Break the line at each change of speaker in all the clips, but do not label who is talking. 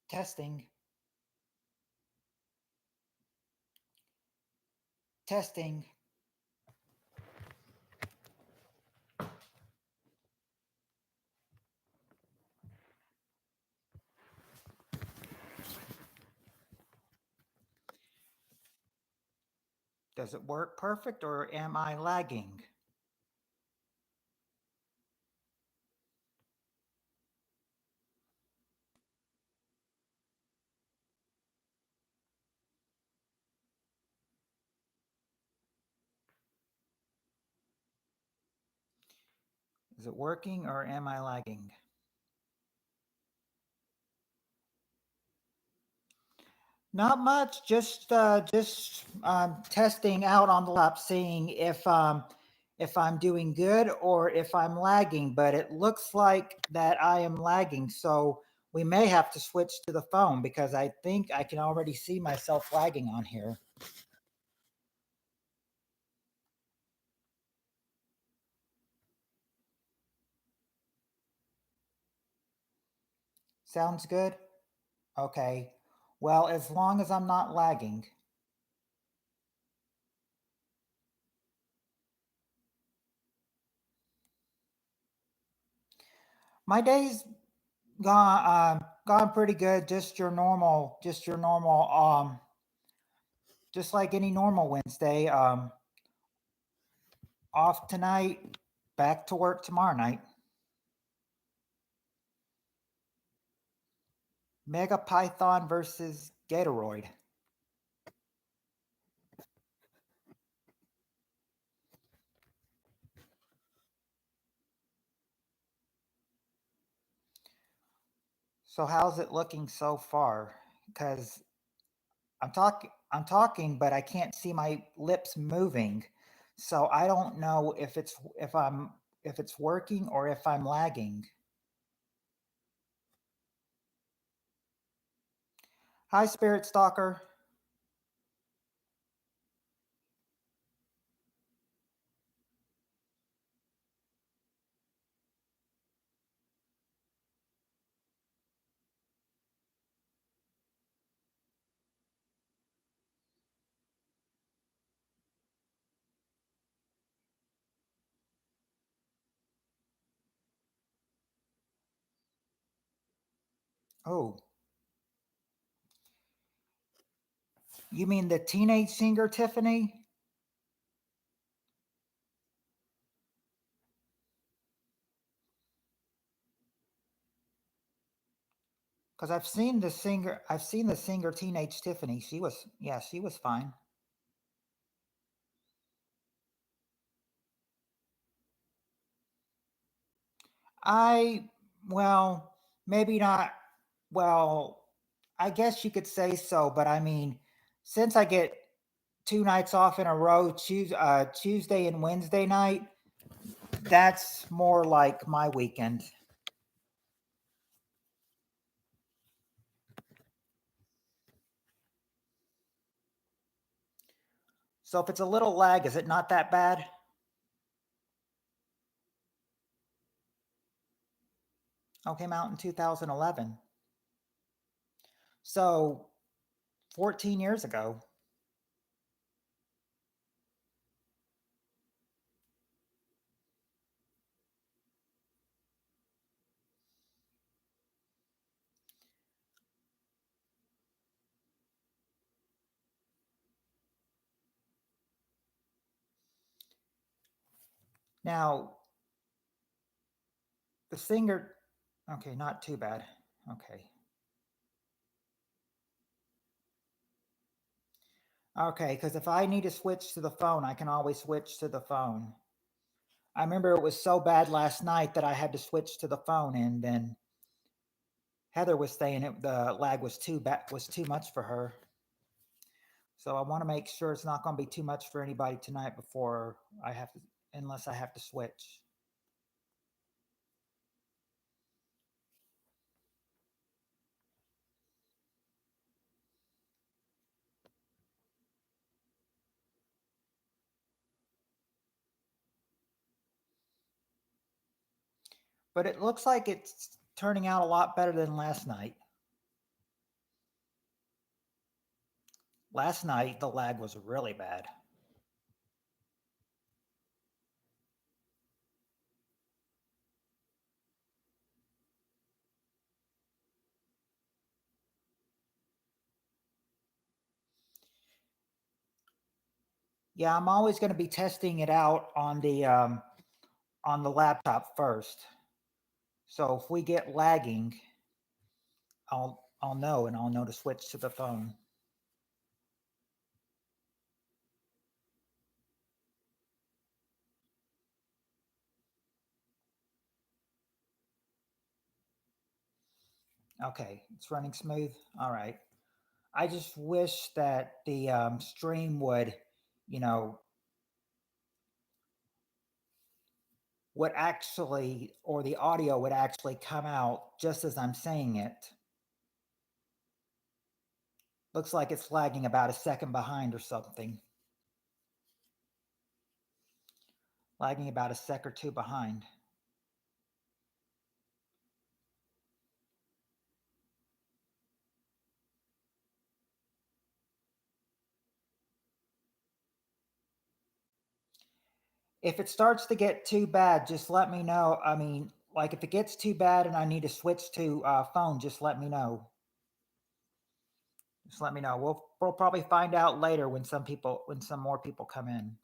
Testing. Testing. Does it work perfect or am I lagging? Is it working or am I lagging? Not much, just testing out on the laptop, seeing if I'm doing good or if I'm lagging. But it looks like that I am lagging, so we may have to switch to the phone because I think I can already see myself lagging on here. Sounds good? Okay. Well, as long as I'm not lagging. My day's gone pretty good. Just like any normal Wednesday. Off tonight, back to work tomorrow night. Mega Python versus Gatoroid. So how's it looking so far? Because I'm talking, but I can't see my lips moving. So I don't know if it's working or if I'm lagging. Hi, Spirit Stalker. Oh, you mean the teenage singer Tiffany? Because I've seen the singer Teenage Tiffany. She was fine. I, well, maybe not. Well, I guess you could say so, but I mean, since I get 2 nights off in a row, Tuesday and Wednesday night, that's more like my weekend. So if it's a little lag, is it not that bad? Oh, came out in 2011. So 14 years ago. Now, the singer, okay, not too bad. Okay. Okay, because if I need to switch to the phone, I can always switch to the phone. I remember it was so bad last night that I had to switch to the phone, and then Heather was saying the lag was too much for her. So I want to make sure it's not going to be too much for anybody tonight before I have to, unless I have to switch. But it looks like it's turning out a lot better than last night. Last night, the lag was really bad. Yeah, I'm always going to be testing it out on the laptop first. So if we get lagging, I'll know, and I'll know to switch to the phone. Okay, it's running smooth. All right. I just wish that the stream would, you know, would actually, or the audio would actually come out just as I'm saying it. Looks like it's lagging about a second behind or something. Lagging about a sec or two behind. If it starts to get too bad, just let me know. I mean, like if it gets too bad and I need to switch to phone, just let me know. Just let me know. We'll probably find out later when some more people come in.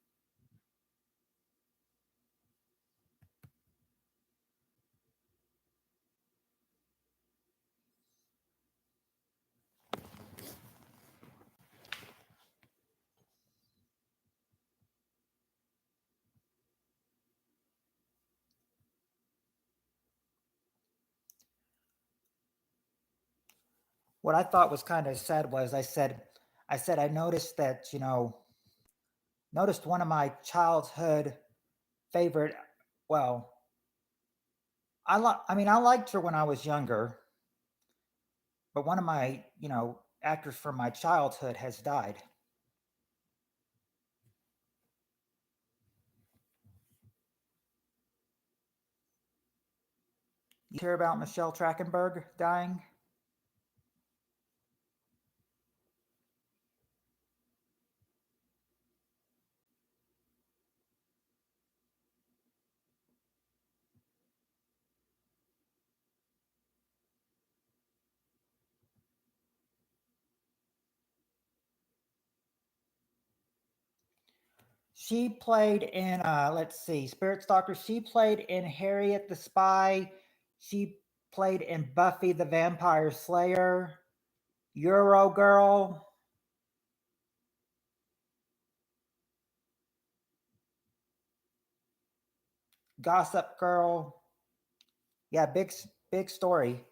What I thought was kind of sad was I noticed that, noticed one of my childhood favorite, well, I liked her when I was younger, but one of my, actors from my childhood has died. You hear about Michelle Trachtenberg dying? She played in let's see, Spirit Stalker. She played in Harriet the Spy. She played in Buffy the Vampire Slayer, Euro Girl, Gossip Girl. Yeah, big story.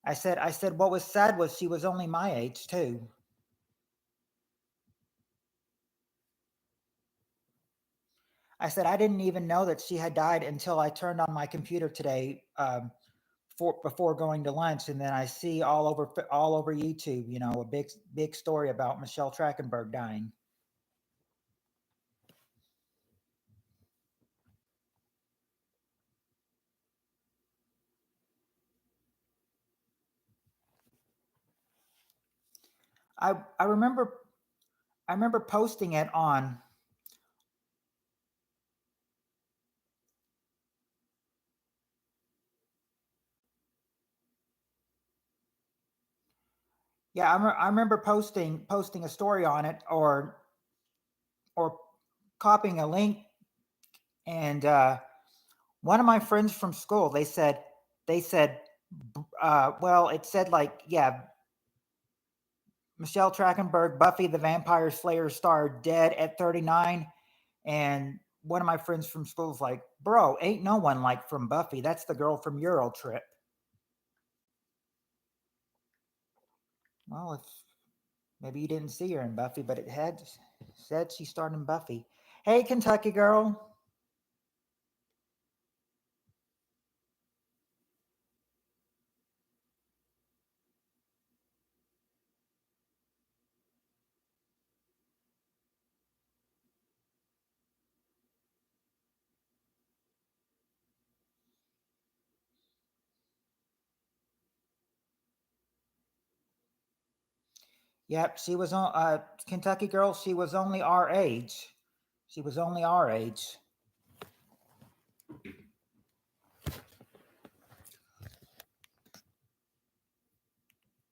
I said what was sad was she was only my age too. I said I didn't even know that she had died until I turned on my computer today before going to lunch, and then I see all over YouTube, a big story about Michelle Trachtenberg dying. I I remember I remember posting it on. Yeah, I remember posting a story on it, or copying a link, and one of my friends from school, they said well, it said like, yeah, Michelle Trachtenberg, Buffy the Vampire Slayer star, dead at 39. And one of my friends from school is like, bro, ain't no one like from Buffy. That's the girl from Euro Trip. Well, if maybe you didn't see her in Buffy, but it had said she starred in Buffy. Hey, Kentucky girl. Yep, she was on Kentucky girl. She was only our age. She was only our age.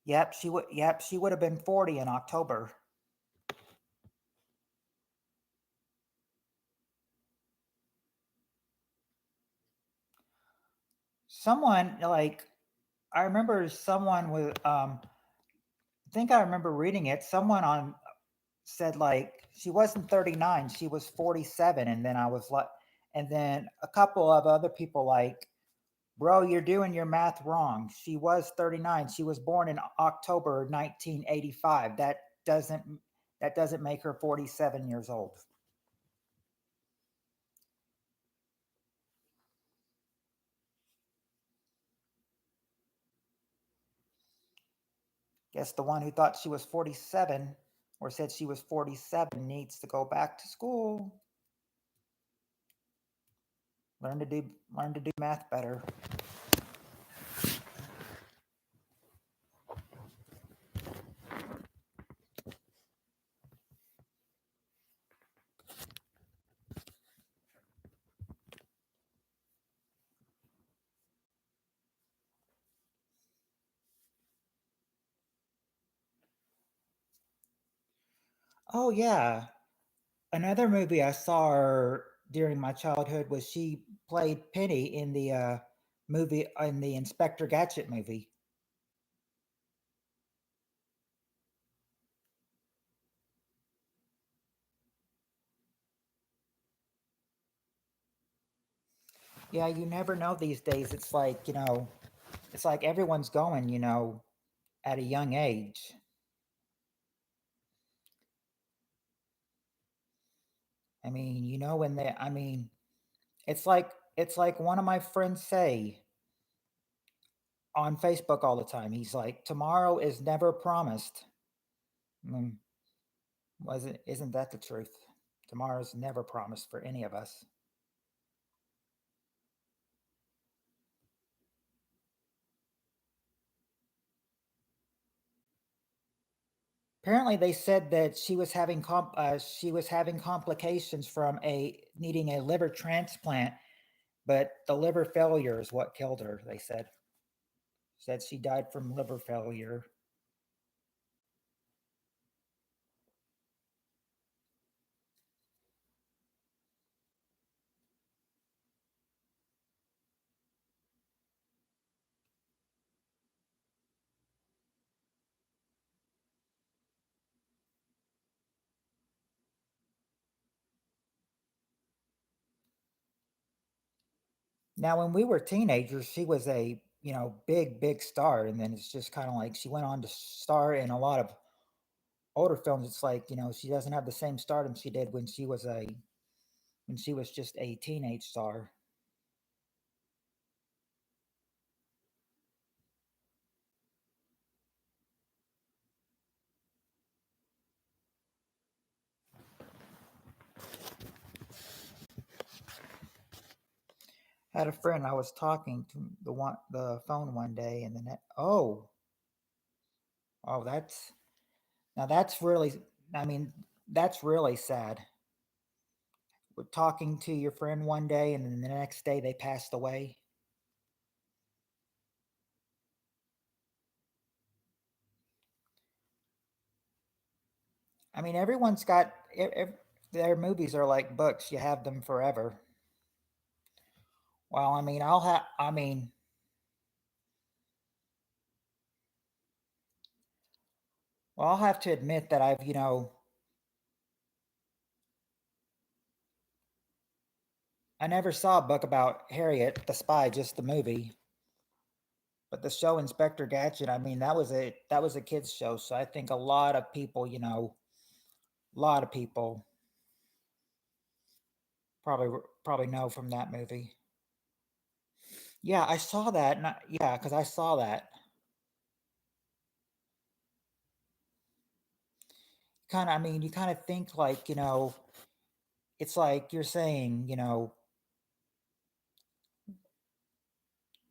Yep, she would. Yep, she would have been 40 in October. Someone like I remember someone with I think I remember reading it. Someone on said like she wasn't 39, she was 47, and then I was like, and then a couple of other people like, bro, you're doing your math wrong. She was 39. She was born in October 1985. Doesn't that doesn't make her 47 years old. Guess the one who thought she was 47 or said she was 47 needs to go back to school. Learn to do math better. Oh yeah. Another movie I saw her during my childhood was she played Penny in the movie in the Inspector Gadget movie. Yeah, you never know these days. It's like, it's like everyone's going, at a young age. I mean, when they I mean, it's like one of my friends say on Facebook all the time. He's like, "Tomorrow is never promised." Mm, wasn't isn't that the truth? Tomorrow's never promised for any of us. Apparently, they said that she was having complications from a needing a liver transplant, but the liver failure is what killed her. They said she died from liver failure. Now, when we were teenagers, she was a big star, and then it's just kind of like she went on to star in a lot of older films. It's like she doesn't have the same stardom she did when she was just a teenage star. I had a friend I was talking to the phone one day, and then oh, that's really, I mean, that's really sad. We're talking to your friend one day, and then the next day they passed away. I mean, everyone's got their movies are like books. You have them forever. Well, I mean, I'll have to admit that I never saw a book about Harriet the Spy, just the movie. But the show Inspector Gadget, I mean, that was a kids show, so I think a lot of people, a lot of people probably know from that movie. Yeah, I saw that. Yeah, because I saw that. Kind of, I mean, you kind of think like, it's like you're saying,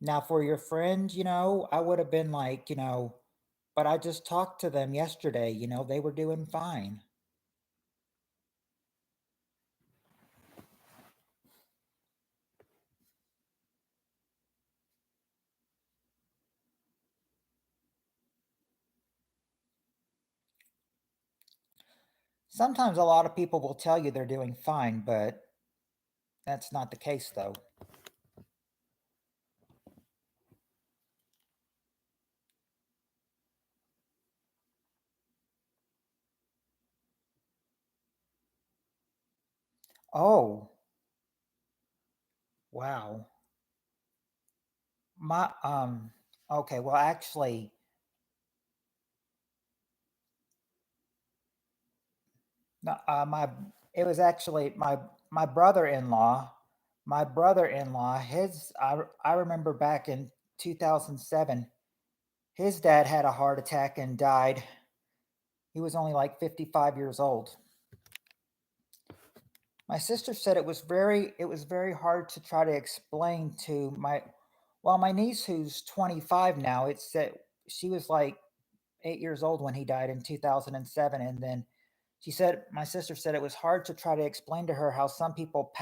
now for your friend, I would have been like, but I just talked to them yesterday. They were doing fine. Sometimes a lot of people will tell you they're doing fine, but that's not the case, though. Oh, wow. My okay, well actually, no, my it was actually my brother-in-law. My brother-in-law, I remember back in 2007, his dad had a heart attack and died. He was only like 55 years old. My sister said it was very hard to try to explain to my niece, who's 25 now. It said she was like 8 years old when he died in 2007. And then my sister said it was hard to try to explain to her how some people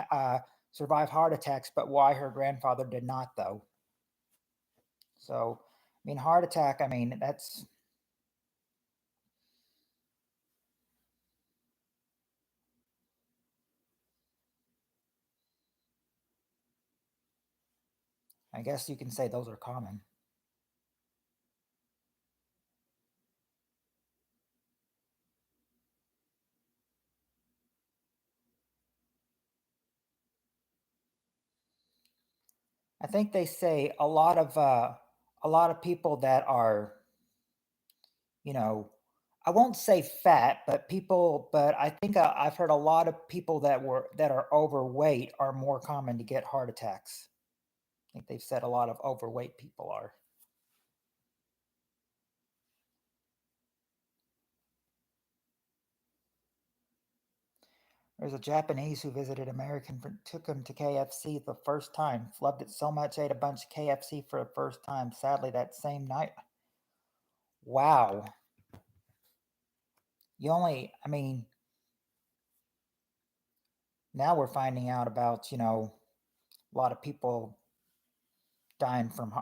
survive heart attacks, but why her grandfather did not, though. So, I mean, heart attack, I mean, I guess you can say those are common. I think they say a lot of people that are, you know, I won't say fat, but I think I've heard a lot of people that are overweight are more common to get heart attacks. I think they've said a lot of overweight people are. There's a Japanese who visited America and took him to KFC the first time. Loved it so much, ate a bunch of KFC for the first time. Sadly, that same night. Wow. I mean, now we're finding out about, a lot of people dying from,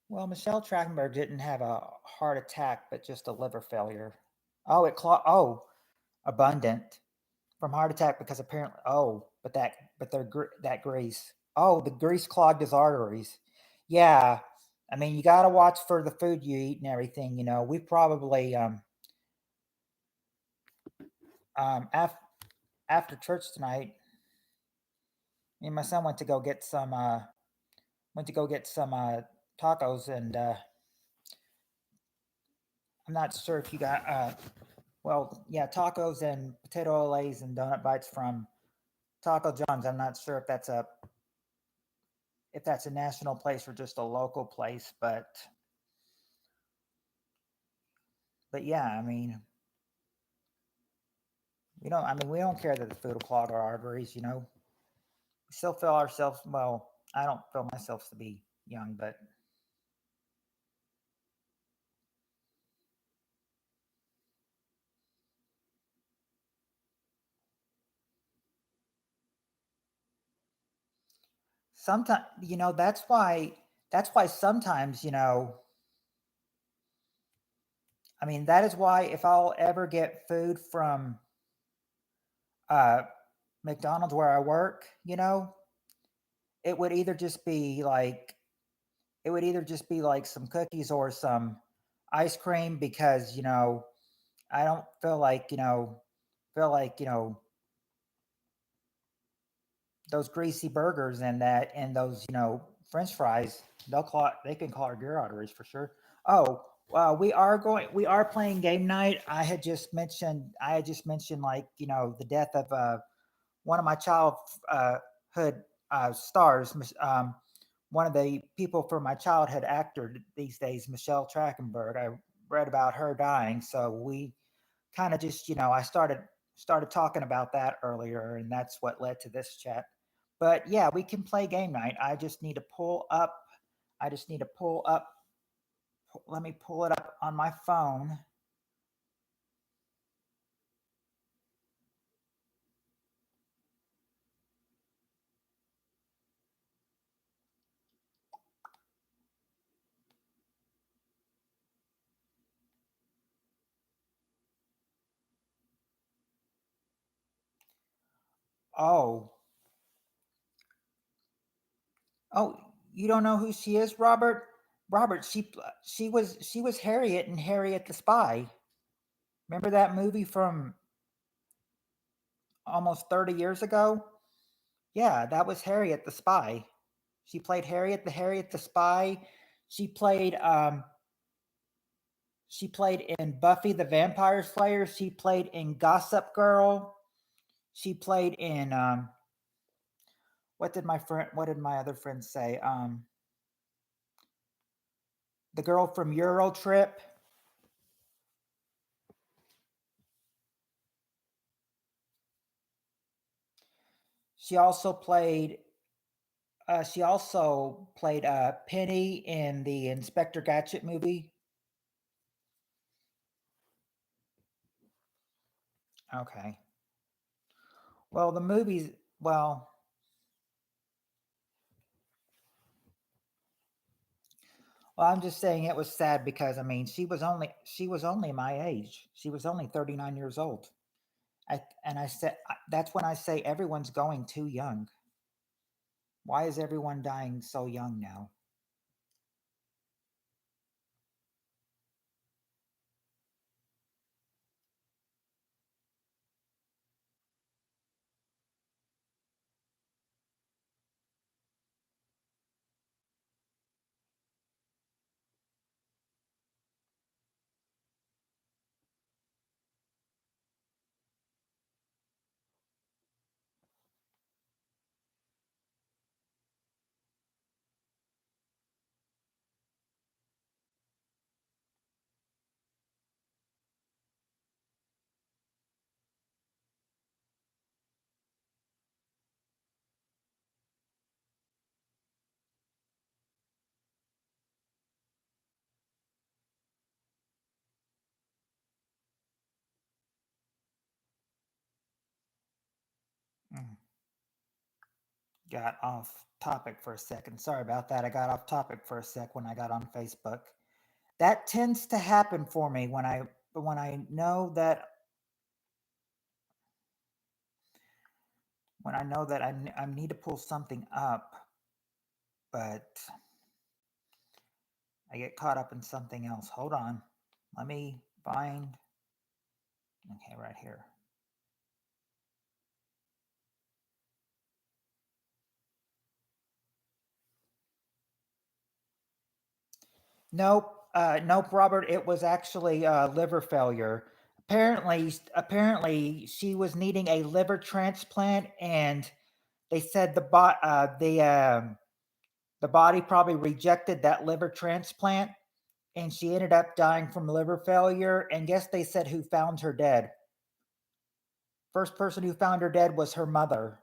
well, Michelle Trachtenberg didn't have a heart attack, but just a liver failure. Oh, abundant from heart attack because apparently, that grease. Oh, the grease clogged his arteries. Yeah, I mean, you got to watch for the food you eat and everything. We probably after church tonight, me and my son went to go get some tacos, and I'm not sure if you got well, yeah, tacos and potato olays and donut bites from Taco John's. I'm not sure if that's a national place or just a local place, but yeah, I mean, we don't care that the food will clog our arteries. We still feel ourselves. Well, I don't feel myself to be young, but sometimes, that's why sometimes, I mean, that is why if I'll ever get food from uh McDonald's where I work, it would either just be like it would either just be like some cookies or some ice cream, because I don't feel like those greasy burgers and those French fries, they can clog your arteries for sure. Oh, we are playing game night. I had just mentioned, like, the death of one of my childhood stars, one of the people from my childhood actor these days, Michelle Trachtenberg. I read about her dying, so we kind of just, I started talking about that earlier, and that's what led to this chat. But yeah, we can play game night. I just need to pull up. I just need to pull up. Let me pull it up on my phone. Oh, oh, you don't know who she is, Robert? Robert, she was Harriet and Harriet the Spy. Remember that movie from almost 30 years ago? Yeah, that was Harriet the Spy. She played Harriet the Spy. She played um she played in Buffy the Vampire Slayer. She played in Gossip Girl. She played in what did my other friend say? The girl from Euro Trip. She also played Penny in the Inspector Gadget movie. Okay. Well, the movies. Well, I'm just saying it was sad because I mean she was only my age. She was only 39 years old. And I said that's when I say everyone's going too young. Why is everyone dying so young now? Mm. Got off topic for a second. Sorry about that. I got off topic for a sec when I got on Facebook. That tends to happen for me when I know that I need to pull something up, but I get caught up in something else. Hold on. Let me find. Okay, right here. Nope. Nope, Robert. It was actually liver failure. Apparently, she was needing a liver transplant, and they said the body probably rejected that liver transplant, and she ended up dying from liver failure. And guess they said who found her dead? First person who found her dead was her mother.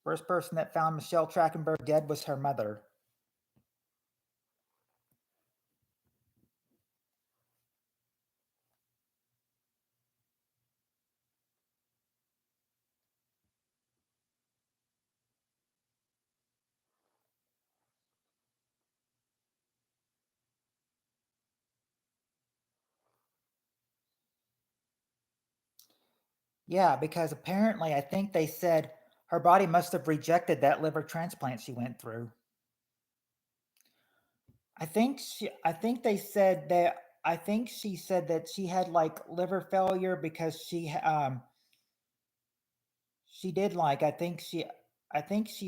First person that found Michelle Trachtenberg dead was her mother. Yeah, because apparently I think they said her body must have rejected that liver transplant she went through. I think they said that I think she said that she had like liver failure because she did like I think she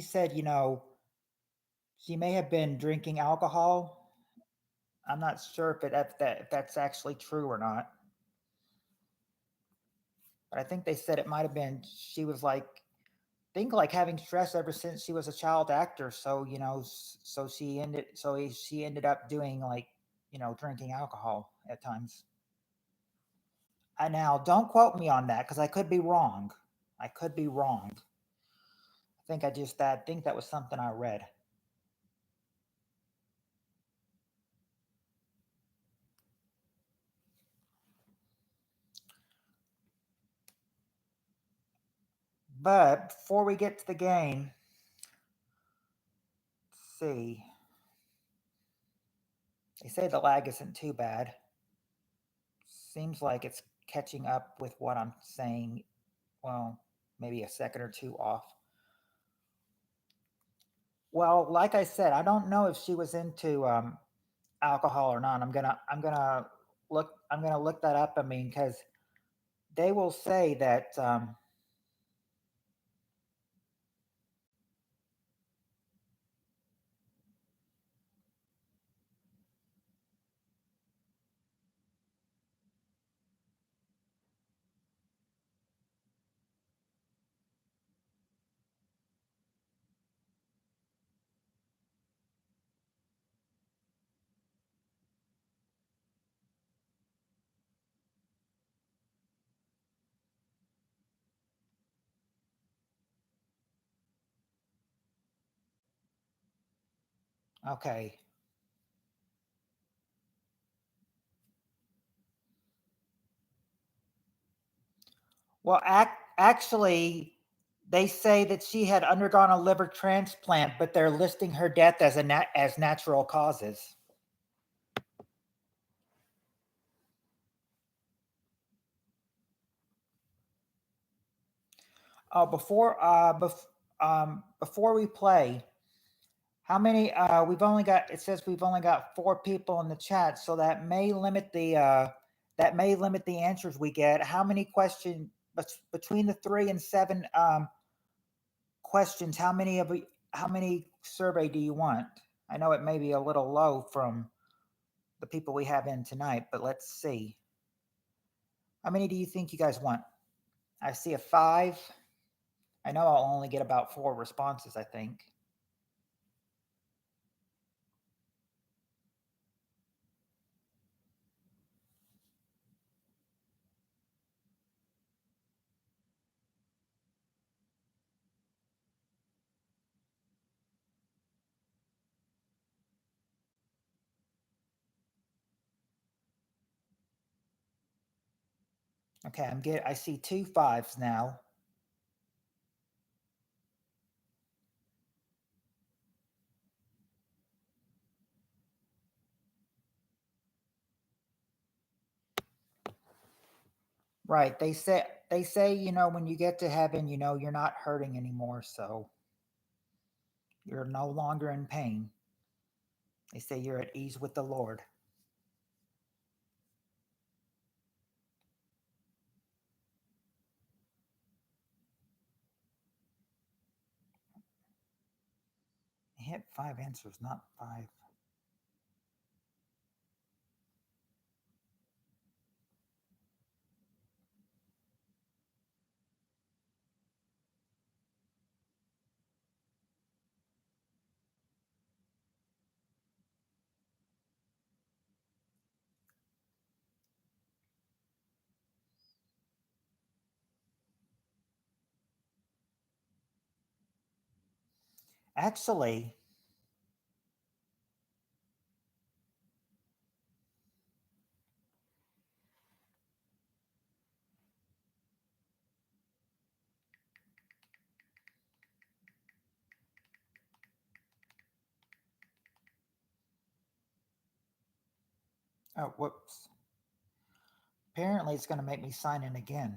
said, she may have been drinking alcohol. I'm not sure if that's actually true or not. But I think they said it might have been she was like think like having stress ever since she was a child actor. So she ended up doing like drinking alcohol at times. I now don't quote me on that because I could be wrong. I could be wrong. I think that was something I read. But before we get to the game, let's see. They say the lag isn't too bad. Seems like it's catching up with what I'm saying. Well, maybe a second or two off. Well, like I said, I don't know if she was into alcohol or not. I'm gonna look that up. I mean, because they will say that. Okay. Well, actually, they say that she had undergone a liver transplant, but they're listing her death as as natural causes. Oh, before we play, how many? We've only got. It says we've only got 4 people in the chat, so that may limit the answers we get. How many questions between the 3 and 7 questions? How many survey do you want? I know it may be a little low from the people we have in tonight, but let's see. How many do you think you guys want? I see a 5. I know I'll only get about 4 responses, I think. Okay, I see 2 5s now. Right. They say, when you get to heaven, you're not hurting anymore, so you're no longer in pain. They say you're at ease with the Lord. I hit 5 answers, not 5. Actually, oh, whoops. Apparently, it's going to make me sign in again.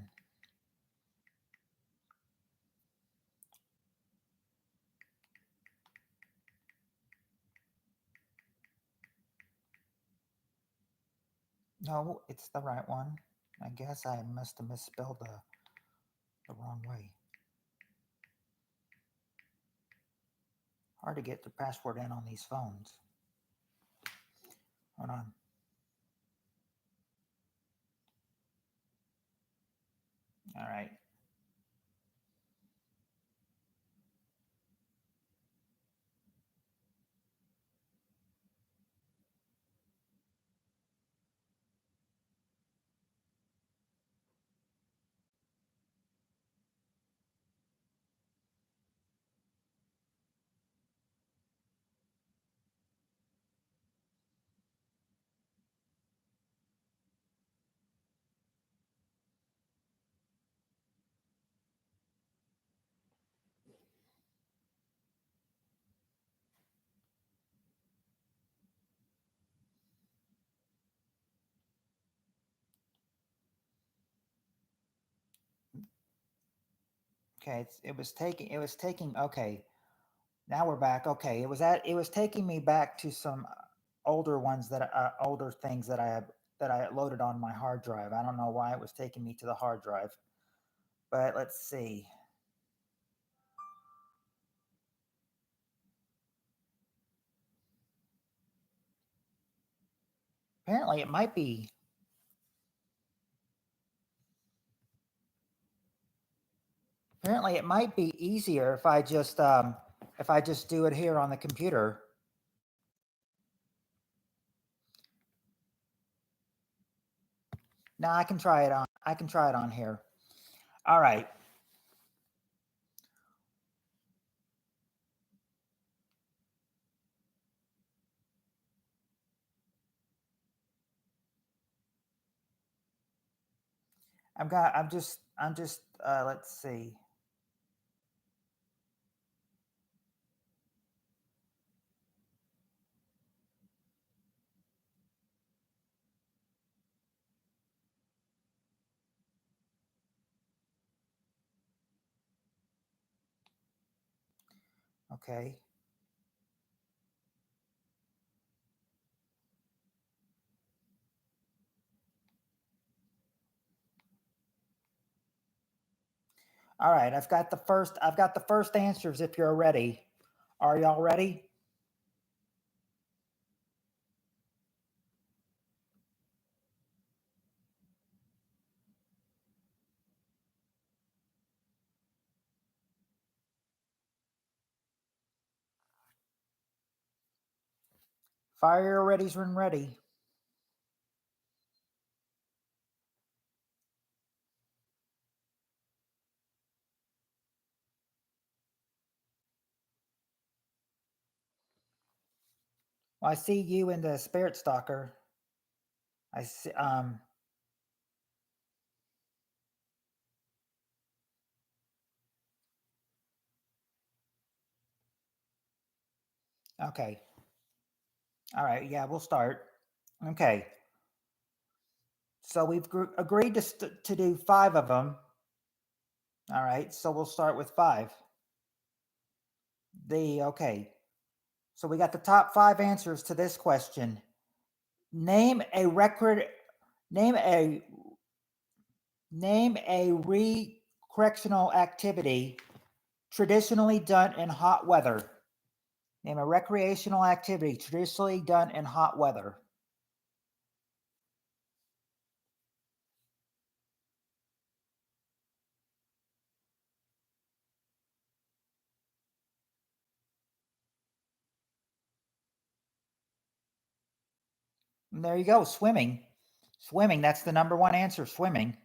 No, it's the right one. I guess I must have misspelled the wrong way. Hard to get the password in on these phones. Hold on. All right. Okay, it was taking, okay. Now we're back. Okay, it was taking me back to some older ones older things that I loaded on my hard drive. I don't know why it was taking me to the hard drive, but let's see. Apparently, it might be. Apparently, it might be easier if I just do it here on the computer. Now I can try it on. I can try it on here. All right. I'm just. Let's see. Okay. All right. I've got the first answers. If you're ready, are y'all ready? Fire your readies when ready. Well, I see you in the Spirit Stalker. I see. Okay. All right. Yeah, we'll start. Okay. So we've agreed to do 5 of them. All right. So we'll start with 5. Okay. So we got the top 5 answers to this question. Name a record. Name a recreational activity traditionally done in hot weather. Name a recreational activity traditionally done in hot weather. And there you go. Swimming. Swimming. That's the number one answer. Swimming.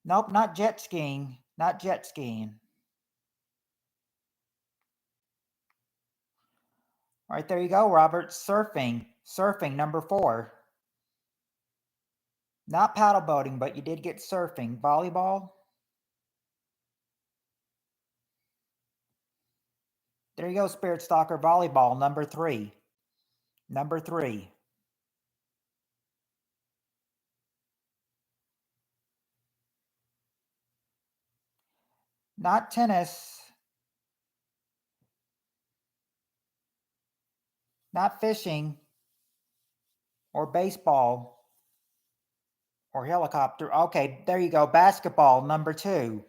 Nope, not jet skiing. Not jet skiing. All right, there you go, Robert. Surfing. Surfing, number 4. Not paddle boating, but you did get surfing. Volleyball. There you go, Spirit Stalker. Volleyball, number 3. Number 3. Not tennis. Not fishing. Or baseball. Or helicopter. Okay, there you go. Basketball, number 2.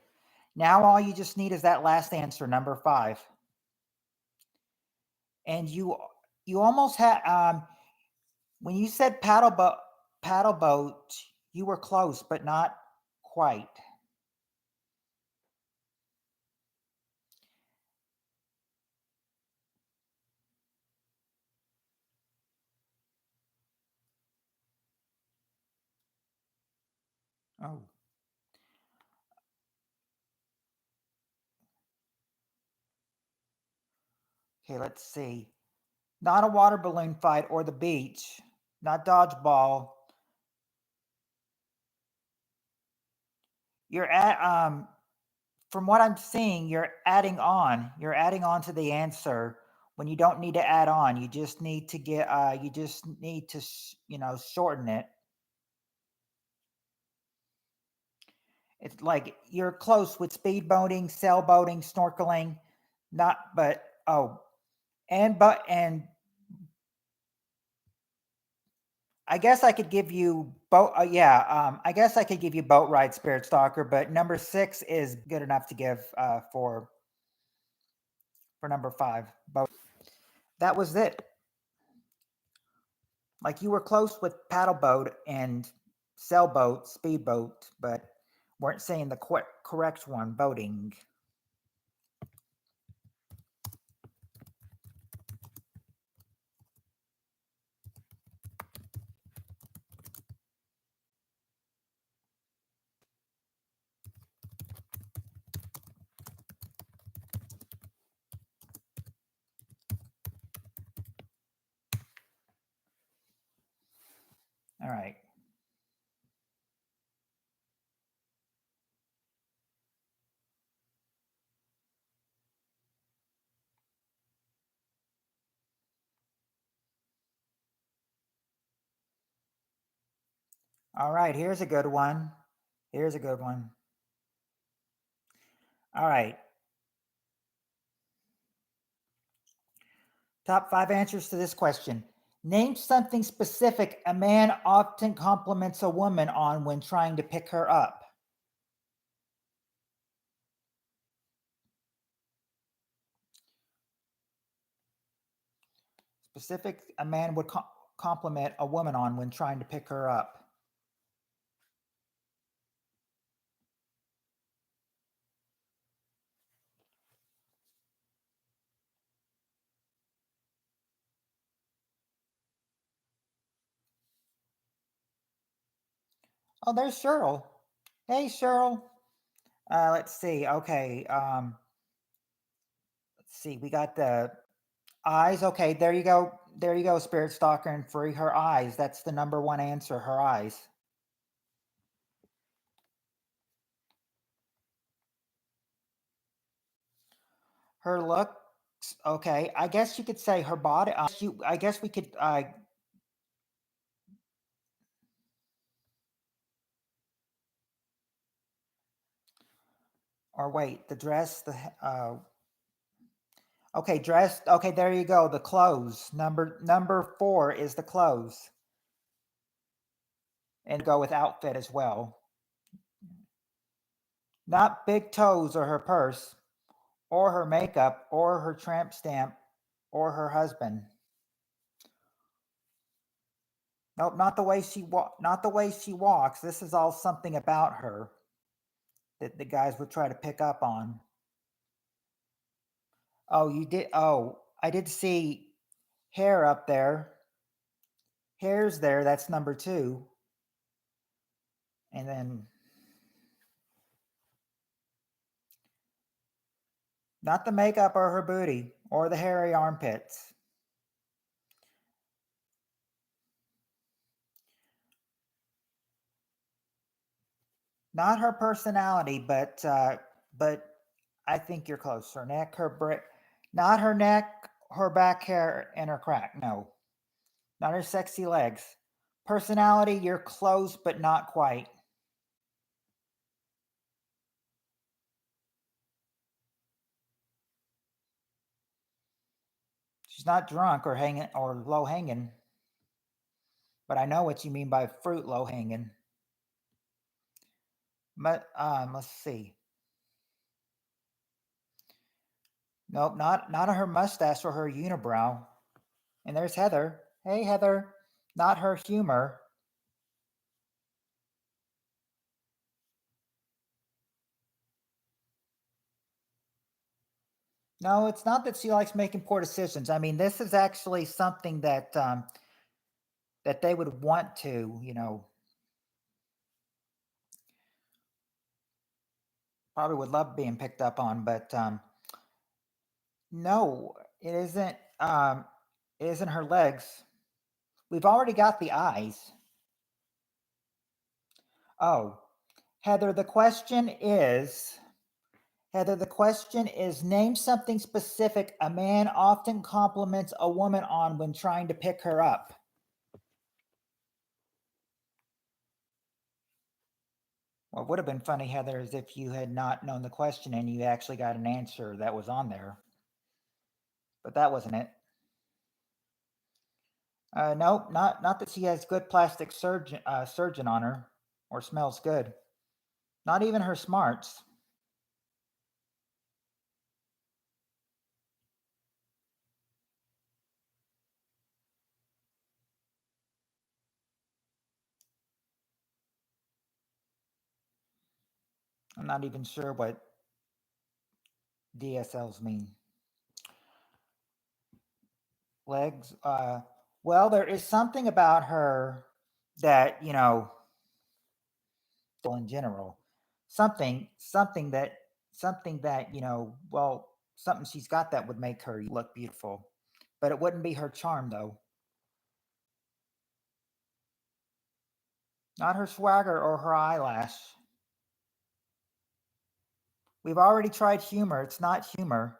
Now all you just need is that last answer, number 5. And you almost had when you said paddle boat, you were close, but not quite. Oh, okay. Let's see. Not a water balloon fight or the beach. Not dodgeball. You're at from what I'm seeing, you're adding on. You're adding on to the answer when you don't need to add on. You just need to get. You just need to shorten it. It's like you're close with speedboating, sailboating, snorkeling, not, but, oh, and I guess I could give you boat. Yeah, I guess I could give you boat ride, Spirit Stalker, but number 6 is good enough to give for number 5. Boat. That was it. Like you were close with paddle boat and sailboat, speedboat, but weren't saying the correct one. Boating. All right. All right, here's a good one. Here's a good one. All right. Top 5 answers to this question. Name something specific a man often compliments a woman on when trying to pick her up. Specific a man would compliment a woman on when trying to pick her up. Oh, there's Cheryl. Hey, Cheryl. Let's see. Okay. Let's see. We got the eyes. Okay, there you go. There you go, Spirit Stalker and Free. Her eyes. That's the number 1 answer. Her eyes. Her looks. Okay, I guess you could say her body. I guess we could. Or wait, the dress. Okay, dressed. Okay, there you go. The clothes. Number 4 is the clothes, and go with outfit as well. Not big toes or her purse, or her makeup, or her tramp stamp, or her husband. Nope, not the way not the way she walks. This is all something about her that the guys would try to pick up on. Oh, you did. Oh, I did see hair up there. Hair's there. That's number 2. And then not the makeup or her booty or the hairy armpits. Not her personality, but I think you're close. Her neck, not her neck, her back hair, and her crack. No, not her sexy legs. Personality, you're close, but not quite. She's not drunk or hanging or low hanging, but I know what you mean by fruit low hanging. But let's see. Nope, not her mustache or her unibrow. And there's Heather. Hey, Heather. Not her humor. No, it's not that she likes making poor decisions. I mean, this is actually something that that they would want to, probably would love being picked up on, but no, it isn't. It isn't her legs. We've already got the eyes. Oh, Heather, the question is. Heather, the question is name something specific a man often compliments a woman on when trying to pick her up. What would have been funny, Heather, is if you had not known the question and you actually got an answer that was on there. But that wasn't it. Nope, not that she has good plastic surgeon on her or smells good. Not even her smarts. I'm not even sure what DSLs mean. Legs. Well, there is something about her that, in general, something that, well, something she's got that would make her look beautiful, but it wouldn't be her charm though. Not her swagger or her eyelash. We've already tried humor. It's not humor.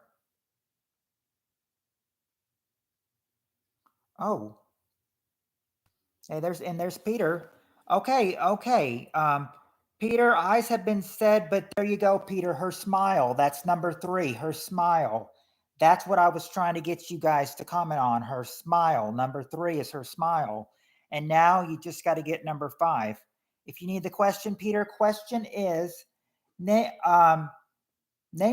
Oh, hey, there's Peter. Okay. Peter, eyes have been said, but there you go, Peter. Her smile. That's number 3. Her smile. That's what I was trying to get you guys to comment on. Her smile. Number 3 is her smile. And now you just got to get number 5. If you need the question, Peter, question is, name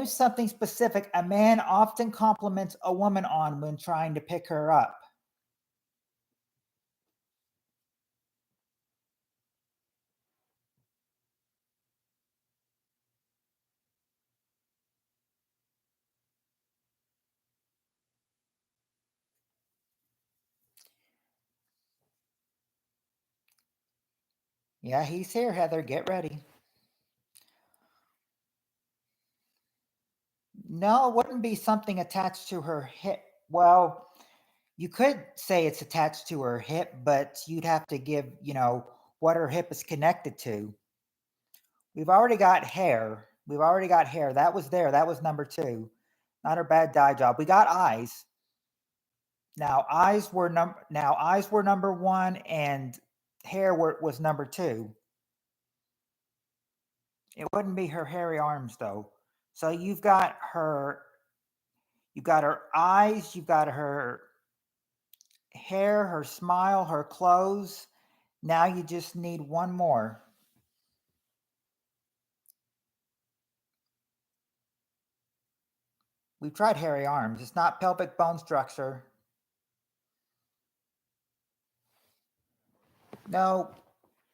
something specific a man often compliments a woman on when trying to pick her up. Yeah, he's here, Heather. Get ready. No, it wouldn't be something attached to her hip. Well, you could say it's attached to her hip, but you'd have to give, what her hip is connected to. We've already got hair. That was there. That was number 2. Not her bad dye job. We got eyes. Now eyes were number 1 and hair was number 2. It wouldn't be her hairy arms though. So you've got her eyes, you've got her hair, her smile, her clothes. Now you just need one more. We've tried hairy arms. It's not pelvic bone structure. No,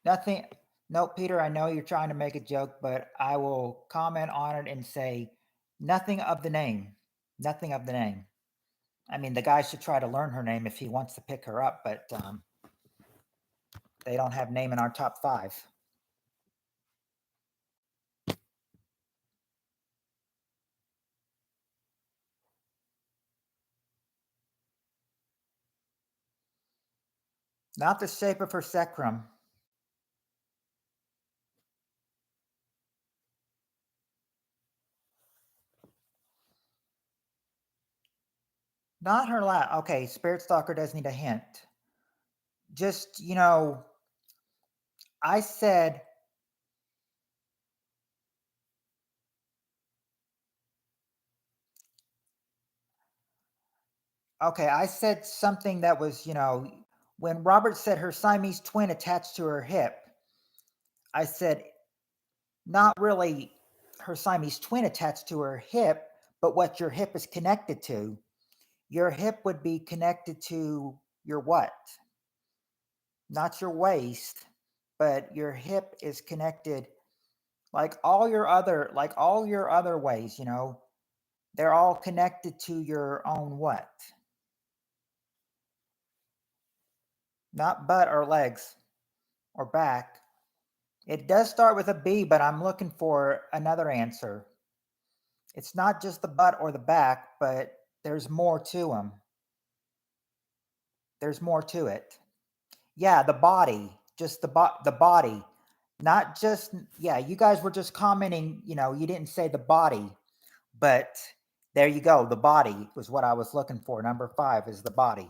nothing. No, Peter, I know you're trying to make a joke, but I will comment on it and say nothing of the name. Nothing of the name. I mean, the guy should try to learn her name if he wants to pick her up, but they don't have name in our top 5. Not the shape of her sacrum. Not her lap. Okay, Spirit Stalker does need a hint. Just, I said, okay, I said something that was, when Robert said her Siamese twin attached to her hip, I said, not really her Siamese twin attached to her hip, but what your hip is connected to. Your hip would be connected to your what? Not your waist, but your hip is connected like all your other ways, they're all connected to your own what? Not butt or legs or back. It does start with a B, but I'm looking for another answer. It's not just the butt or the back, but there's more to them. There's more to it. Yeah, the body, just the body. Not just, yeah, you guys were just commenting, you didn't say the body, but there you go. The body was what I was looking for. Number 5 is the body.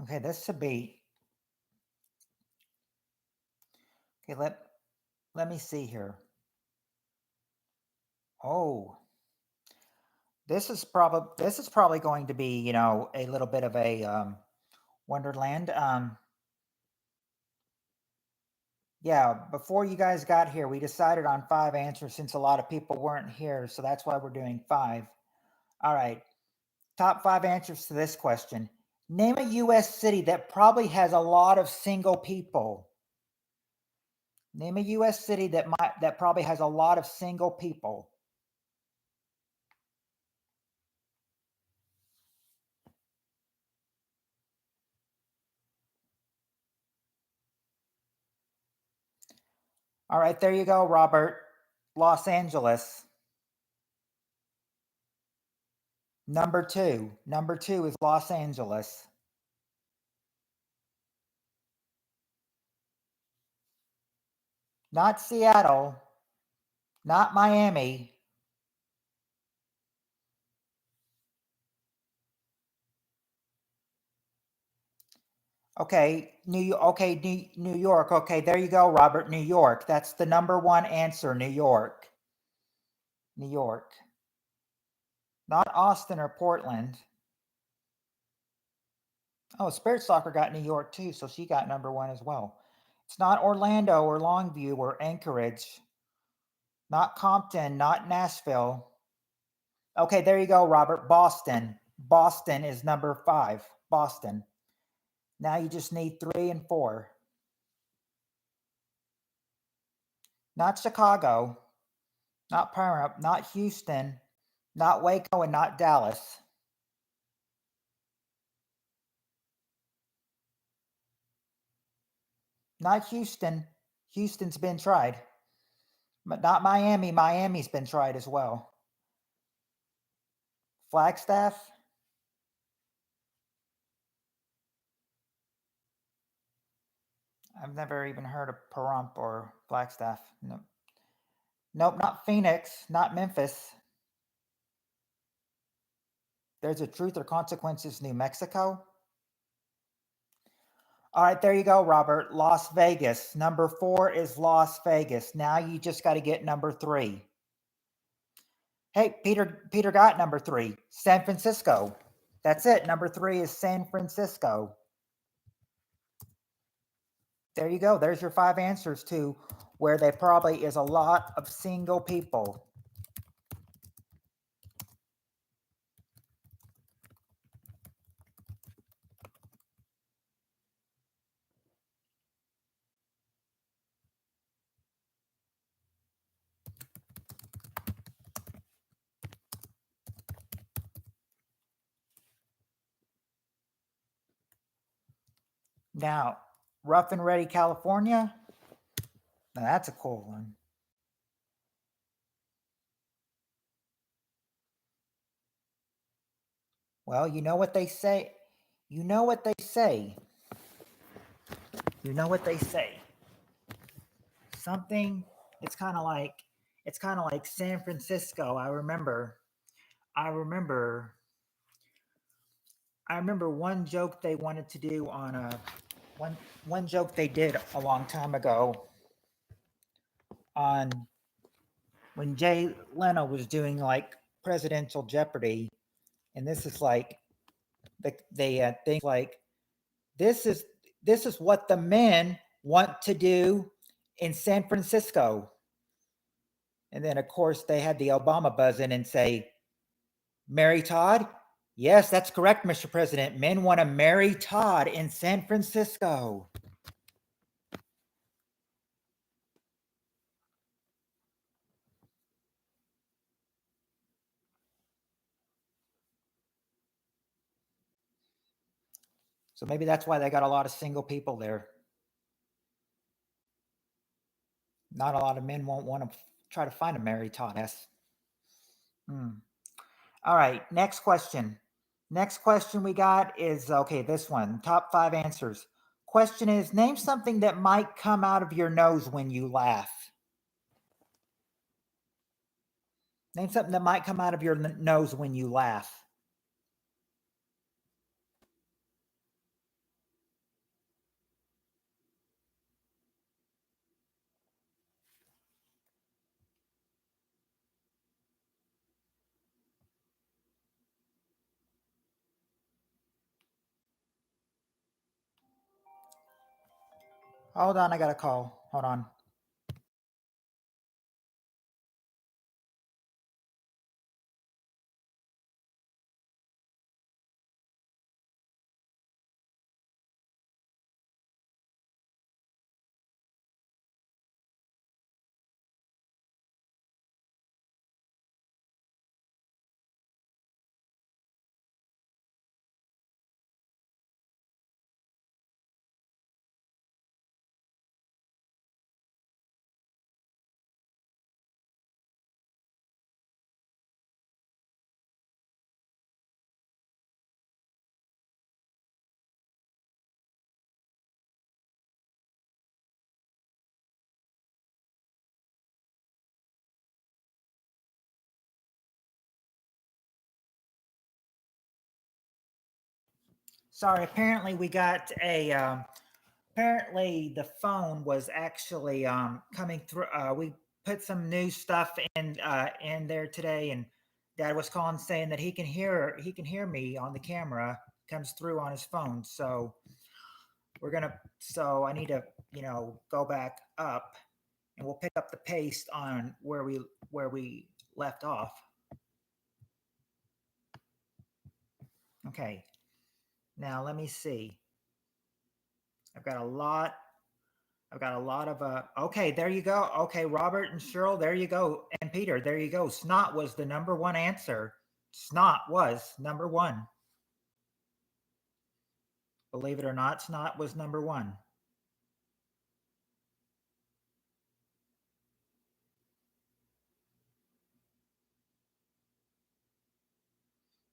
Okay, this should be. Okay, let me see here. Oh, this is probably going to be, a little bit of a Wonderland. Yeah, before you guys got here, we decided on 5 answers since a lot of people weren't here, so that's why we're doing 5. All right. Top 5 answers to this question. Name a US city that probably has a lot of single people. Name a US city that probably has a lot of single people. All right, there you go, Robert. Los Angeles. Number 2. Number 2 is Los Angeles. Not Seattle. Not Miami. Okay, New York. Okay, there you go, Robert. New York. That's the number 1 answer, New York. New York. Not Austin or Portland. Oh, Spirit Soccer got New York too, so she got number 1 as well. It's not Orlando or Longview or Anchorage. Not Compton, not Nashville. Okay, there you go, Robert. Boston. Boston is number 5. Boston. Now you just need 3 and 4. Not Chicago. Not Paramount. Not Houston. Not Waco and not Dallas. Not Houston. Houston's been tried. But not Miami. Miami's been tried as well. Flagstaff. I've never even heard of Pahrump or Flagstaff. Nope. Nope, not Phoenix, not Memphis. There's a Truth or Consequences, New Mexico. All right, there you go, Robert. Las Vegas. Number 4 is Las Vegas. Now you just got to get number 3. Hey, Peter got number 3. San Francisco. That's it. Number 3 is San Francisco. There you go. There's your 5 answers to where there probably is a lot of single people. Now, Rough and Ready, California. Now that's a cool one. Well, you know what they say. You know what they say. You know what they say. Something. It's kind of like San Francisco. I remember one joke they wanted to do on a one joke they did a long time ago on when Jay Leno was doing like presidential Jeopardy, and this is like they think like this is what the men want to do in San Francisco. And then of course they had the Obama buzz in and say, "Marry Todd?" "Yes, that's correct, Mr. President. Men want to marry Todd in San Francisco." So maybe that's why they got a lot of single people there. Not a lot of men won't want to try to find a Mary Todd. Yes. All right, next question. Next question we got is okay, this one. Top 5 answers. Question is, name something that might come out of your nose when you laugh. Name something that might come out of your nose when you laugh. Hold on, I got a call. Hold on. Sorry, apparently we got a apparently the phone was actually coming through. We put some new stuff in there today, and Dad was calling saying that he can hear me on the camera, comes through on his phone. So so I need to go back up, and we'll pick up the paste on where we left off. Okay, now let me see. I've got a lot I've got a lot of okay, there you go. Okay, Robert and Cheryl, there you go. And Peter, there you go. Snot was the number one answer. Snot was number one. Believe it or not, snot was number one.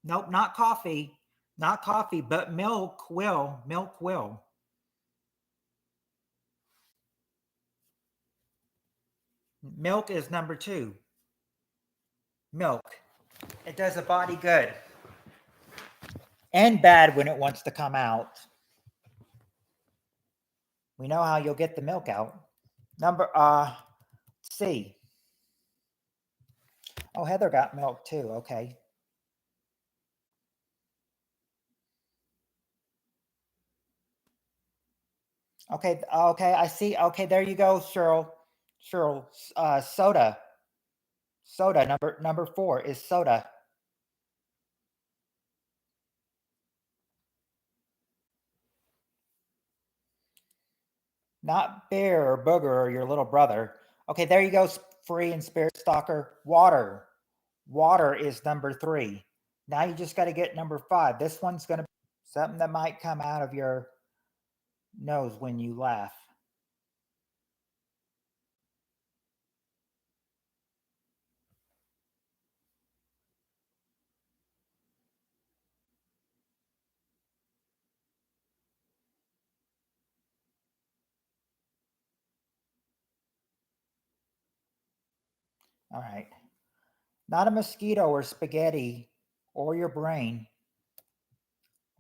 Nope, not coffee. Not coffee, but milk will. Milk will. Milk is number two. Milk. It does a body good and bad when it wants to come out. We know how you'll get the milk out. Number C. Oh, Heather got milk too. Okay. Okay, okay, I see. Okay, there you go, Cheryl. Cheryl, soda. Soda, number four is soda. Not bear or booger or your little brother. Okay, there you go, free and spirit stalker. Water. Water is number three. Now you just got to get number five. This one's going to be something that might come out of your nose when you laugh. All right. Not a mosquito or spaghetti or your brain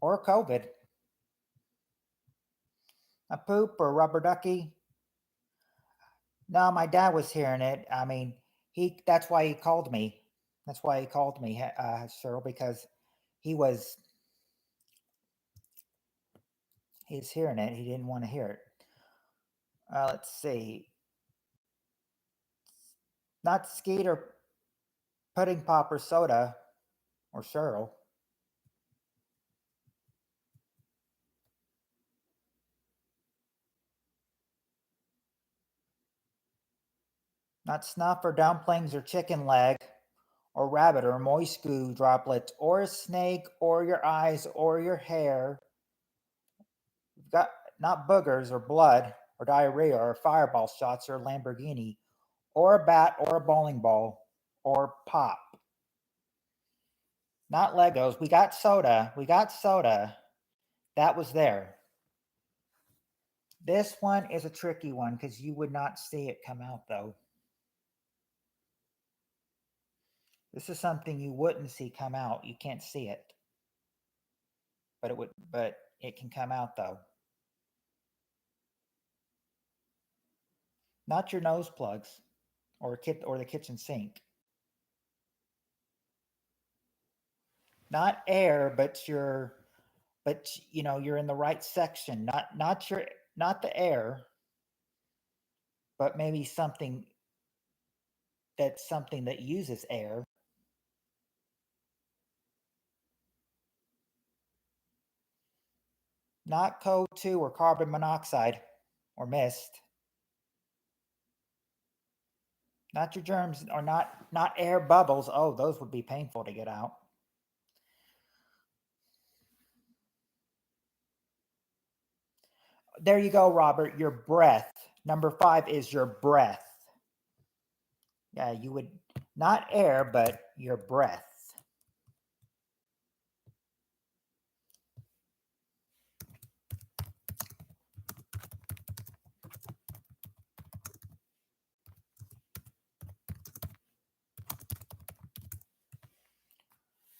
or COVID. A poop or rubber ducky. No, my dad was hearing it. I mean, that's why he called me. That's why he called me, Cheryl, because he was he's hearing it. He didn't want to hear it. Let's see. Not Skeet or Pudding Pop or Soda or Cheryl. Not Snuff or Dumplings or Chicken Leg or Rabbit or Moist Goo Droplets or a snake or your eyes or your hair. We've got not boogers or blood or diarrhea or fireball shots or Lamborghini or a bat or a bowling ball or pop. Not Legos. We got soda. We got soda. That was there. This one is a tricky one because you would not see it come out though. This is something you wouldn't see come out. You can't see it. But it can come out though. Not your nose plugs or the kitchen sink. Not air, but you're in the right section. Not the air. but maybe something that uses air. Not CO2 or carbon monoxide or mist. Not your germs, or not air bubbles. Oh, those would be painful to get out. There you go, Robert. Your breath. Number 5 is your breath. Yeah, you would not air, but your breath.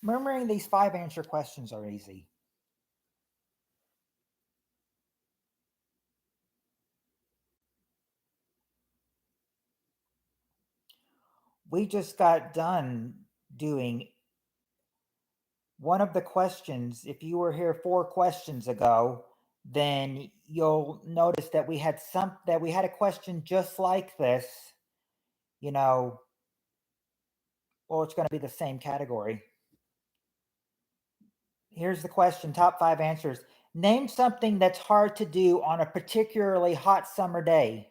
Remembering these 5 answer questions are easy. We just got done doing one of the questions. If you were here 4 questions ago, then you'll notice that we had a question just like this, well, it's going to be the same category. Here's the question, top 5 answers. Name something that's hard to do on a particularly hot summer day.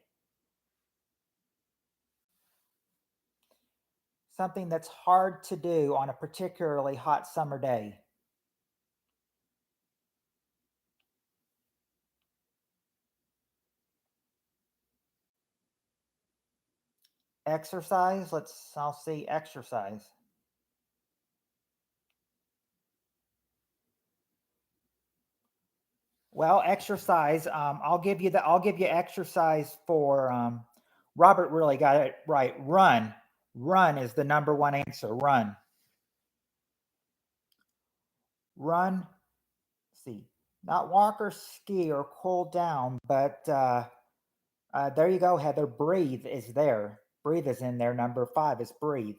Something that's hard to do on a particularly hot summer day. Exercise. I'll see exercise. Well, exercise. I'll give you exercise for. Robert really got it right. Run. Run is the number 1 answer. Run. Run. Let's see, not walk or ski or cool down, but there you go, Heather. Breathe is there. Breathe is in there. Number 5 is breathe.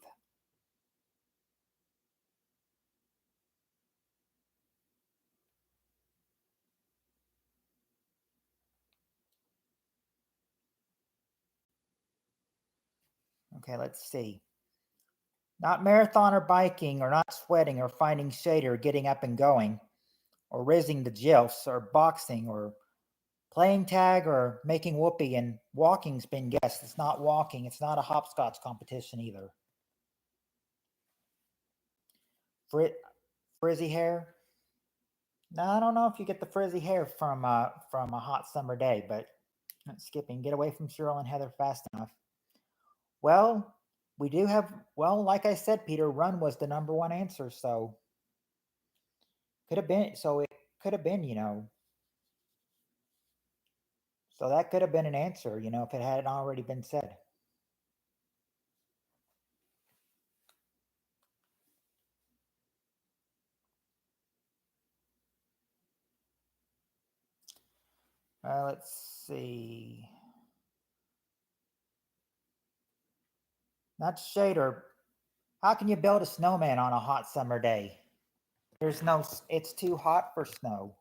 Okay, let's see. Not marathon or biking, or not sweating or finding shade or getting up and going, or raising the jills, or boxing, or playing tag, or making whoopee. And walking's been guessed. It's not walking. It's not a hopscotch competition either. Frizzy hair. Now, I don't know if you get the frizzy hair from a hot summer day, but skipping. Get away from Cheryl and Heather fast enough. Well, we do have, well, like I said, Peter, run was the number 1 answer, so it could have been, so that could have been an answer, if it hadn't already been said. Let's see. Not shader. How can you build a snowman on a hot summer day? It's too hot for snow.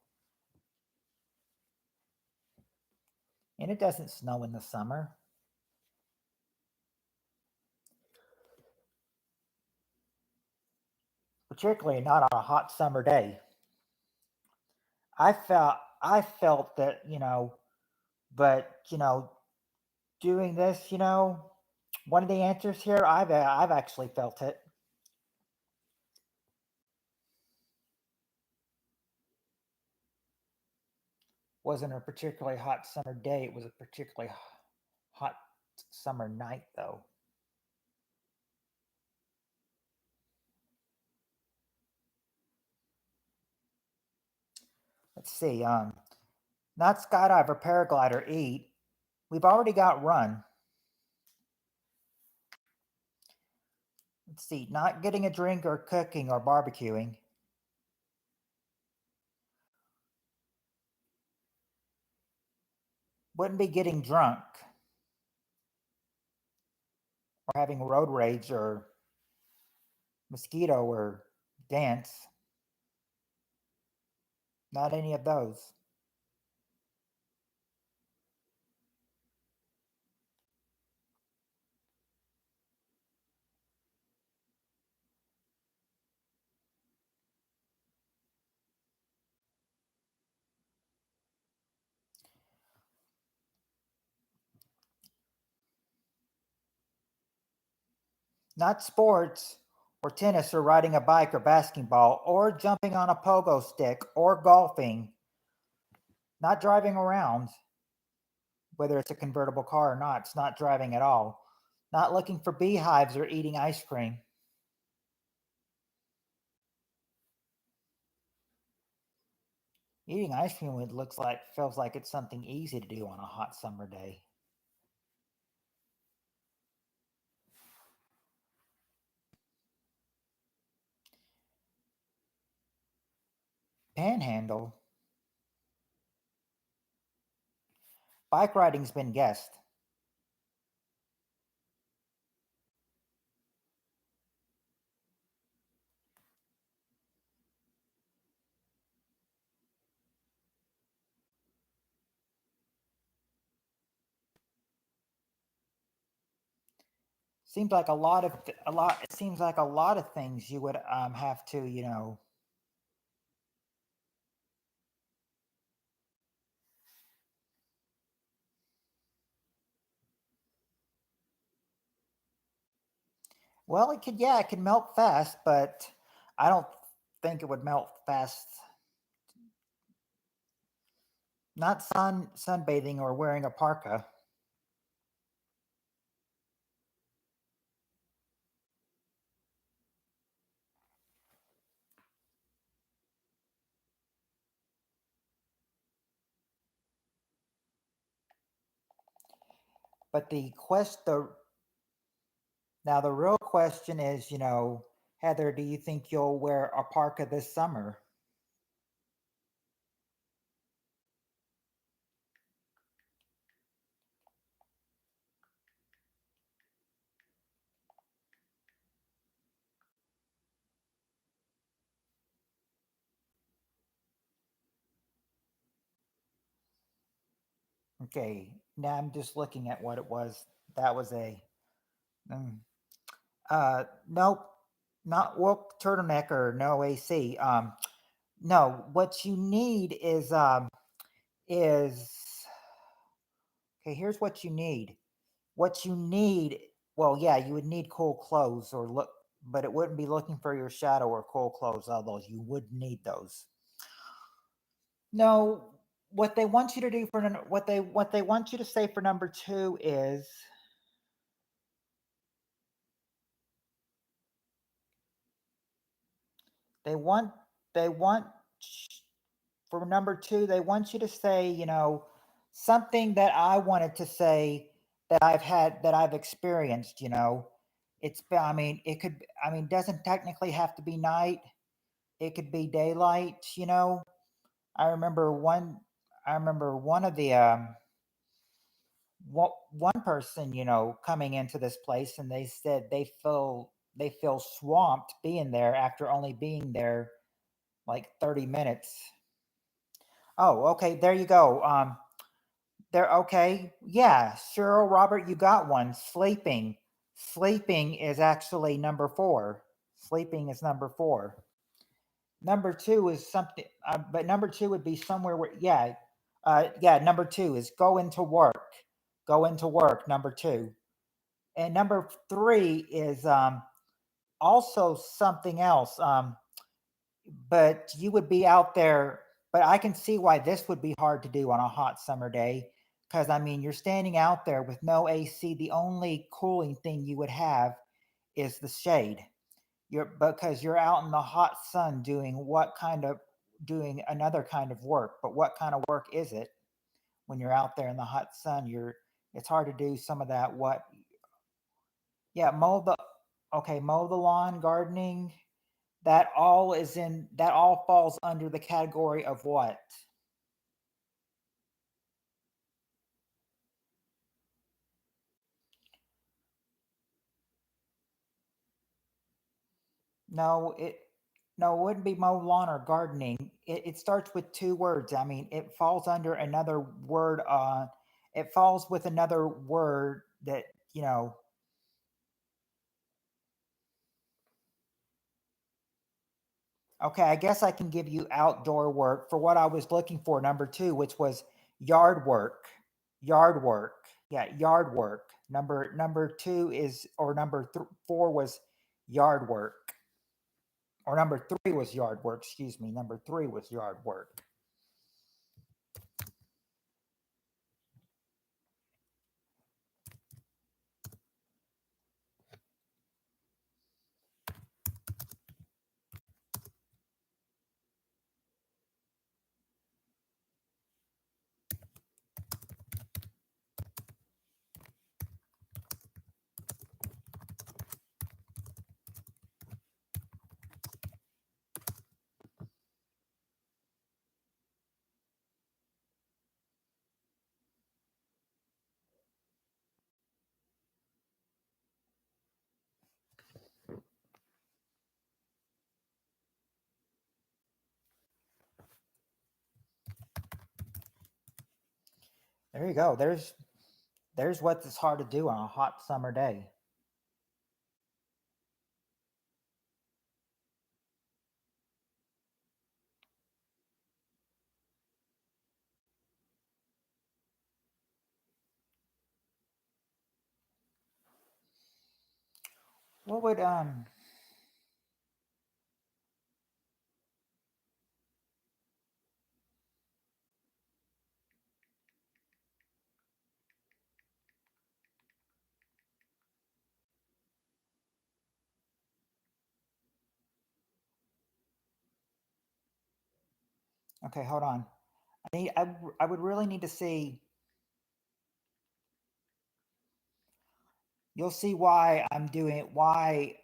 And it doesn't snow in the summer. Particularly not on a hot summer day. I felt that, but, doing this, one of the answers here, I've actually felt it. Wasn't a particularly hot summer day. It was a particularly hot summer night, though. Let's see. Not skydive or paraglide or eat. We've already got run. Let's see. Not getting a drink or cooking or barbecuing. Wouldn't be getting drunk or having road rage or mosquito or dance. Not any of those. Not sports or tennis or riding a bike or basketball or jumping on a pogo stick or golfing. Not driving around, whether it's a convertible car or not. It's not driving at all. Not looking for beehives or eating ice cream. Eating ice cream would looks like feels like it's something easy to do on a hot summer day. Panhandle. Bike riding's been guessed. Seems like a lot. It seems like a lot of things you would have to, you know. Well, it could, yeah, it could melt fast, but I don't think it would melt fast. Not sunbathing or wearing a parka. But the real question is, you know, Heather, do you think you'll wear a parka this summer? Okay, now I'm just looking at what it was. That was a mm, nope, not woke turtleneck or no AC. No, what you need is okay. Here's what you need. What you need, well, yeah, you would need cool clothes or look, but it wouldn't be looking for your shadow or cool clothes. Although you would need those. No, what they want you to do for what they want you to say for number two is they want they want for number two they want you to say, you know, something that I wanted to say that I've experienced. You know, I mean it could I mean doesn't technically have to be night. It could be daylight. You know, I remember one. I remember one of the one person, you know, coming into this place, and they said they feel swamped being there after only being there like 30 minutes. Oh, okay, there you go. There, okay, yeah, Cheryl, Robert, you got one. Sleeping. Sleeping is actually number four. Sleeping is number four. Number two is something, but number two would be somewhere where, yeah, yeah. Number two is go into work. Go into work. Number two, and number three is also something else. But you would be out there. But I can see why this would be hard to do on a hot summer day, because I mean you're standing out there with no AC. The only cooling thing you would have is the shade. You're because you're out in the hot sun doing another kind of work. But what kind of work is it when you're out there in the hot sun? You're It's hard to do some of that. What? Yeah, mow the lawn, gardening. That all falls under the category of what? No, it wouldn't be mow lawn or gardening. It starts with two words. I mean, it falls under another word. It falls with another word that you know. Okay, I guess I can give you outdoor work for what I was looking for. Number two, which was yard work. Yard work. Yeah, yard work. Number two is, or four was yard work. Or number three was yard work. Excuse me. Number three was yard work. There you go. There's what is hard to do on a hot summer day. What would Okay, hold on. I would really need to see. You'll see why I'm doing it. Why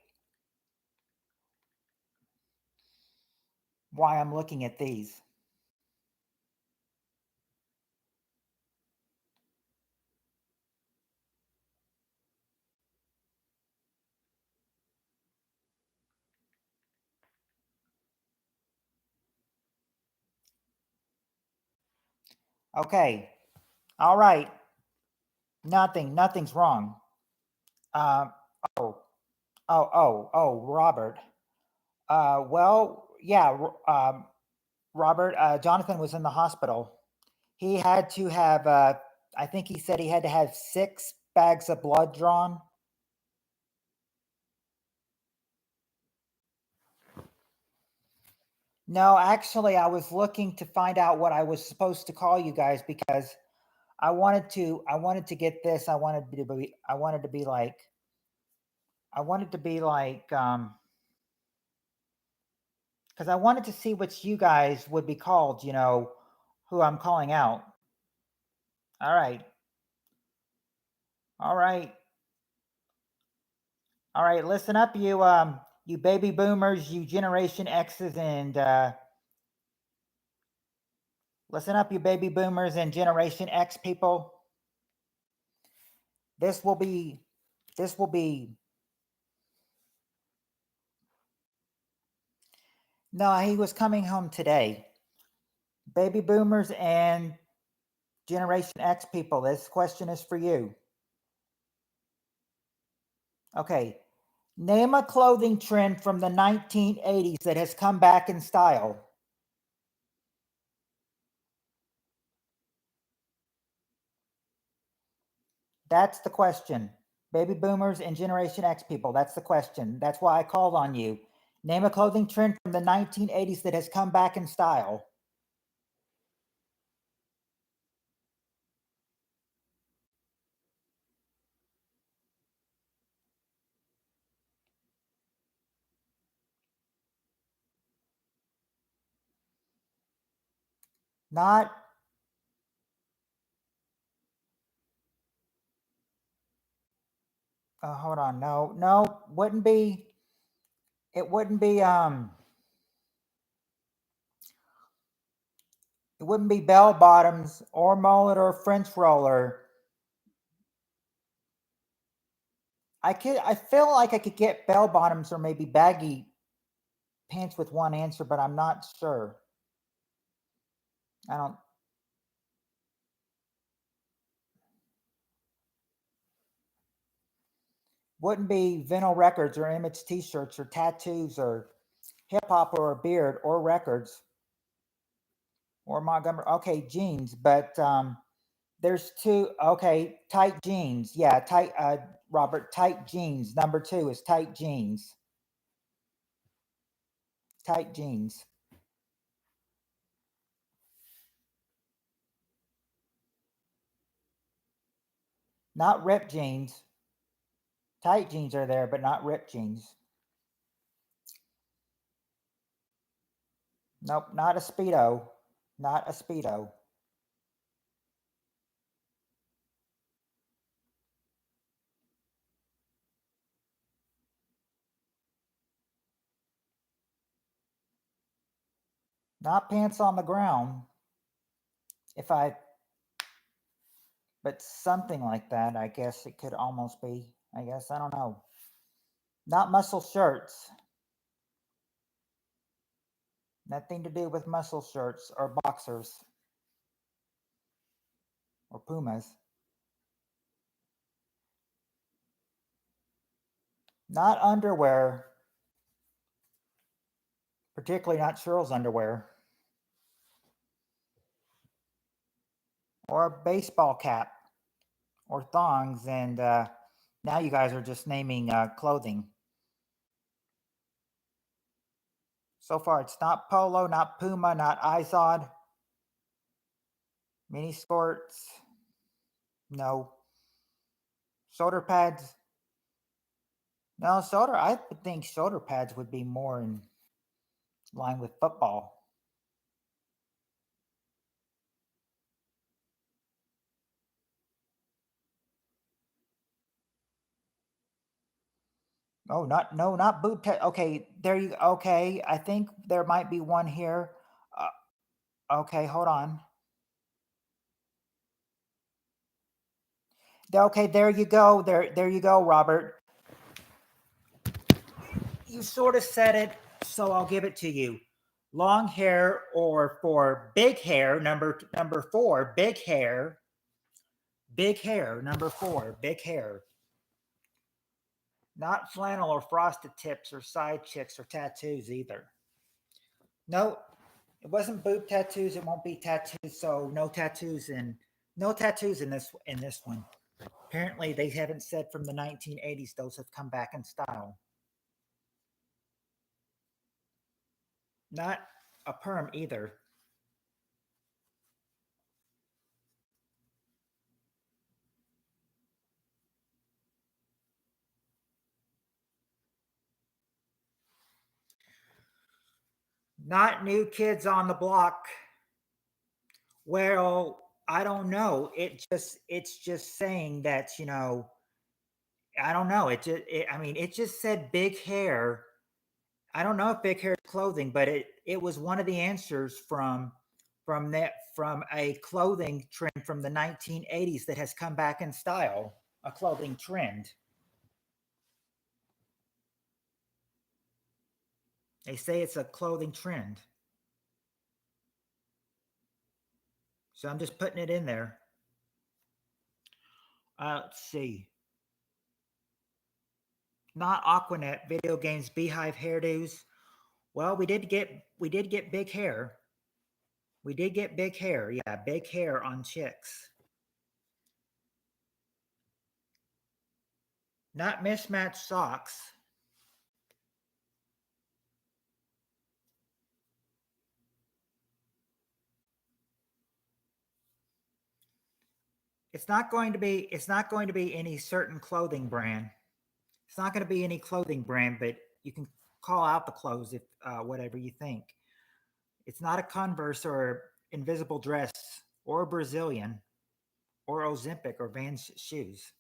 I'm looking at these. Okay. All right. Nothing's wrong. Uh, oh, Robert. Well, yeah, Robert, Jonathan was in the hospital. He had to have, I think he said he had to have 6 bags of blood drawn. No, actually, I was looking to find out what I was supposed to call you guys because I wanted to get this. I wanted to be like, because I wanted to see what you guys would be called, who I'm calling out. All right. All right. All right. Listen up, you baby boomers, you Generation X's, and listen up, you baby boomers and Generation X people. This will be. No, he was coming home today. Baby boomers and Generation X people, this question is for you. Okay. Name a clothing trend from the 1980s that has come back in style. That's the question. Baby boomers and Generation X people, that's the question. That's why I called on you. Name a clothing trend from the 1980s that has come back in style. Not hold on. No, wouldn't be. It wouldn't be. It wouldn't be bell bottoms or mullet or French roller. I feel like I could get bell bottoms or maybe baggy pants with one answer, but I'm not sure. I don't. Wouldn't be vinyl records or image T-shirts or tattoos or hip hop or a beard or records or Montgomery. Okay, jeans, but There's two. Okay, tight jeans. Yeah, tight. Robert, tight jeans. Number two is tight jeans. Tight jeans. Not ripped jeans. Tight jeans are there, but not ripped jeans. Nope, not a Speedo. Not a Speedo. Not pants on the ground. If I, but something like that, I guess it could almost be. I guess, I don't know. Not muscle shirts. Nothing to do with muscle shirts or boxers or Pumas. Not underwear, particularly not Cheryl's underwear. Or a baseball cap or thongs. And now you guys are just naming clothing. So far, it's not polo, not Puma, not Izod. Mini skirts, no. Shoulder pads, no. Shoulder, I would think shoulder pads would be more in line with football. Oh, not no, not boot. Okay, there you. Okay, I think there might be one here. Okay, hold on. Okay, there you go. There you go, Robert. You sort of said it, so I'll give it to you. Long hair, or for big hair, number four, big hair. Big hair, number four, big hair. Not flannel or frosted tips or side chicks or tattoos either. No, it wasn't boob tattoos. It won't be tattoos. So no tattoos in this one. Apparently, they haven't said from the 1980s. Those have come back in style. Not a perm either. Not New Kids on the Block. Well, I don't know. It's just saying that, I don't know. I mean, it just said big hair. I don't know if big hair is clothing, but it was one of the answers from a clothing trend from the 1980s that has come back in style, a clothing trend. They say it's a clothing trend. So I'm just putting it in there. Let's see. Not Aquanet, video games, beehive hairdos. Well, we did get big hair. We did get big hair. Yeah, big hair on chicks. Not mismatched socks. It's not going to be any certain clothing brand. It's not going to be any clothing brand, but you can call out the clothes if whatever you think. It's not a Converse or Invisible Dress or Brazilian or Ozempic or Vans shoes.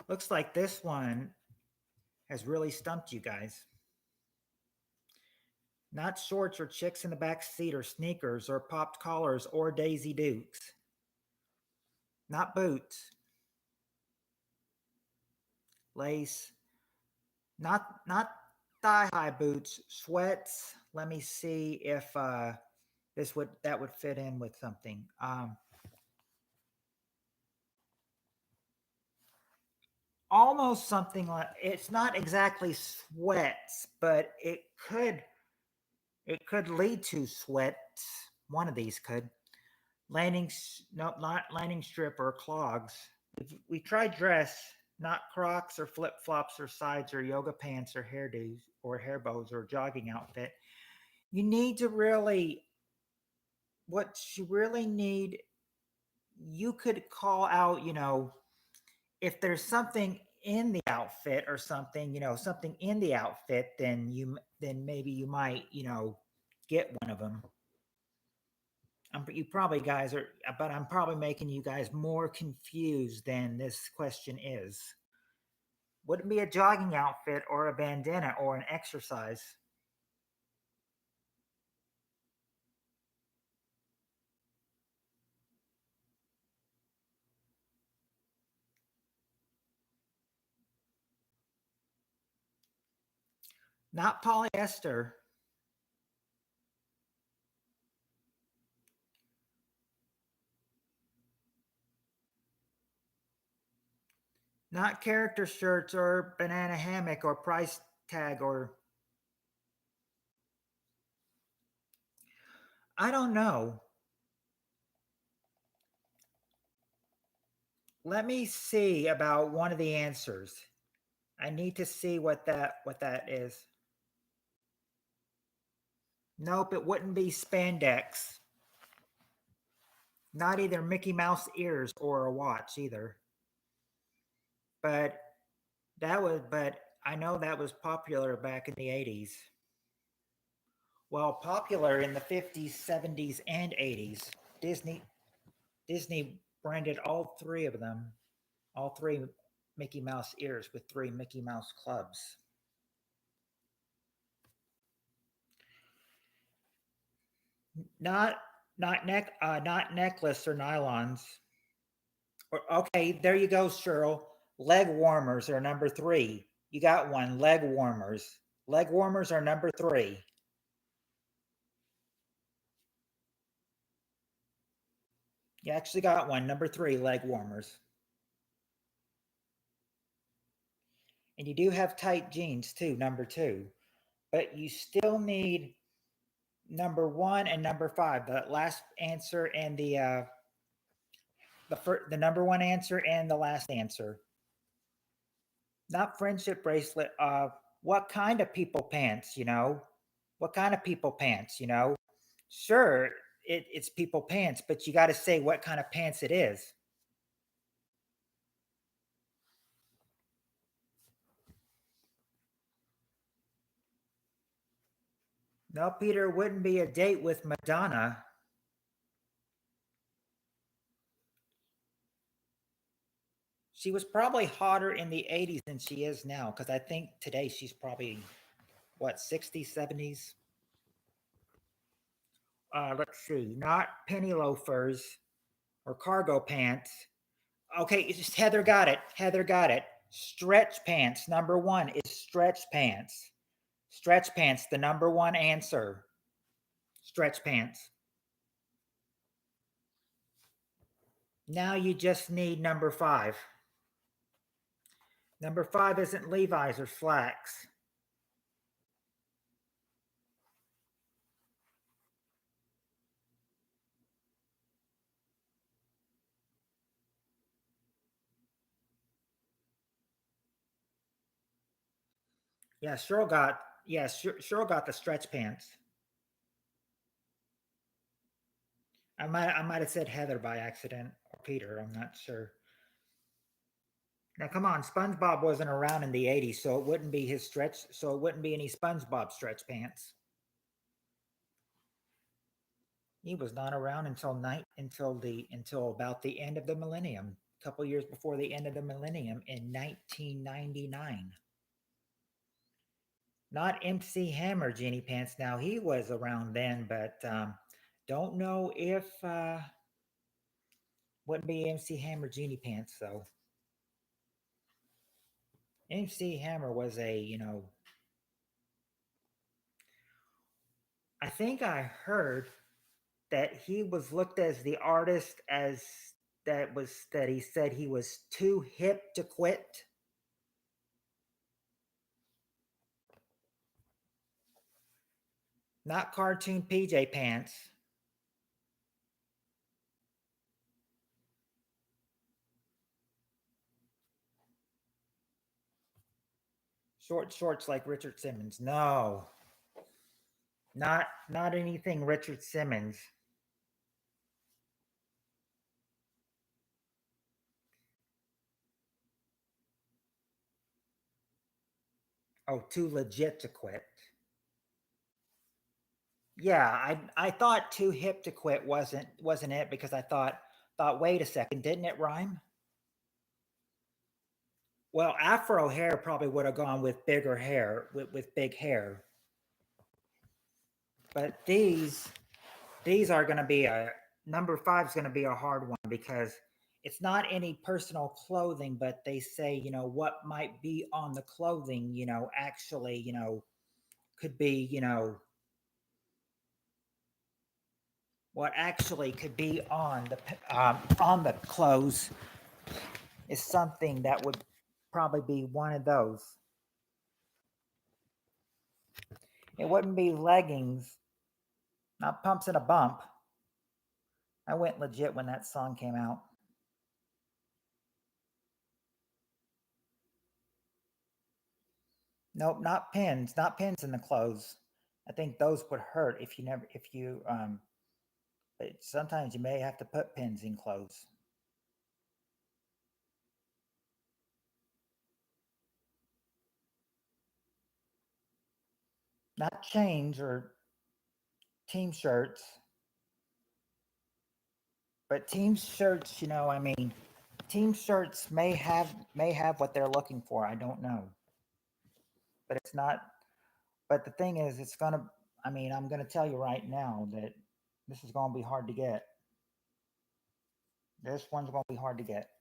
Looks like this one has really stumped you guys. Not shorts or chicks in the back seat or sneakers or popped collars or Daisy Dukes. Not boots. Lace. Not thigh high boots. Sweats. Let me see if that would fit in with something. almost something like, it's not exactly sweats, but it could lead to sweats. One of these could. Landing, no, not landing strip or clogs. We tried dress, not Crocs or flip flops or sides or yoga pants or hairdos or hair bows or jogging outfit. You need to really, what you really need, you could call out, if there's something in the outfit or something, something in the outfit, then maybe you might, get one of them. You probably guys are, but I'm probably making you guys more confused than this question is. Would it be a jogging outfit or a bandana or an exercise? Not polyester, not character shirts or banana hammock or price tag or, I don't know. Let me see about one of the answers. I need to see what that is. Nope, it wouldn't be spandex. Not either Mickey Mouse ears or a watch either. But but I know that was popular back in the 80s. Well, popular in the 50s, 70s, and 80s. Disney Disney branded all three of them, all three Mickey Mouse ears with three Mickey Mouse clubs. Not not necklace or nylons. Okay, there you go, Cheryl. Leg warmers are number three. You got one. Leg warmers. Leg warmers are number three. You actually got one. Number three, leg warmers. And you do have tight jeans too, number two. But you still need number one and number five. The last answer and the number one answer and the last answer. Not friendship bracelet. What kind of people pants? What kind of people pants? Sure, it's people pants, but you got to say what kind of pants it is. No, Peter, wouldn't be a date with Madonna. She was probably hotter in the 80s than she is now, because I think today she's probably, what, 60s, 70s? Let's see, not penny loafers or cargo pants. Okay, it's just Heather got it. Heather got it. Stretch pants. Number one is stretch pants. Stretch pants, the number one answer. Stretch pants. Now you just need number five. Number five isn't Levi's or slacks. Yeah, Cheryl got Cheryl got the stretch pants. I might have said Heather by accident or Peter. I'm not sure. Now come on, SpongeBob wasn't around in the '80s, so it wouldn't be his stretch. So it wouldn't be any SpongeBob stretch pants. He was not around until about the end of the millennium. A couple years before the end of the millennium in 1999. Not MC Hammer Jenny Pants. Now he was around then, but don't know if wouldn't be MC Hammer Genie Pants though. MC Hammer was I think I heard that he was looked as the artist as that he said he was too hip to quit. Not cartoon PJ pants. Short shorts like Richard Simmons. No. Not anything Richard Simmons. Oh, too legit to quit. Yeah, I thought too hip to quit wasn't it because I thought wait a second, didn't it rhyme? Well, afro hair probably would have gone with bigger hair with big hair. But these are going to be a number 5 is going to be a hard one because it's not any personal clothing, but they say, what might be on the clothing, actually, could be, what actually could be on the clothes is something that would probably be one of those. It wouldn't be leggings, not pumps and a bump. I went legit when that song came out. Nope, not pins, not pins in the clothes. I think those would hurt if you never, if you, but sometimes you may have to put pins in clothes. Not chains or team shirts, but team shirts, I mean, team shirts may have what they're looking for. I don't know, but it's not. But the thing is, it's gonna. I mean, I'm gonna tell you right now that this is gonna be hard to get. This one's gonna be hard to get.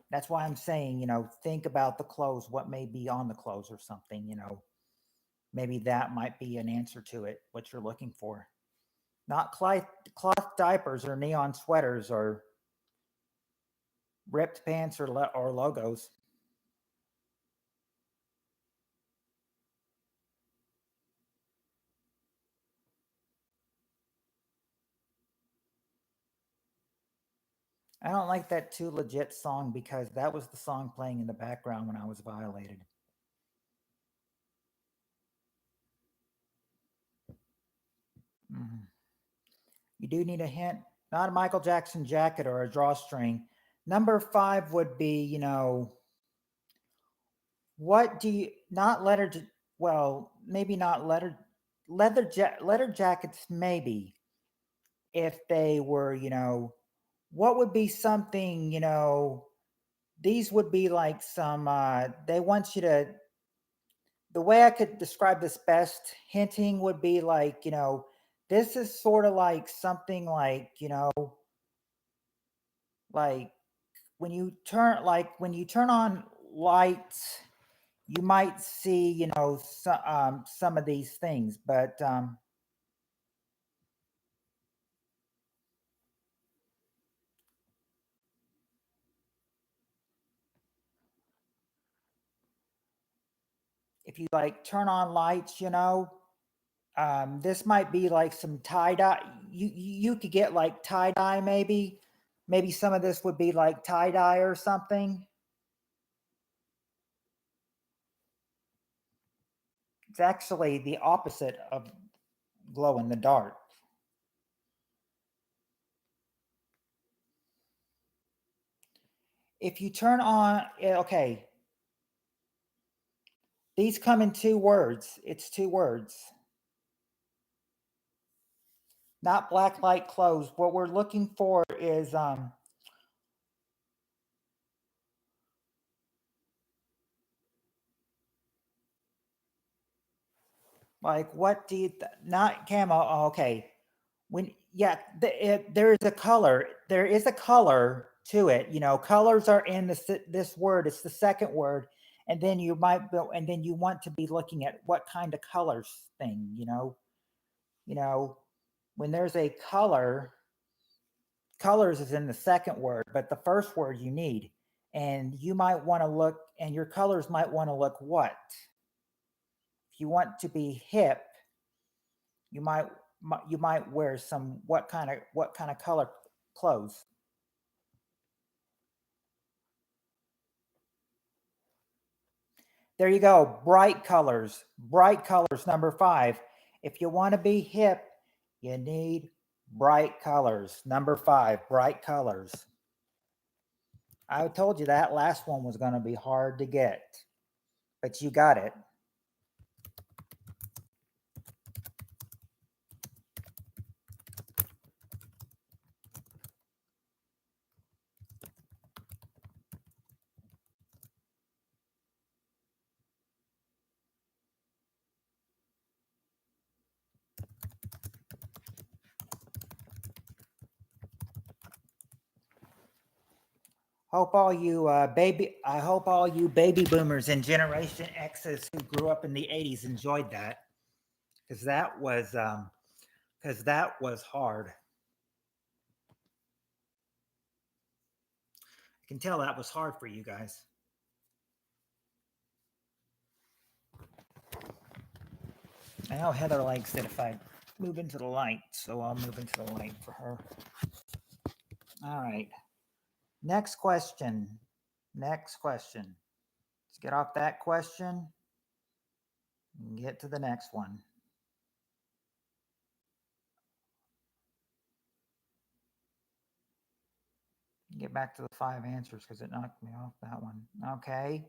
That's why I'm saying, think about the clothes, what may be on the clothes or something, maybe that might be an answer to it, what you're looking for. Not cloth diapers or neon sweaters or ripped pants or logos. I don't like that Too Legit song because that was the song playing in the background when I was violated. Mhm. You do need a hint. Not a Michael Jackson jacket or a drawstring. Number 5 would be, what do you not well, maybe not leather jackets maybe if they were, what would be something, these would be like some they want you to the way I could describe this best hinting would be like, this is sort of like something like, like when you turn on lights, you might see, some of these things, but if you like turn on lights, this might be like some tie dye. You could get like tie dye maybe. Maybe some of this would be like tie dye or something. It's actually the opposite of glow in the dark. If you turn on, okay, these come in 2 words. It's 2 words. Not black light clothes. What we're looking for is like what do you not camo? Oh, okay, when yeah, there is a color. There is a color to it. Colors are in this word. It's the second word, and then and then you want to be looking at what kind of colors thing. You know, when there's a color, colors is in the second word, but the first word you need, and you might want to look, and your colors might want to look what if you want to be hip. You might you might wear some what kind of color clothes? There you go. Bright colors. Bright colors, number 5. If you want to be hip, you need bright colors. Number 5, bright colors. I told you that last one was going to be hard to get, but you got it. Hope all you I hope all you baby boomers and Generation X's who grew up in the '80s enjoyed that, because that was hard. I can tell that was hard for you guys. I know Heather likes it if I move into the light, so I'll move into the light for her. All right. Next question. Next question. Let's get off that question and get to the next one. Get back to the 5 answers because it knocked me off that one. Okay.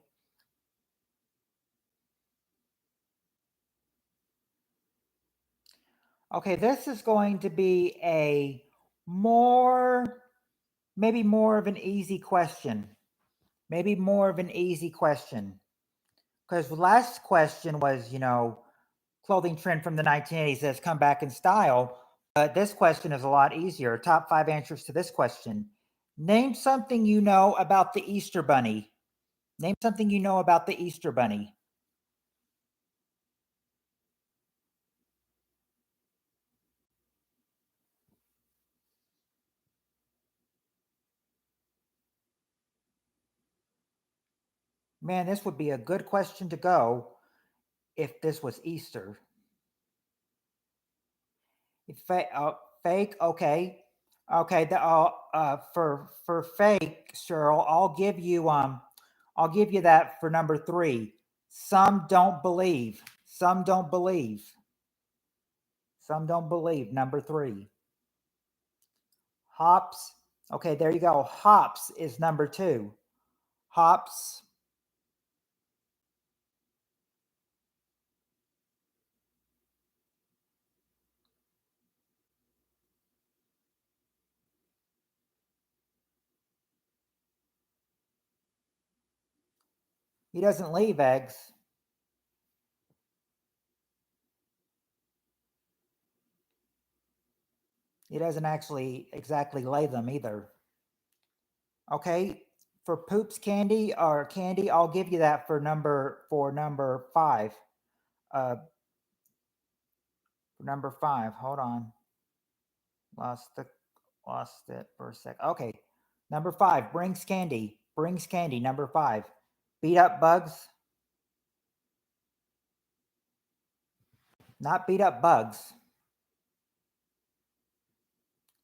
Okay, this is going to be a maybe more of an easy question. Maybe more of an easy question. Because the last question was, clothing trend from the 1980s that's come back in style. But this question is a lot easier. Top 5 answers to this question. Name something you know about the Easter Bunny. Name something you know about the Easter Bunny. Man, this would be a good question to go if this was Easter. Fake, okay. Okay, for fake, Cheryl, I'll give you that for number 3. Some don't believe. Some don't believe. Some don't believe. Number 3. Hops. Okay, there you go. Hops is number 2. Hops. He doesn't leave eggs. He doesn't actually exactly lay them either. Okay, for poops candy or candy, I'll give you that for number 5. Uh, for number 5, hold on. Lost it for a sec. Okay, number 5 brings candy. Brings candy. Number 5. Beat up bugs. Not beat up bugs.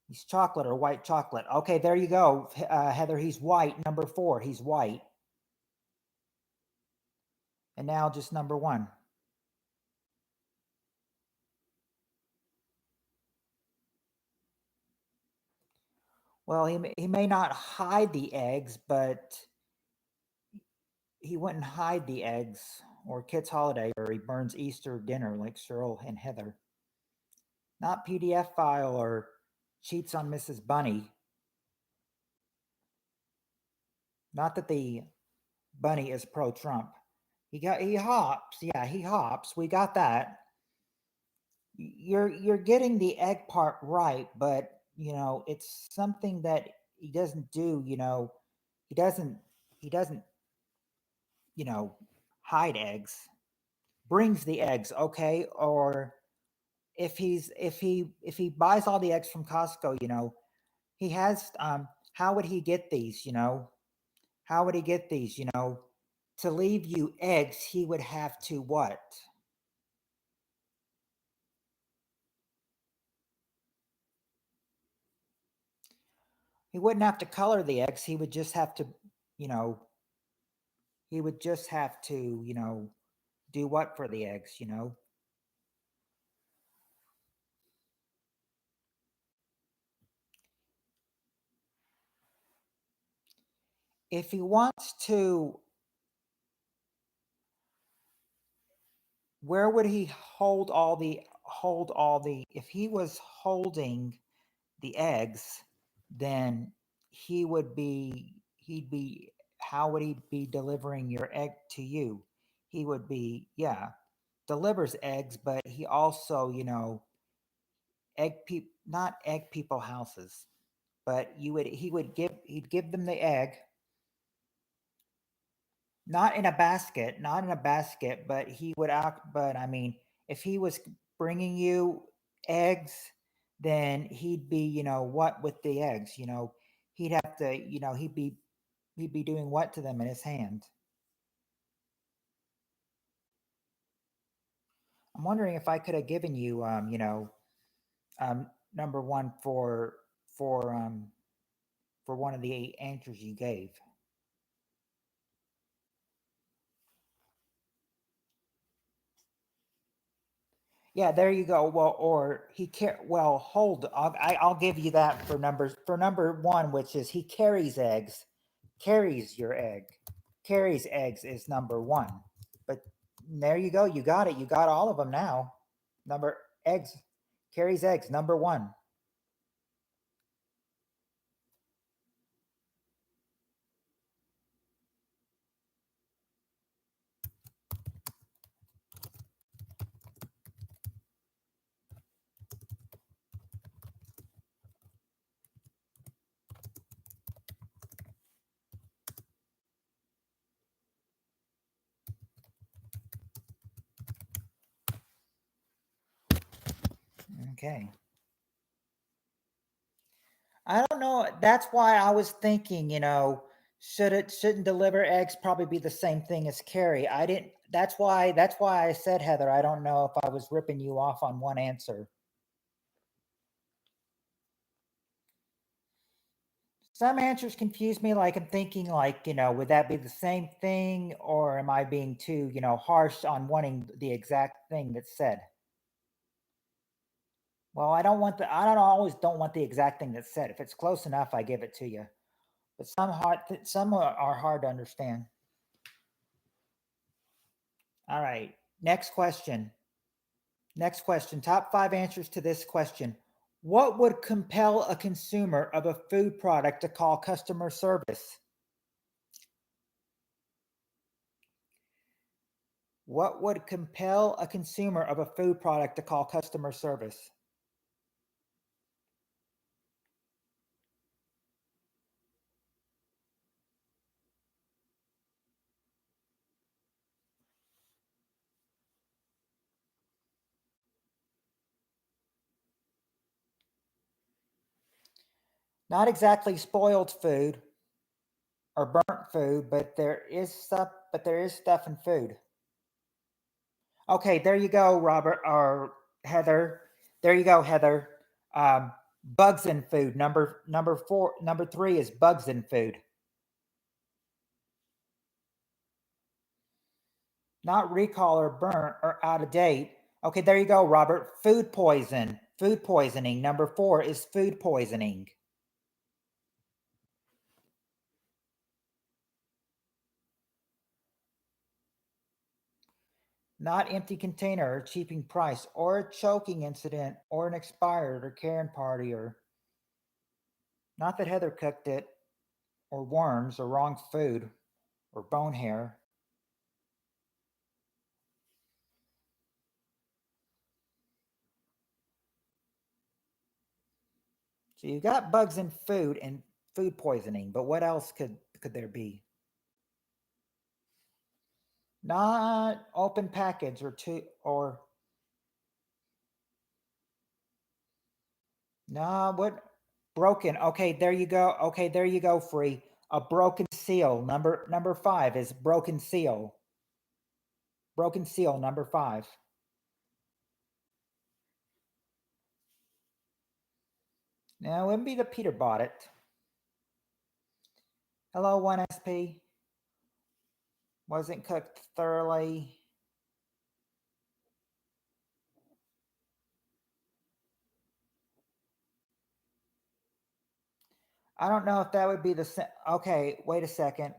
He's chocolate or white chocolate. Okay, there you go, Heather. He's white. Number 4. He's white. And now just number 1. Well, he may not hide the eggs, but he wouldn't hide the eggs, or Kit's Holiday, or he burns Easter dinner like Cheryl and Heather. Not PDF file or cheats on Mrs. Bunny. Not that the bunny is pro Trump. He hops. Yeah, he hops. We got that. You're getting the egg part right, but it's something that he doesn't do. He doesn't hide eggs. Brings the eggs, okay? Or if he buys all the eggs from Costco, he has how would he get these? How would he get these? To leave you eggs, he would have to what? He wouldn't have to color the eggs. He would just have to, you know, he would just have to, do what for the eggs? If he wants to, where would he if he was holding the eggs, then he'd be, how would he be delivering your egg to you? He would be, yeah, delivers eggs, but he also, not egg people houses, but he'd give them the egg, not in a basket, but he would act, but I mean, if he was bringing you eggs, then he'd be, what with the eggs, he'd have to, he'd be doing what to them in his hand? I'm wondering if I could have given you, number one for for one of the eight answers you gave. Yeah, there you go. Well, or he care. Well, hold. I'll give you that for numbers for number one, which is he carries eggs. Carries your egg. Carries eggs is number one. But there you go. You got it. You got all of them now. Number eggs. Carries eggs. Number one. Okay. I don't know. That's why I was thinking, shouldn't deliver eggs probably be the same thing as carry? I didn't. That's why I said, Heather, I don't know if I was ripping you off on one answer. Some answers confuse me. Like I'm thinking, like, would that be the same thing, or am I being too, harsh on wanting the exact thing that's said? Well, I don't always don't want the exact thing that's said. If it's close enough, I give it to you. But some are hard to understand. All right. Next question. Next question. Top five answers to this question. What would compel a consumer of a food product to call customer service? What would compel a consumer of a food product to call customer service? Not exactly spoiled food or burnt food, but there is stuff in food. Okay, there you go, Robert or Heather. There you go, Heather. Bugs in food. Number three is bugs in food. Not recall or burnt or out of date. Okay, there you go, Robert. Food poison. Food poisoning. Number four is food poisoning. Not empty container or cheaping price or a choking incident or an expired or Karen party or not that Heather cooked it or worms or wrong food or bone hair. So you got bugs in food and food poisoning, but what else could there be? Not open package or two or nah, what broken. Okay, there you go. Okay, there you go, free. A broken seal. Number five is broken seal. Broken seal, number five. Now it wouldn't be the Peter bought it. Hello, 1SP. Wasn't cooked thoroughly. I don't know if that would be the same. Okay, wait a second.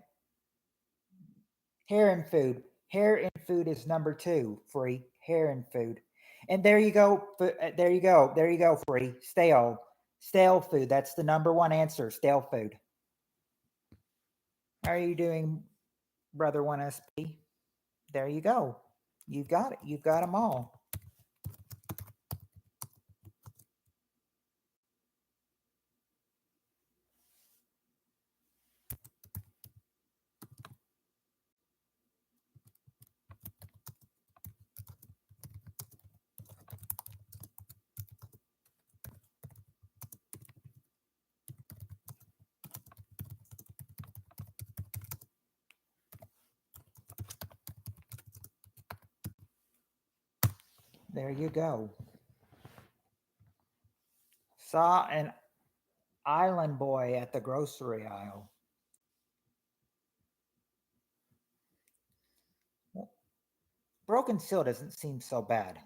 Hair and food. Hair and food is number 2. Free hair and food. And there you go. There you go. There you go. Free stale. Stale food. That's the number 1 answer. Stale food. How are you doing, brother 1SP? There you go. You've got it. You've got them all. There you go. Saw an island boy at the grocery aisle. Well, broken seal doesn't seem so bad.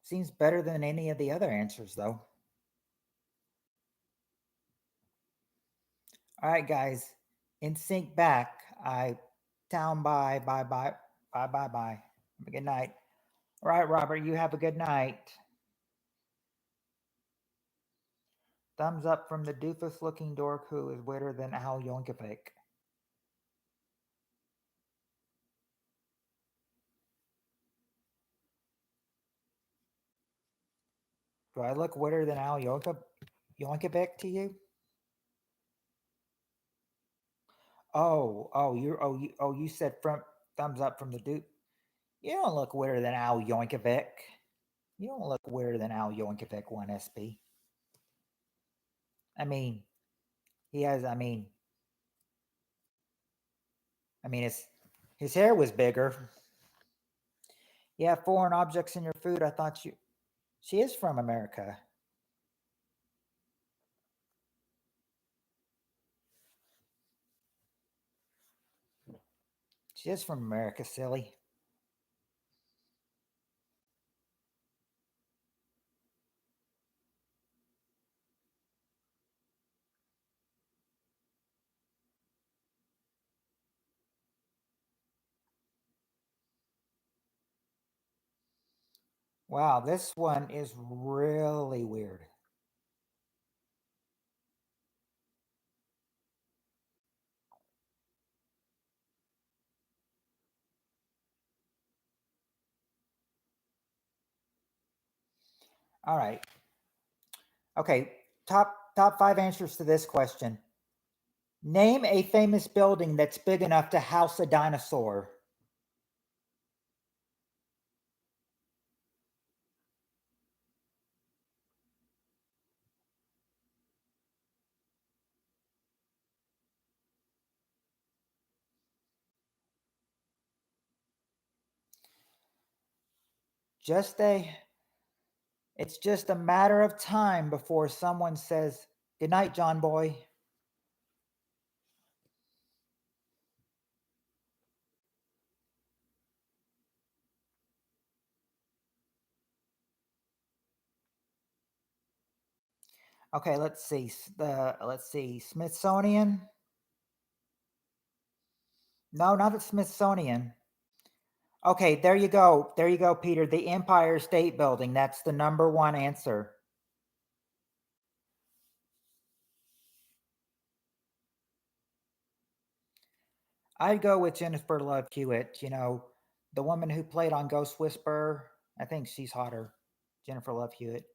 Seems better than any of the other answers, though. All right, guys. In sync back. Town bye. Bye. Have a good night. All right, Robert, you have a good night. Thumbs up from the doofus looking dork who is wetter than Al Yankovic. Do I look wetter than Al Yankovic to you? You said from thumbs up from the dude. You don't look weirder than Al Yankovic. You don't look weirder than Al Yankovic 1SP. I mean, he has. His hair was bigger. You have foreign objects in your food. I thought she is from America. She is from America, silly. Wow, this one is really weird. All right. Okay, top 5 answers to this question. Name a famous building that's big enough to house a dinosaur. It's just a matter of time before someone says, "Good night, John boy." Okay, let's see. Let's see. Smithsonian? No, not the Smithsonian. Okay, there you go. There you go, Peter. The Empire State Building. That's the number 1 answer. I'd go with Jennifer Love Hewitt. You know, the woman who played on Ghost Whisperer. I think she's hotter. Jennifer Love Hewitt.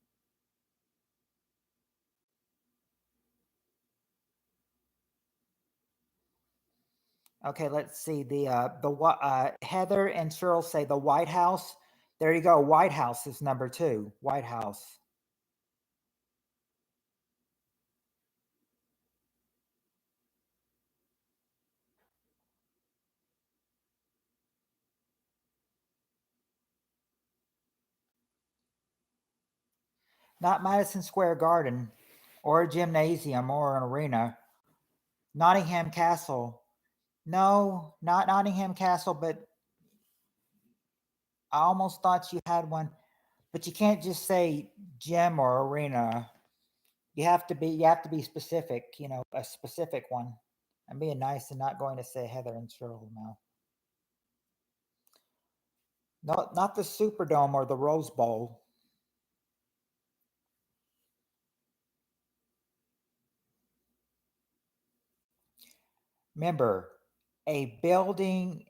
Okay, let's see. Heather and Cheryl say the White House. There you go. White House is number 2. White House. Not Madison Square Garden or a gymnasium or an arena. Nottingham Castle. No, not Nottingham Castle, but I almost thought you had one. But you can't just say gym or arena. You have to be specific, a specific one. I'm being nice and not going to say Heather and Cheryl now. No, not the Superdome or the Rose Bowl. Remember, a building,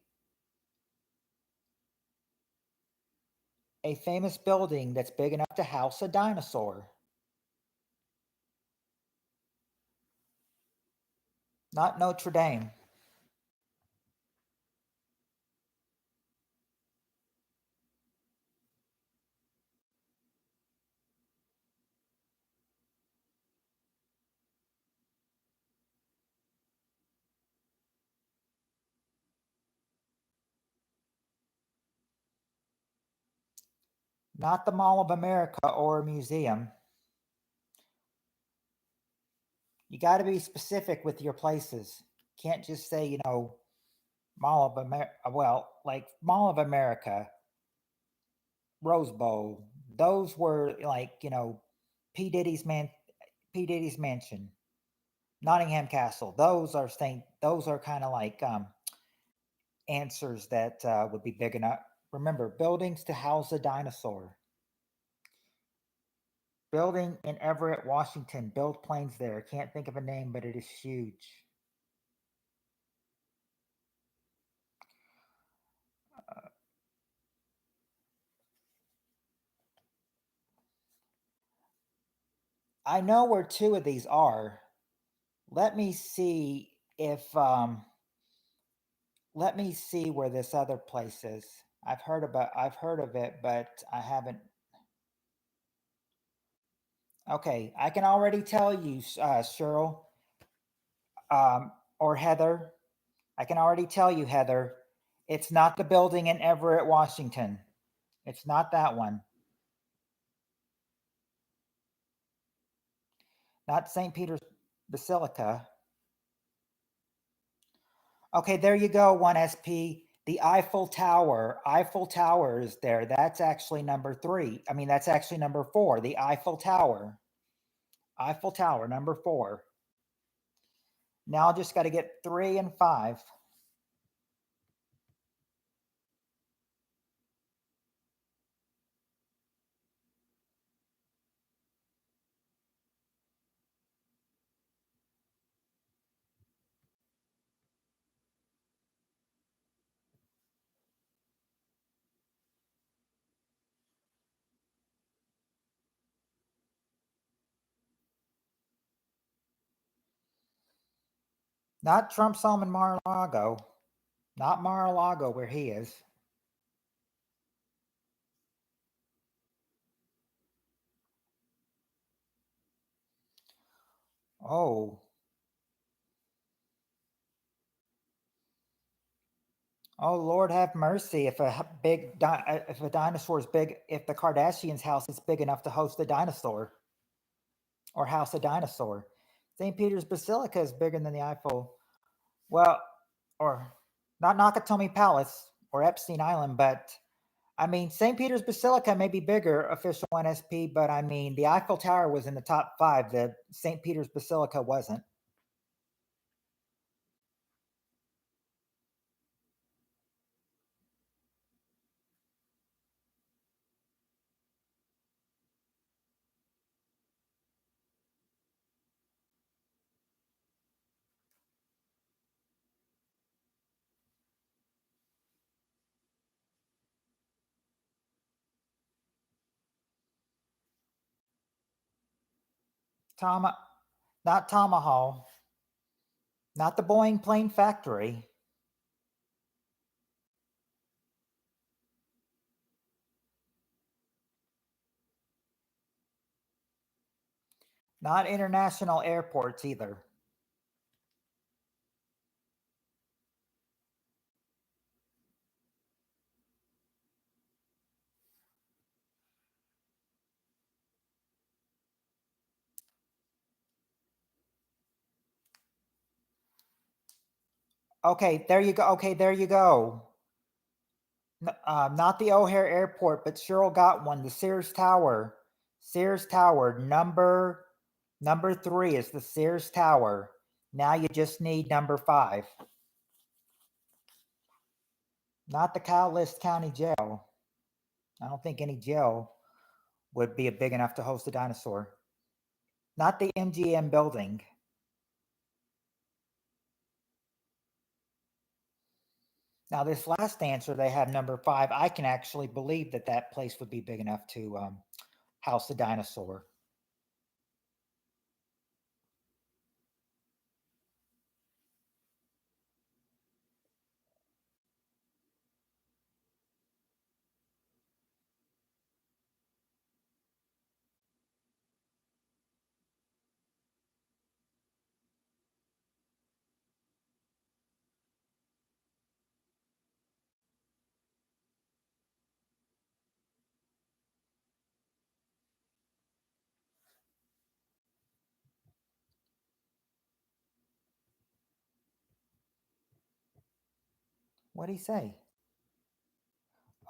a famous building that's big enough to house a dinosaur. Not Notre Dame. Not the Mall of America or a museum. You got to be specific with your places. Can't just say, Mall of America. Well, like Mall of America, Rose Bowl. Those were like, P Diddy's man, P Diddy's mansion, Nottingham Castle. Those are kind of like answers that would be big enough. Remember, buildings to house a dinosaur. Building in Everett, Washington. Build planes there. Can't think of a name, but it is huge. I know where two of these are. Let me see if let me see where this other place is. I've heard of it, but I haven't. Okay, I can already tell you, Cheryl, or Heather. I can already tell you, Heather. It's not the building in Everett, Washington. It's not that one. Not St. Peter's Basilica. Okay, there you go, 1SP. The Eiffel Tower. Eiffel Tower is there. That's actually number 3. I mean, that's actually number 4. The Eiffel Tower. Eiffel Tower, number 4. Now I just got to get 3 and 5. Not Trump's home in Mar-a-Lago. Not Mar-a-Lago where he is. Oh. Oh, Lord have mercy. If if a dinosaur is big, if the Kardashians' house is big enough to host a dinosaur or house a dinosaur. St. Peter's Basilica is bigger than the Eiffel. Well, or not Nakatomi Palace or Epstein Island, but I mean, St. Peter's Basilica may be bigger, official NSP, but I mean, the Eiffel Tower was in the top 5. The St. Peter's Basilica wasn't. Tama, not Tomahawk, not the Boeing plane factory, not international airports either. Okay, there you go. Okay, there you go. Not the O'Hare Airport, but Cheryl got one. The Sears Tower. Sears Tower. Number 3 is the Sears Tower. Now you just need number 5. Not the Cowlist County Jail. I don't think any jail would be big enough to host a dinosaur. Not the MGM building. Now, this last answer, they have number 5. I can actually believe that that place would be big enough to house a dinosaur. What did he say?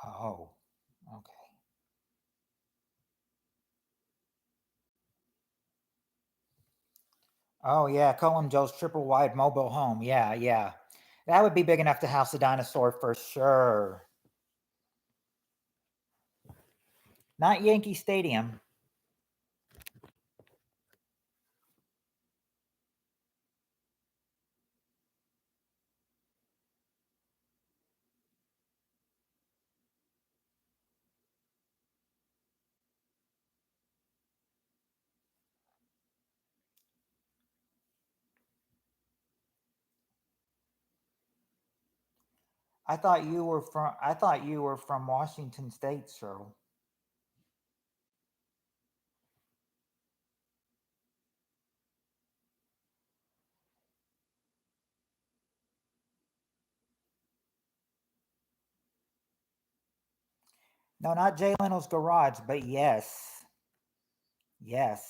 Oh, okay. Oh, yeah, Colin Joe's triple wide mobile home. Yeah, yeah. That would be big enough to house a dinosaur for sure. Not Yankee Stadium. I thought you were from Washington State, Cheryl. No, not Jay Leno's garage, but yes. Yes.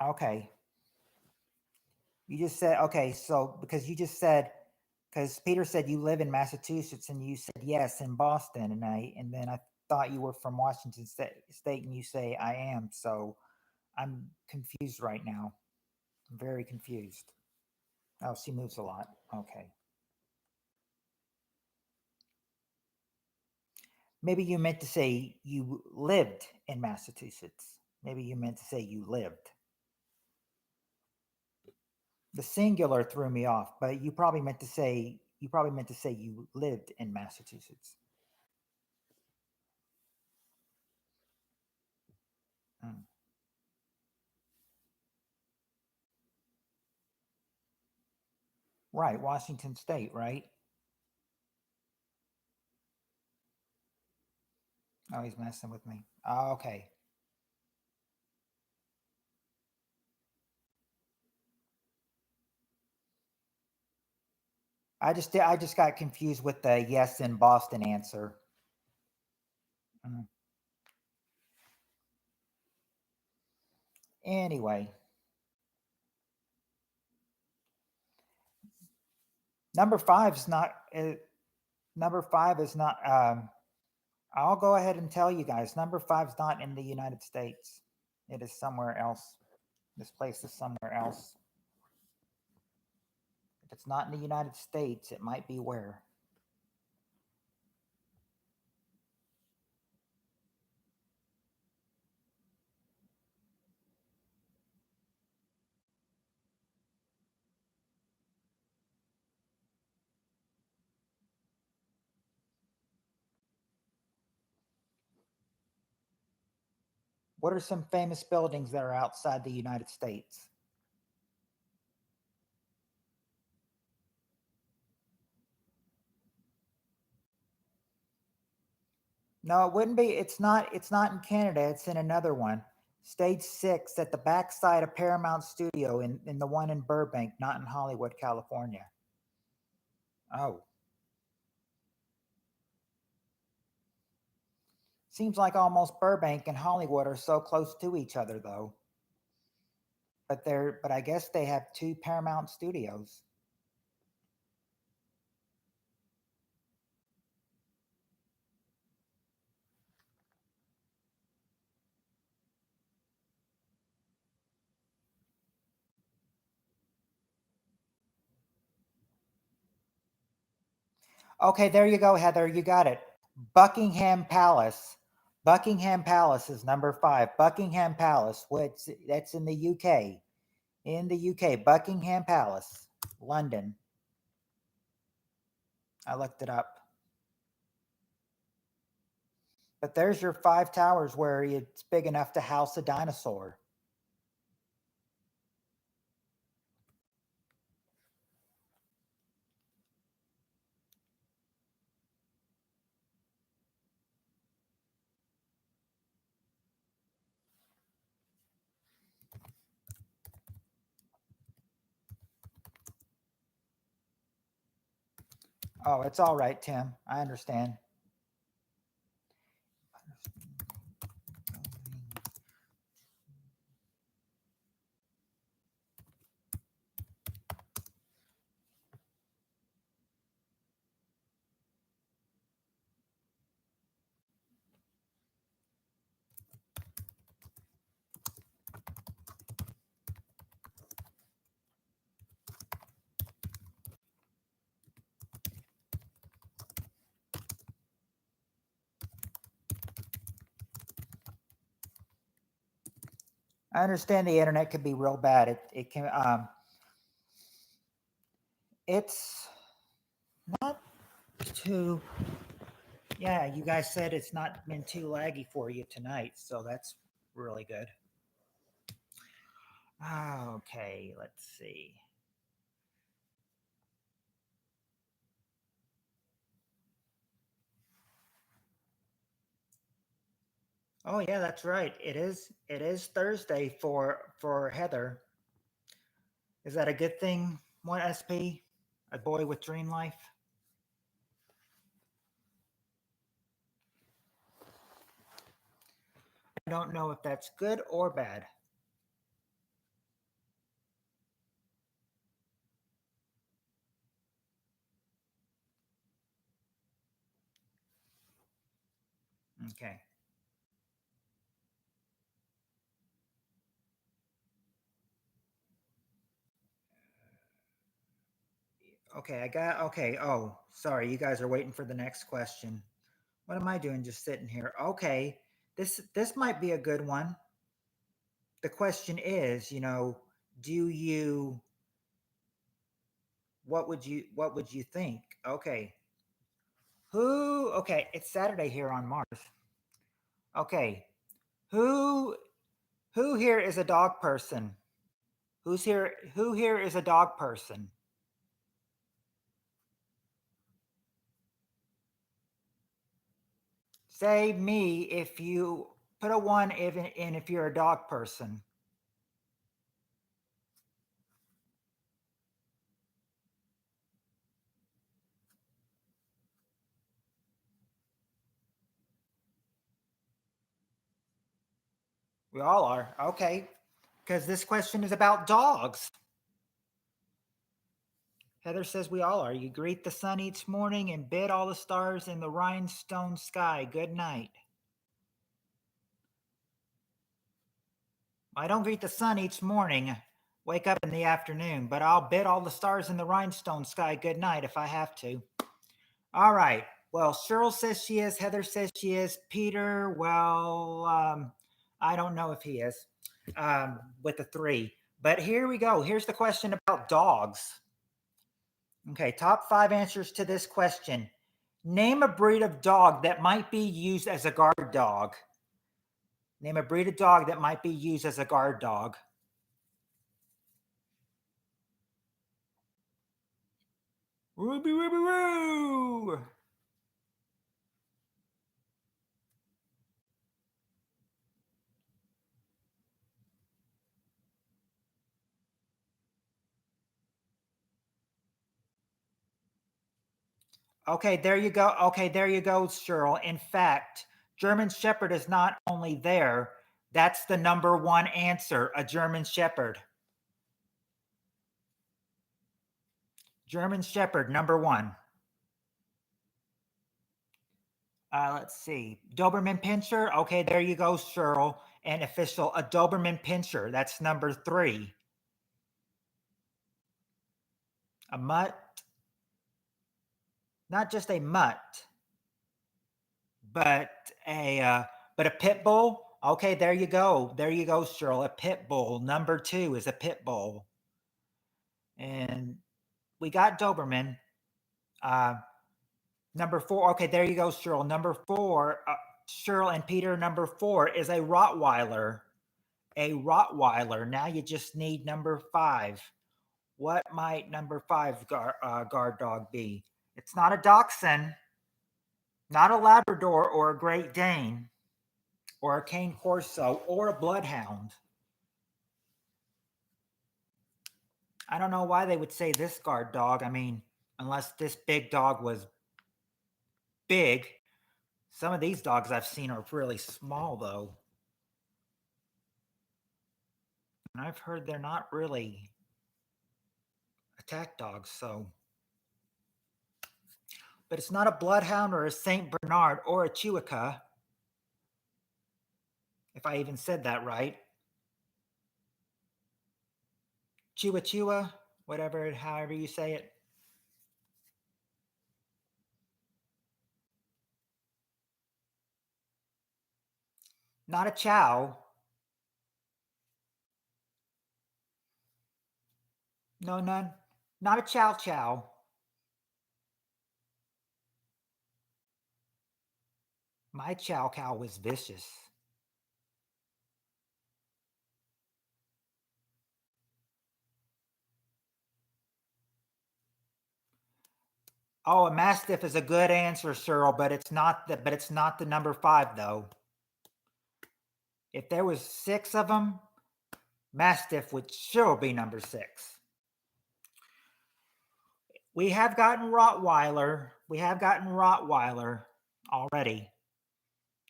Okay. You just said okay, so because you just said because Peter said you live in Massachusetts and you said yes in Boston and then I thought you were from Washington State and you say I am, so I'm confused right now. I'm very confused. Oh, she moves a lot. Okay. Maybe you meant to say you lived in Massachusetts. Maybe you meant to say you lived. The singular threw me off, but you probably meant to say you lived in Massachusetts. Mm. Right, Washington State, right? Oh, he's messing with me. Oh, okay. I just got confused with the yes in Boston answer. Mm. Anyway, number five is not. Number 5 is not. I'll go ahead and tell you guys. Number 5 is not in the United States. It is somewhere else. This place is somewhere else. If it's not in the United States, it might be where. What are some famous buildings that are outside the United States? No, it wouldn't be. It's not in Canada. It's in another one. Stage 6 at the backside of Paramount Studio in the one in Burbank, not in Hollywood, California. Oh, seems like almost Burbank and Hollywood are so close to each other though. But I guess they have two Paramount Studios. Okay, there you go, Heather. You got it. Buckingham Palace. Buckingham Palace is number 5. Buckingham Palace, which that's in the UK. In the UK, Buckingham Palace, London. I looked it up. But there's your 5 towers where it's big enough to house a dinosaur. Oh, it's all right, Tim. I understand. I understand the internet can be real bad. It can it's not too, yeah, you guys said it's not been too laggy for you tonight, so that's really good. Okay, let's see. Oh yeah, that's right. It is Thursday for Heather. Is that a good thing? One SP? A boy with dream life? I don't know if that's good or bad. Okay. Okay, I got okay. Oh, sorry, you guys are waiting for the next question. What am I doing just sitting here? Okay. This might be a good one. The question is, do you what would you think? Okay. Okay, it's Saturday here on Mars. Okay. Who who here is a dog person? Who here is a dog person? Say me if you put a 1 if you're a dog person. We all are. Okay. Because this question is about dogs. Heather says we all are. You greet the sun each morning and bid all the stars in the rhinestone sky good night. I don't greet the sun each morning, wake up in the afternoon, but I'll bid all the stars in the rhinestone sky good night if I have to. All right. Well, Cheryl says she is. Heather says she is. Peter, well, I don't know if he is with the 3. But here we go. Here's the question about dogs. Okay, top 5 answers to this question. Name a breed of dog that might be used as a guard dog. Name a breed of dog that might be used as a guard dog. Ruby, Ruby, Roo! Okay, there you go. Okay, there you go, Cheryl. In fact, German Shepherd is not only there, that's the number 1 answer, a German Shepherd. German Shepherd, number 1. Let's see. Doberman Pinscher. Okay, there you go, Cheryl. And official, a Doberman Pinscher. That's number 3. A mutt. not just a mutt, but a pit bull. Okay, there you go. There you go, Cheryl. A pit bull. Number 2 is a pit bull. And we got Doberman. Number 4. Okay, there you go, Cheryl. Number 4, Cheryl and Peter, number 4 is a Rottweiler. A Rottweiler. Now you just need number 5. What might number 5 guard dog be? It's not a Dachshund, not a Labrador or a Great Dane, or a Cane Corso, or a Bloodhound. I don't know why they would say this guard dog. I mean, unless this big dog was big. Some of these dogs I've seen are really small, though. And I've heard they're not really attack dogs, so. But it's not a Bloodhound or a St. Bernard or a Chihuahua, if I even said that right. Chihuahua, whatever, however you say it. Not a Chow. No, none. Not a Chow Chow. My Chow Cow was vicious. Oh, a Mastiff is a good answer, Cheryl, but it's not the number 5 though. If there was 6 of them, Mastiff would sure be number 6. We have gotten Rottweiler. We have gotten Rottweiler already.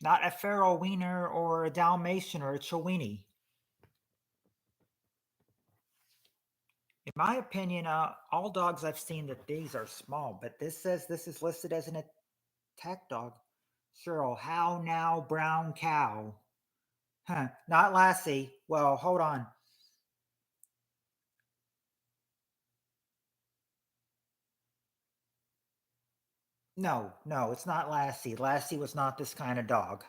Not a Pharaoh Wiener or a Dalmatian or a Chiweenie. In my opinion, all dogs I've seen that these are small, but this says this is listed as an attack dog. Cheryl, how now, brown cow? Huh, not Lassie. Well, hold on. No, it's not Lassie. Lassie was not this kind of dog.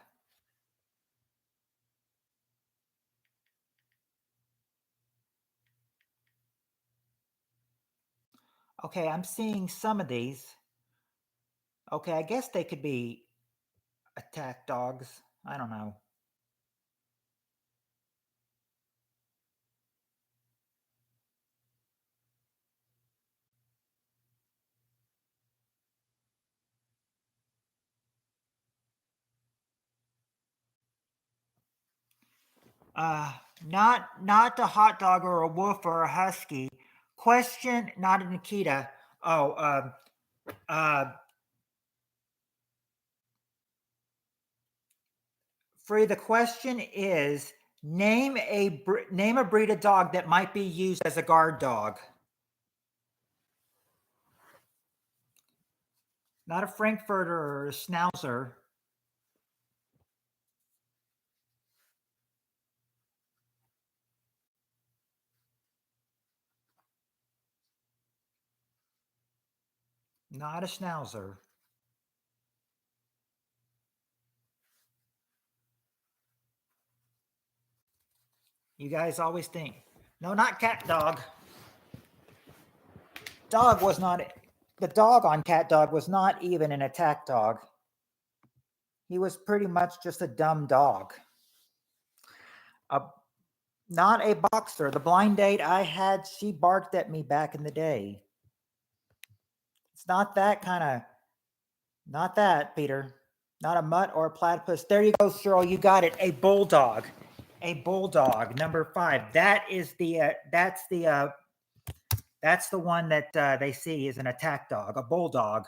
Okay, I'm seeing some of these. Okay, I guess they could be attack dogs. I don't know. Not a hot dog or a wolf or a husky. Question, not a Nikita. Oh, Free, the question is name a breed of dog that might be used as a guard dog. Not a Frankfurter or a Schnauzer. Not a Schnauzer. You guys always think, no, not cat dog. Dog was not, the dog on cat dog was not even an attack dog. He was pretty much just a dumb dog. Not a boxer. The blind date I had, she barked at me back in the day. It's not that kind of, not that, Peter. Not a mutt or a platypus. There you go, Cheryl. You got it. A bulldog. A bulldog. Number 5. That is the. That's the one that they see is an attack dog. A bulldog.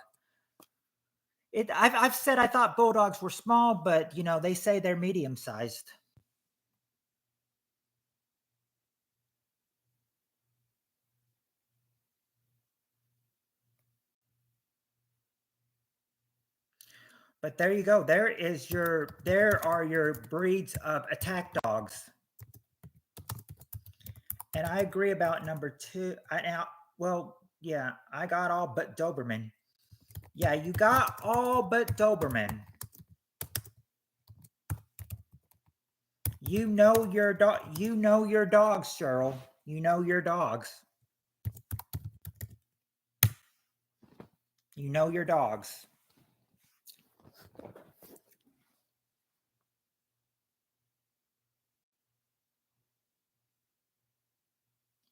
I've said I thought bulldogs were small, but you know they say they're medium sized. But there you go. There are your breeds of attack dogs. And I agree about number 2. Well, yeah, I got all but Doberman. Yeah, you got all but Doberman. You know your dog. You know your dogs, Cheryl. You know your dogs. You know your dogs.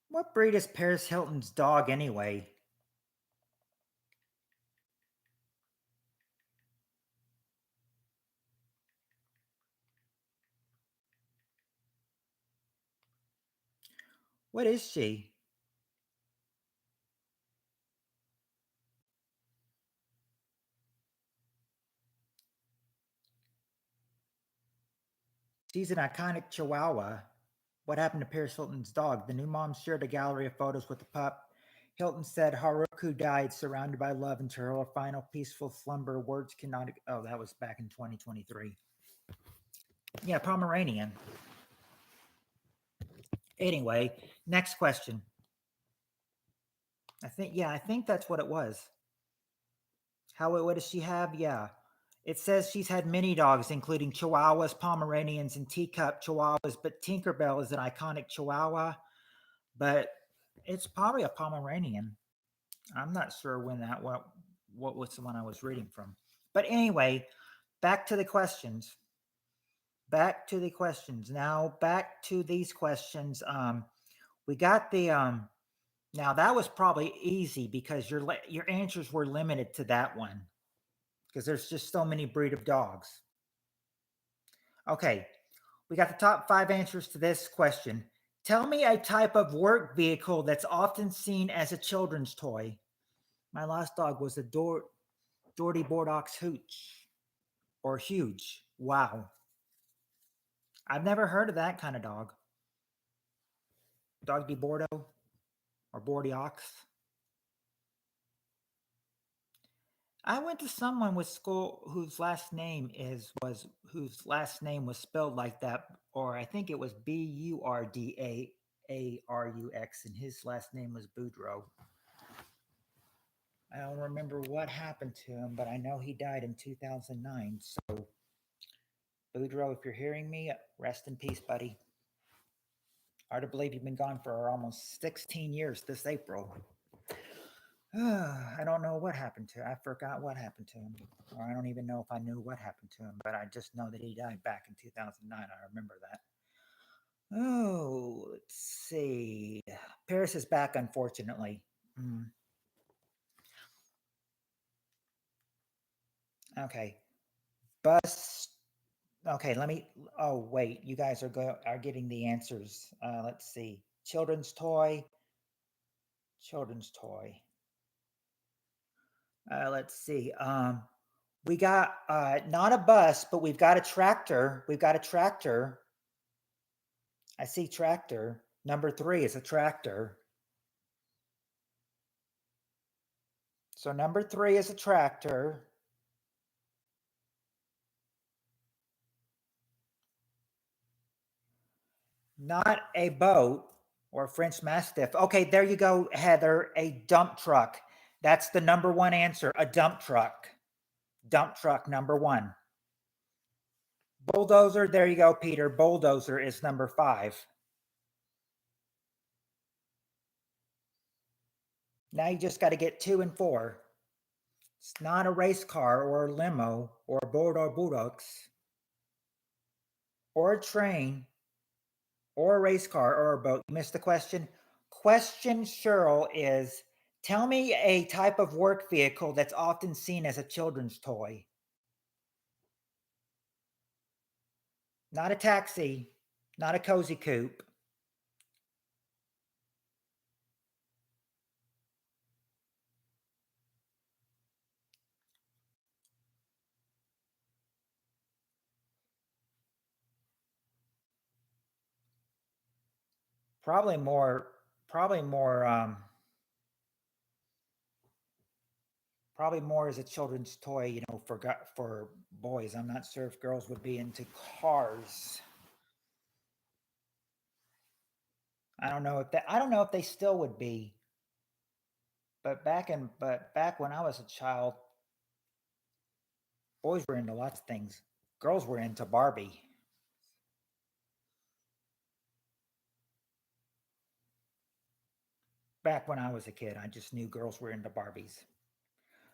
What breed is Paris Hilton's dog anyway? What is she? She's an iconic Chihuahua. What happened to Paris Hilton's dog? The new mom shared a gallery of photos with the pup. Hilton said Haruku died surrounded by love until her final peaceful slumber. Words cannot. Oh, that was back in 2023. Yeah, Pomeranian. Anyway, next question. I think that's what it was. What does she have? Yeah. It says she's had many dogs, including Chihuahuas, Pomeranians, and teacup Chihuahuas, but Tinkerbell is an iconic Chihuahua, but it's probably a Pomeranian. I'm not sure what was the one I was reading from. But anyway, back to the questions. Back to the questions. Now back to these questions. We got the now that was probably easy because your answers were limited to that one because there's just so many breed of dogs. Okay, we got the top 5 answers to this question. Tell me a type of work vehicle that's often seen as a children's toy. My last dog was a Doherty Bordeaux Hooch or Huge. Wow. I've never heard of that kind of dog. Dog be Bordeaux or Bordeaux. I went to someone with school whose last name was spelled like that, or I think it was Burdaarux, and his last name was Boudreaux. I don't remember what happened to him, but I know he died in 2009. So, Boudreaux, if you're hearing me, rest in peace, buddy. Hard to believe you've been gone for almost 16 years this April. I don't know what happened to him. I forgot what happened to him. Or I don't even know if I knew what happened to him, but I just know that he died back in 2009. I remember that. Oh, let's see. Paris is back, unfortunately. Mm, okay. Bus. Okay, let me. Oh, wait. You guys are getting the answers. Let's see. Children's toy. Children's toy. Let's see. We got not a bus, but we've got a tractor. We've got a tractor. I see tractor. Number 3 is a tractor. So number 3 is a tractor. Not a boat or French Mastiff. Okay, there you go, Heather. A dump truck. That's the number 1 answer. A dump truck. Dump truck, number 1. Bulldozer. There you go, Peter. Bulldozer is number 5. Now you just got to get 2 and 4. It's not a race car or a limo or a Bordeaux Bulldogs or a train or a race car or a boat. You missed the question. Question, Cheryl, is tell me a type of work vehicle that's often seen as a children's toy. Not a taxi, not a cozy coupe. Probably more, probably more, probably more as a children's toy, for boys. I'm not sure if girls would be into cars. I don't know if they still would be. But back when I was a child, Boys were into lots of things. Girls were into Barbie. Back when I was a kid, I just knew girls were into Barbies.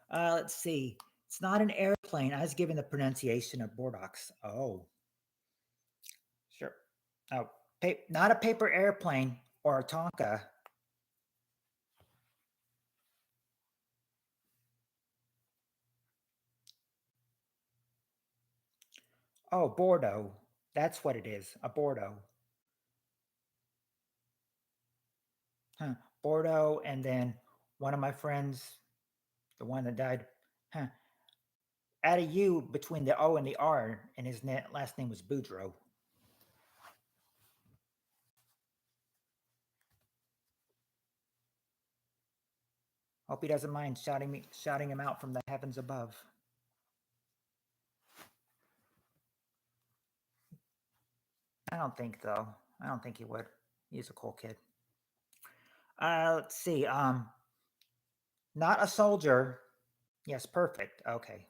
Let's see. It's not an airplane. I was given the pronunciation of Bordox. Oh, sure. Oh, not a paper airplane or a Tonka. Oh, Bordeaux. That's what it is. A Bordeaux. Huh. Bordeaux, and then one of my friends, the one that died, huh, add a U between the O and the R, and his last name was Boudreaux. Hope he doesn't mind shouting him out from the heavens above. I don't think though. I don't think he would. He's a cool kid. Let's see. Not a soldier. Yes, perfect. Okay.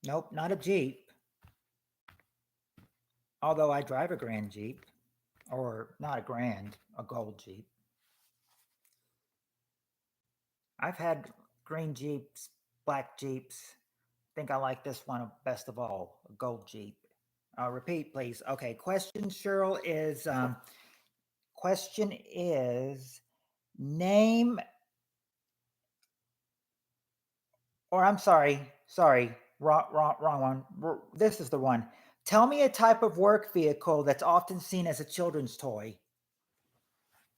Nope, not a Jeep. Although I drive a Grand Jeep, or not a Grand, a gold Jeep. I've had green Jeeps, black Jeeps. I think I like this one best of all, a gold Jeep. Repeat, please. Okay. Question is name, or I'm sorry, wrong one. This is the one. Tell me a type of work vehicle that's often seen as a children's toy.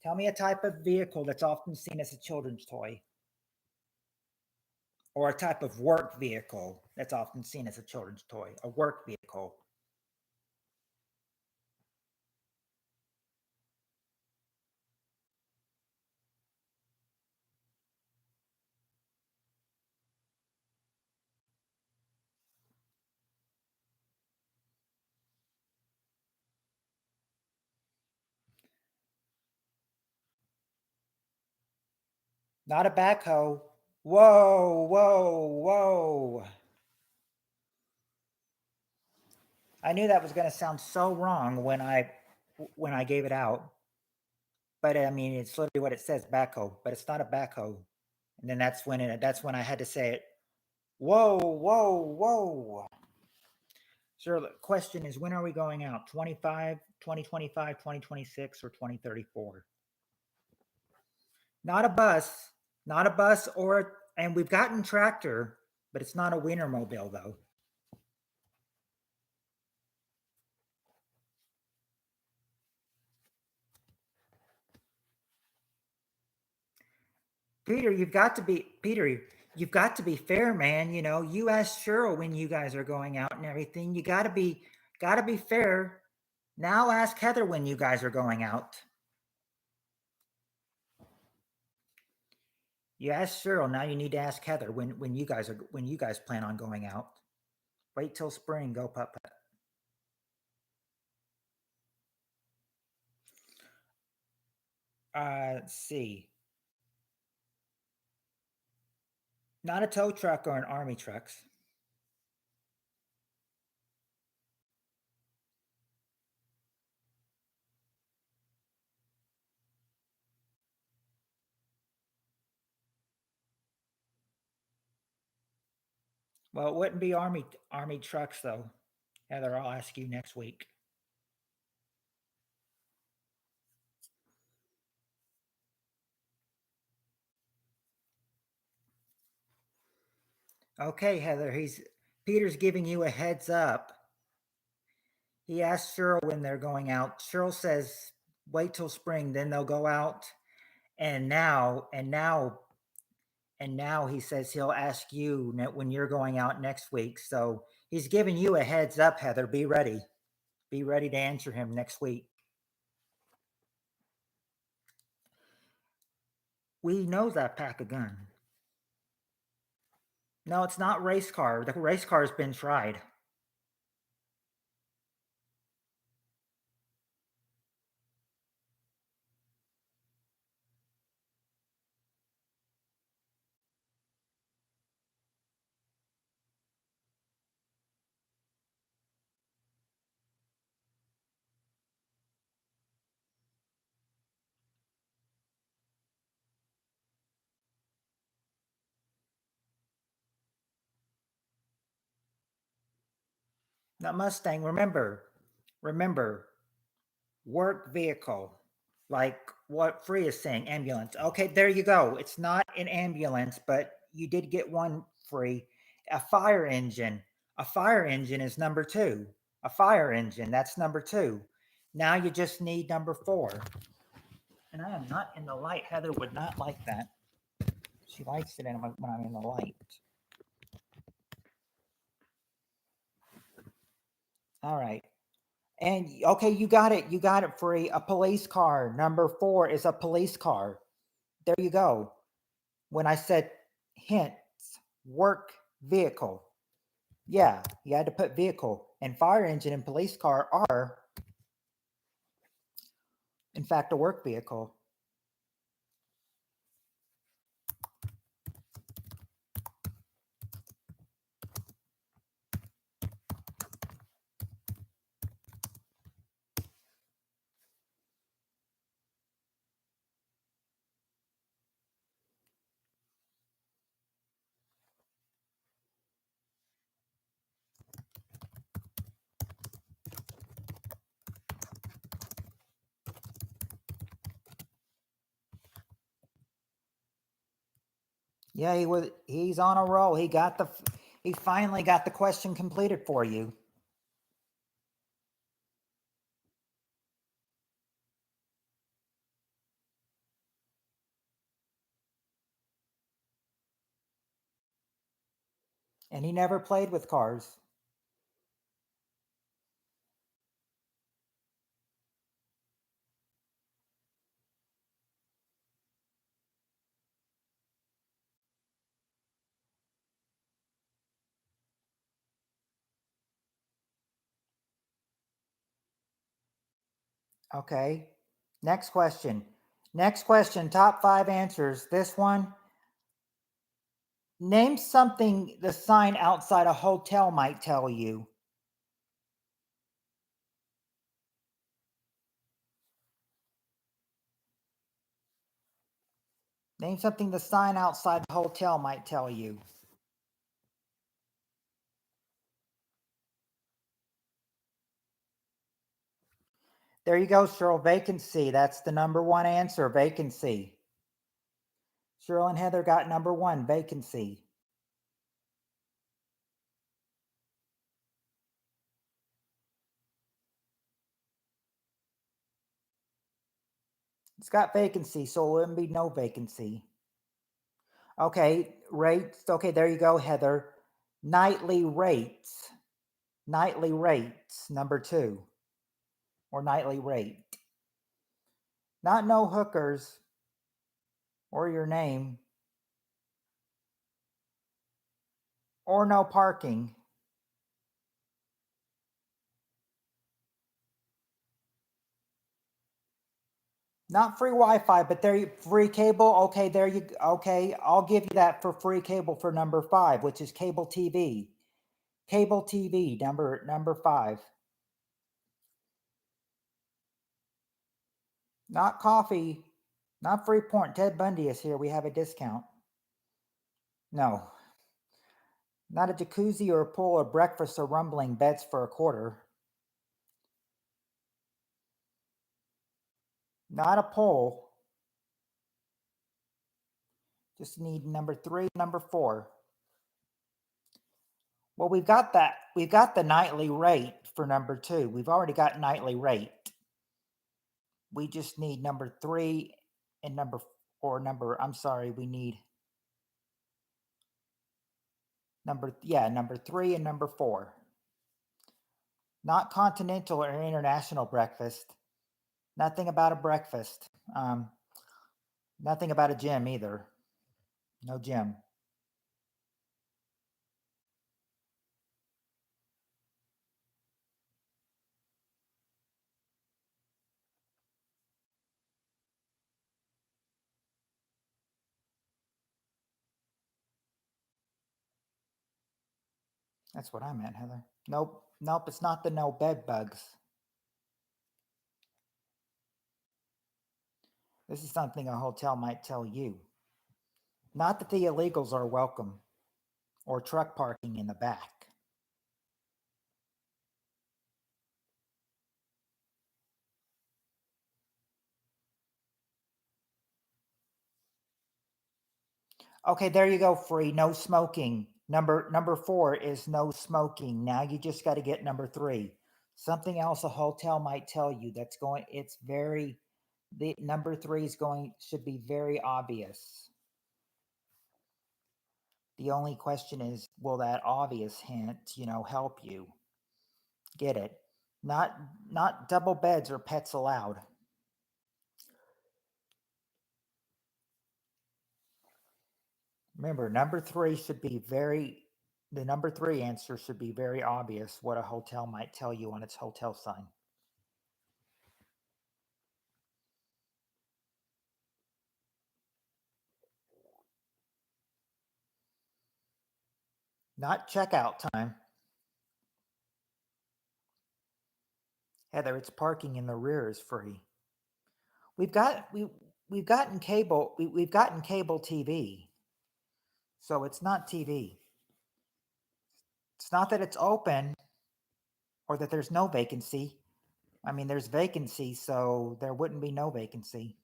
Tell me a type of vehicle that's often seen as a children's toy, or a type of work vehicle that's often seen as a children's toy. A work vehicle. Not a backhoe. Whoa, whoa, whoa. I knew that was going to sound so wrong when I gave it out. But I mean, it's literally what it says, backhoe, but it's not a backhoe. And then that's when I had to say it. Whoa, whoa, whoa. Sir, the question is, when are we going out? 25, 2025, 2026, or 2034? Not a bus, not a bus and we've gotten tractor, but it's not a Wienermobile though. Peter, you've got to be fair, man. You know, you asked Cheryl when you guys are going out and everything. You gotta be fair. Now ask Heather when you guys are going out. You asked Cheryl, now you need to ask Heather when you guys plan on going out. Wait till spring, go putt putt. Let's see. Not a tow truck or an army trucks. Well, it wouldn't be army trucks though. Heather, I'll ask you next week. Okay, Heather, Peter's giving you a heads up. He asked Cheryl when they're going out. Cheryl says, wait till spring, then they'll go out. And now he says he'll ask you when you're going out next week. So he's giving you a heads up, Heather. Be ready. Be ready to answer him next week. We know that pack a gun. No, it's not race car. The race car has been tried. Not Mustang. Remember, work vehicle. Like what Free is saying, ambulance. Okay, there you go. It's not an ambulance, but you did get one free. A fire engine. A fire engine is number two. A fire engine, that's number two. Now you just need number four. And I am not in the light. Heather would not like that. She likes it when I'm in the light. All right. And okay, you got it. You got it, Free. A police car. Number four is a police car. There you go. When I said hints, work vehicle. Yeah, you had to put vehicle. And fire engine and police car are, in fact, a work vehicle. Yeah, he's on a roll. He finally got the question completed for you. And he never played with cars. Okay. Next question. Next question, top 5 answers. This one, name something the sign outside a hotel might tell you. Name something the sign outside the hotel might tell you. There you go, Cheryl. Vacancy. That's the number one answer. Vacancy. Cheryl and Heather got number one. Vacancy. It's got vacancy, so it wouldn't be no vacancy. Okay, rates. Okay, there you go, Heather. Nightly rates. Nightly rates, number two. Or nightly rate. Not no hookers or your name or no parking. Not free Wi-Fi, but there you free cable. Okay, there you okay. I'll give you that for free cable for number 5, which is cable TV. Cable TV, number 5. Not coffee, not free porn. Ted Bundy is here. We have a discount. No. Not a jacuzzi or a pool or breakfast or rumbling beds for a quarter. Not a pole. Just need number 3, number 4. Well, we've got that. We've got the nightly rate for number 2. We've already got nightly rate. We just need number 3 and I'm sorry, we need number 3 and number 4. Not continental or international breakfast. Nothing about a breakfast. Nothing about a gym either. No gym. That's what I meant, Heather. Nope. Nope, it's not the no bed bugs. This is something a hotel might tell you. Not that the illegals are welcome or truck parking in the back. Okay, there you go, free. No smoking. Number four is no smoking. Now you just got to get number three. Something else a hotel might tell you that's going. It's very. The number three is going should be very obvious. The only question is, will that obvious hint, help you get it? Not not double beds or pets allowed. Remember, number three should be very. The number three answer should be very obvious what a hotel might tell you on its hotel sign. Not checkout time. Heather, it's parking in the rear is free. We've got we've gotten cable we've gotten cable TV, so it's not TV. It's not that it's open or that there's no vacancy. I mean, there's vacancy, so there wouldn't be no vacancy.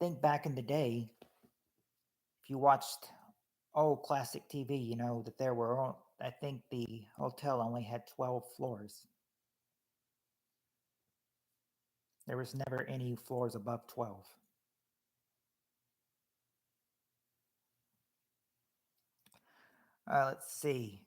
Think back in the day, if you watched old classic TV, you know that there were, I think the hotel only had 12 floors. There was never any floors above 12. Let's see.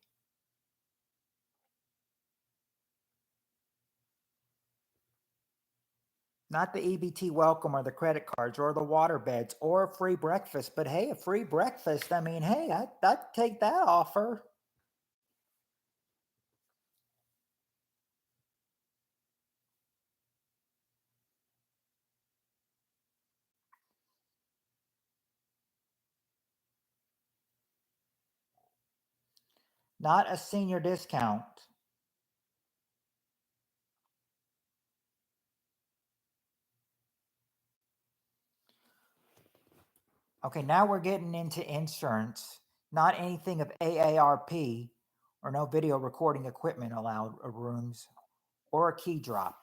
Not the EBT welcome or the credit cards or the water beds or a free breakfast, but hey, a free breakfast. I mean, hey, I'd take that offer. Not a senior discount. Okay, now we're getting into insurance. Not anything of AARP or no video recording equipment allowed rooms or a key drop.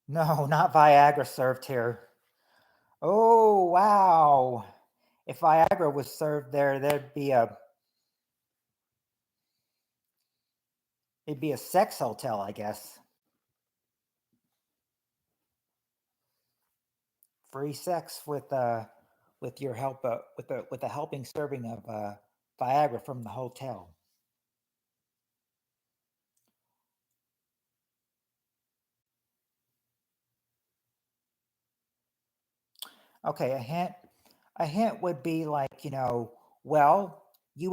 No, not Viagra served here. Oh, wow. If Viagra was served there, it'd be a sex hotel, I guess. Free sex with your help with a helping serving of Viagra from the hotel. Okay, a hint would be like, well, you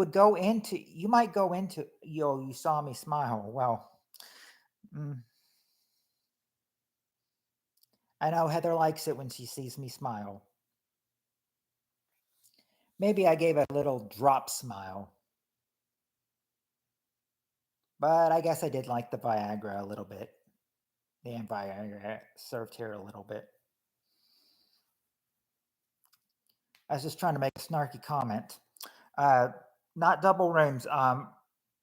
might go into, you saw me smile. Well, mm, I know Heather likes it when she sees me smile. Maybe I gave a little drop smile, but I guess I did like the Viagra a little bit. The Viagra served here a little bit. I was just trying to make a snarky comment. Uh, Not double rooms.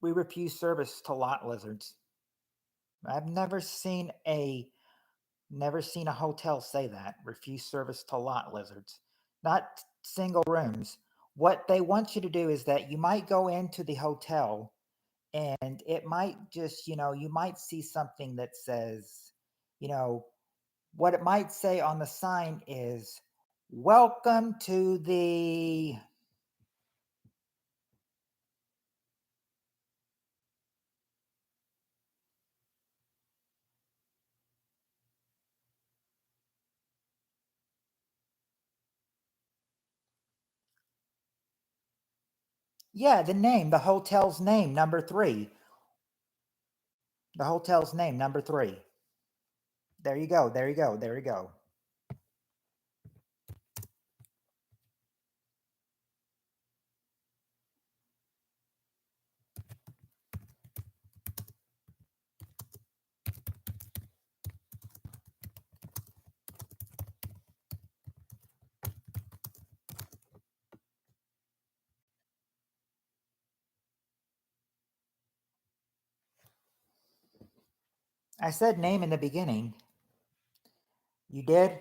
We refuse service to lot lizards. I've never seen a hotel say that. Refuse service to lot lizards. Not single rooms. What they want you to do is that you might go into the hotel and it might just, you might see something that says, you know, what it might say on the sign is, welcome to the. Yeah, the hotel's name, number three. The hotel's name, number three. There you go. There you go. There you go. I said name in the beginning. You did?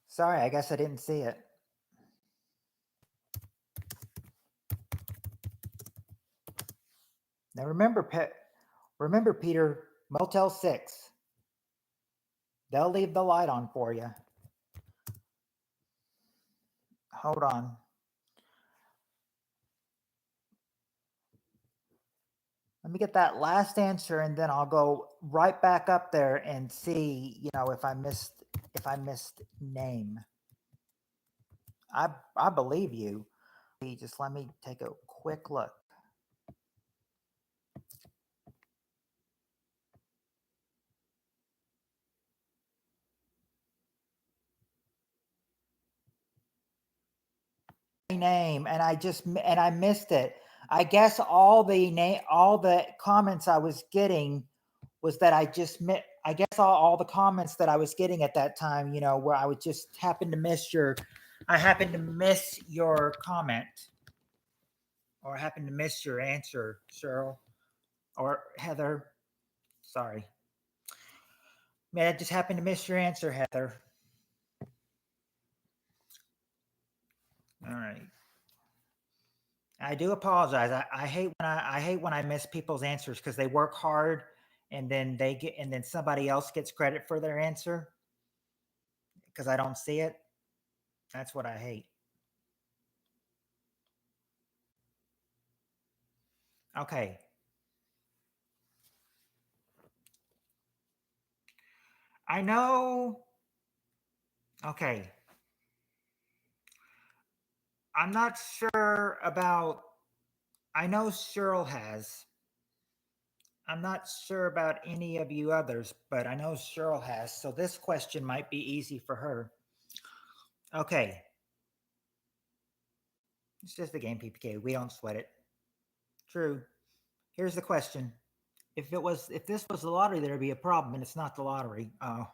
Sorry, I guess I didn't see it. Now remember, Peter, Motel 6. They'll leave the light on for you. Hold on. Let me get that last answer, and then I'll go right back up there and see, if I missed name. I believe you. Just let me take a quick look. Name, and I missed it. I guess all the comments I was getting was that I guess all the comments that I was getting at that time, where I would just happen to miss your comment, or happen to miss your answer, Cheryl or Heather. Sorry. Man, I just happened to miss your answer, Heather. All right. I do apologize. I hate when I miss people's answers because they work hard and then somebody else gets credit for their answer because I don't see it. That's what I hate. Okay. I know. Okay. I'm not sure about. I know Cheryl has. I'm not sure about any of you others, but I know Cheryl has. So this question might be easy for her. Okay. It's just a game, PPK. We don't sweat it. True. Here's the question. If this was the lottery, there'd be a problem, and it's not the lottery. Oh.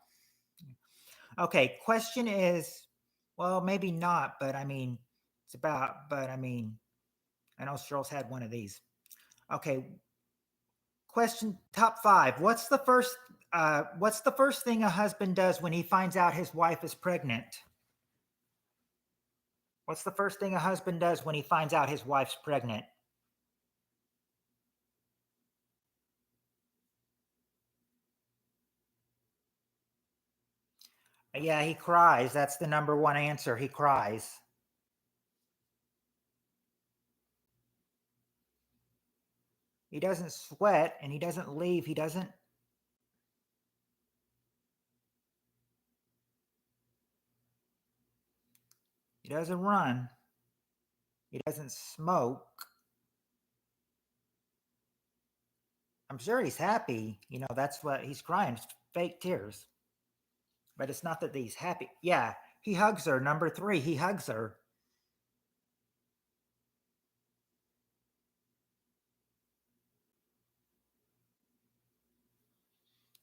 Okay. Question is, well, maybe not, but I mean, I know Cheryl's had one of these. Okay. Question top 5. What's the first thing a husband does when he finds out his wife is pregnant? What's the first thing a husband does when he finds out his wife's pregnant? Yeah, he cries. That's the number one answer. He cries. He doesn't sweat and he doesn't leave. He doesn't run. He doesn't smoke. I'm sure he's happy. That's what he's crying. It's fake tears. But it's not that he's happy. Yeah, he hugs her. Number 3, he hugs her.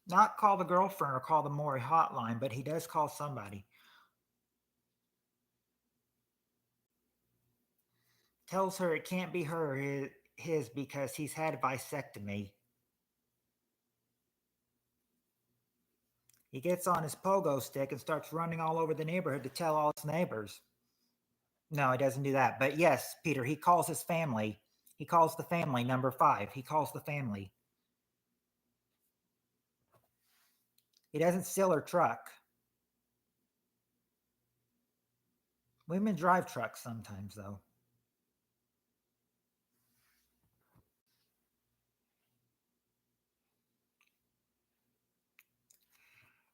Not call the girlfriend or call the Maury hotline, but he does call somebody. Tells her it can't be his because he's had a vasectomy. He gets on his pogo stick and starts running all over the neighborhood to tell all his neighbors. No, he doesn't do that. But yes, Peter, he calls his family. He calls the family, number 5. He calls the family. He doesn't steal her truck. Women drive trucks sometimes, though.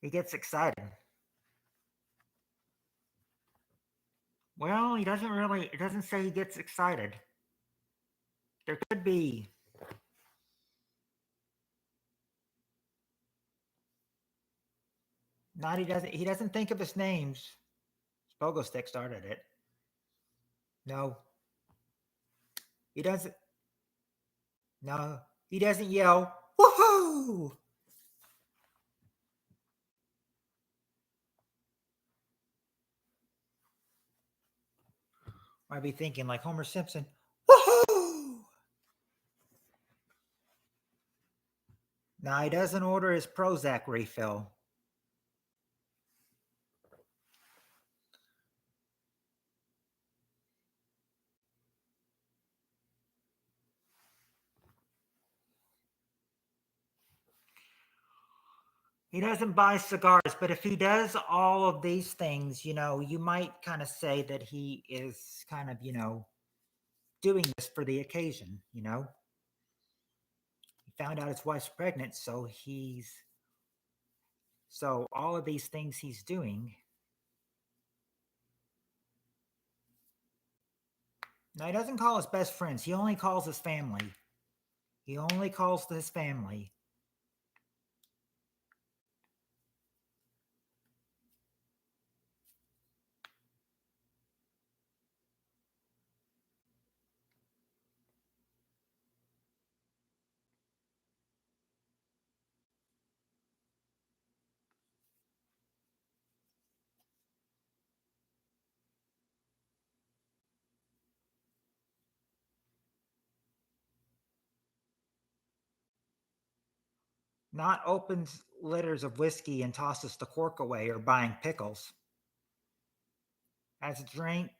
He gets excited. Well, it doesn't say he gets excited. There could be. He doesn't think of his names. Pogo stick started it. No. He doesn't. No. He doesn't yell, woohoo! Might be thinking like Homer Simpson, woohoo! Now he doesn't order his Prozac refill. He doesn't buy cigars, but if he does all of these things, you might kind of say that he is kind of, doing this for the occasion, He found out his wife's pregnant, so all of these things he's doing. Now, he doesn't call his best friends. He only calls his family. He only calls his family. Not opens litters of whiskey and tosses the cork away or buying pickles. Has a drink.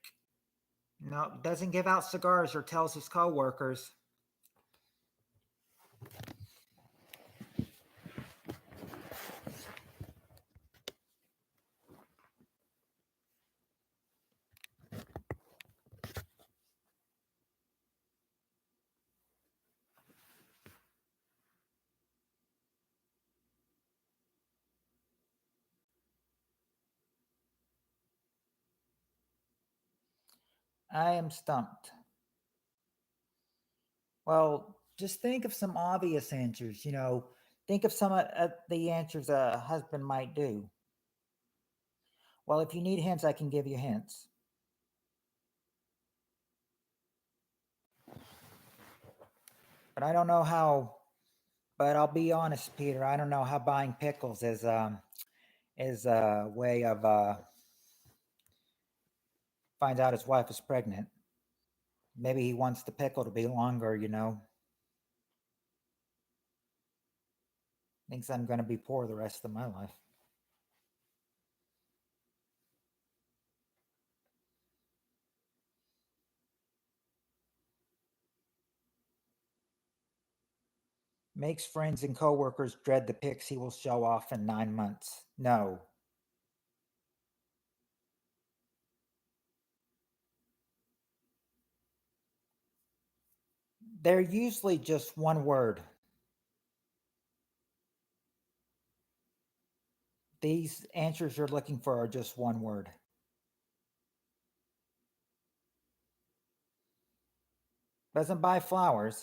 No, doesn't give out cigars or tells his coworkers. I am stumped. Well, just think of some obvious answers, Think of some of the answers a husband might do. Well, if you need hints, I can give you hints. But I don't know how, but I'll be honest, Peter, I don't know how buying pickles is a way of finds out his wife is pregnant. Maybe he wants the pickle to be longer, Thinks I'm going to be poor the rest of my life. Makes friends and coworkers dread the pics he will show off in 9 months. No. They're usually just one word. These answers you're looking for are just one word. Doesn't buy flowers.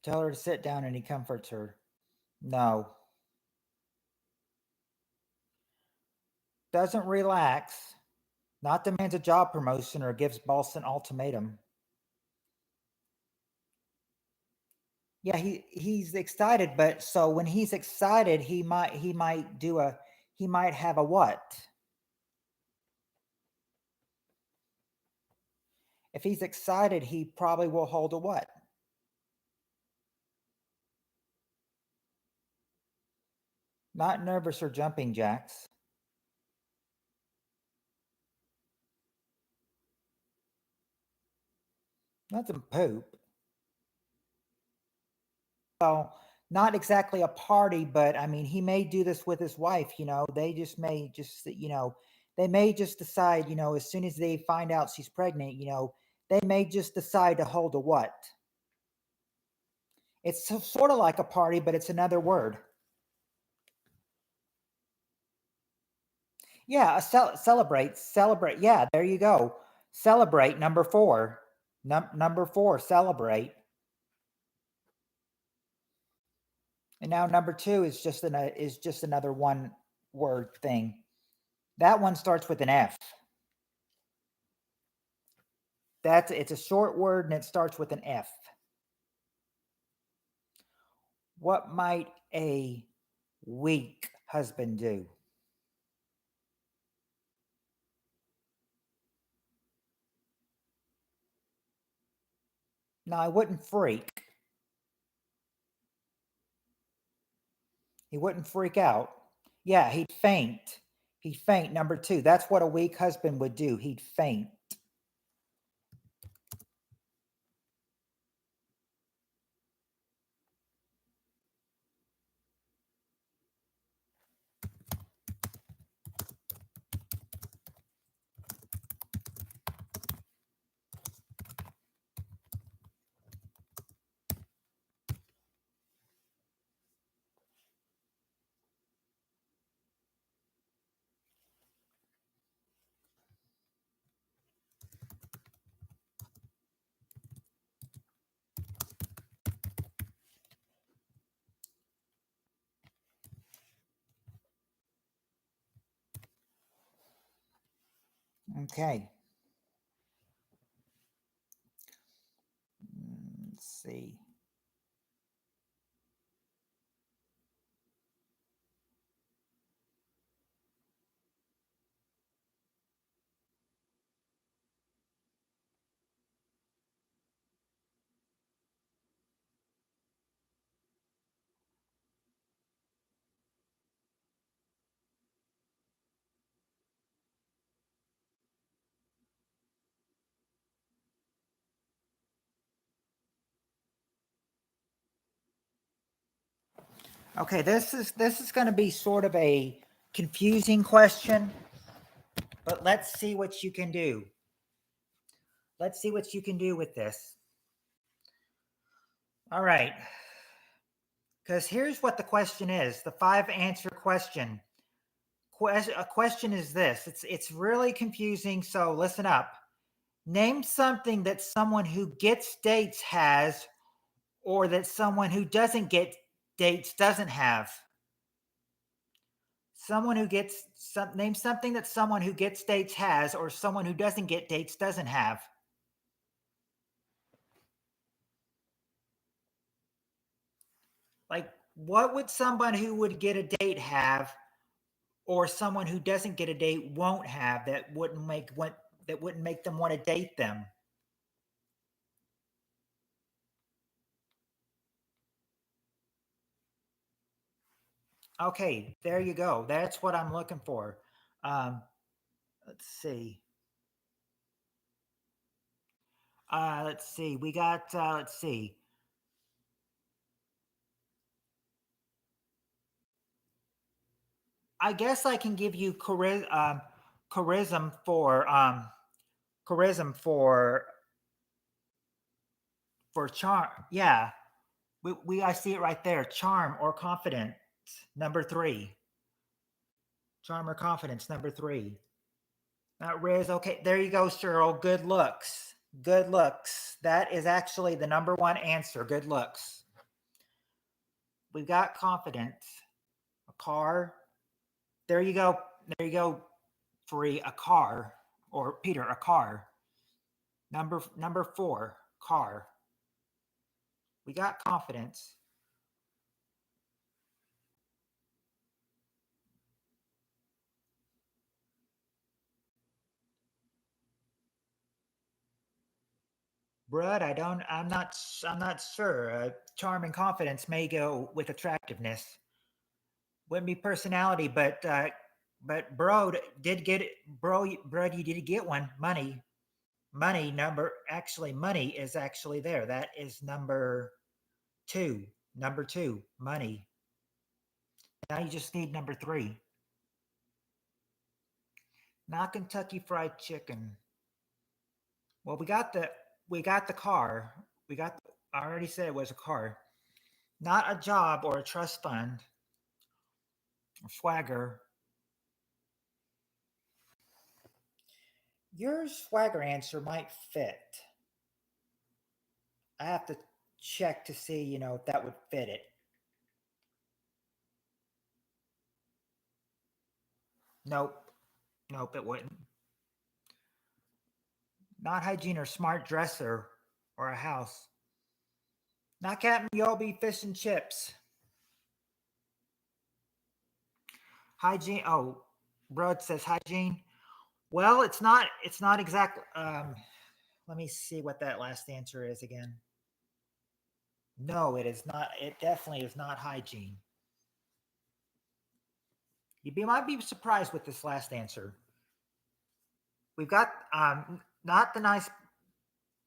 Tell her to sit down and he comforts her. No. Doesn't relax. Not demands a job promotion or gives boss an ultimatum. Yeah, he's excited, but so when he's excited, he might have a what? If he's excited, he probably will hold a what? Not nervous or jumping jacks. Nothing poop. Well, not exactly a party, but I mean, he may do this with his wife. They just may just, they may just decide, as soon as they find out she's pregnant, they may just decide to hold a what? It's sort of like a party, but it's another word. Yeah, celebrate. Yeah, there you go. Celebrate, number 4. Number 4, celebrate. And now number 2 is just another one word thing. That one starts with an F. It's a short word and it starts with an F. What might a weak husband do? No, I wouldn't freak. He wouldn't freak out. Yeah, he'd faint. He'd faint. Number 2. That's what a weak husband would do. He'd faint. Okay. Let's see. Okay, this is going to be sort of a confusing question, but let's see what you can do. Let's see what you can do with this. All right. Because here's what the question is, the 5-answer question. A question is this. It's really confusing, so listen up. Name something that someone who gets dates has, or that someone who doesn't get dates doesn't have. Name something that someone who gets dates has, or someone who doesn't get dates doesn't have. Like, what would someone who would get a date have, or someone who doesn't get a date won't have, that wouldn't make them want to date them? Okay, there you go. That's what I'm looking for. Let's see. Let's see. We got. Let's see. I guess I can give you charism for charm. Yeah, we I see it right there. Charm or confidence, number 3. Charm or confidence, number 3. Not Riz. Okay, there you go, Cheryl. Good looks. Good looks. That is actually the number 1 answer. Good looks. We've got confidence. A car. There you go. There you go. 3. A car. Or Peter, a car. Number 4. Car. We got confidence. Brud, I'm not sure. Charm and confidence may go with attractiveness. Wouldn't be personality, but bro did get it. Bro, you did get one. Money number. Actually, money is actually there. That is number 2. Number 2, money. Now you just need number 3. Not Kentucky Fried Chicken. Well, we got the car. I already said it was a car. Not a job or a trust fund or swagger. Your swagger answer might fit. I have to check to see, if that would fit it. Nope. Nope, it wouldn't. Not hygiene or smart dresser or a house. Not Captain Yobi fish and chips. Hygiene. Oh, Brud says hygiene. Well, it's not exactly. Let me see what that last answer is again. No, it is not. It definitely is not hygiene. Might be surprised with this last answer. We've got not the nice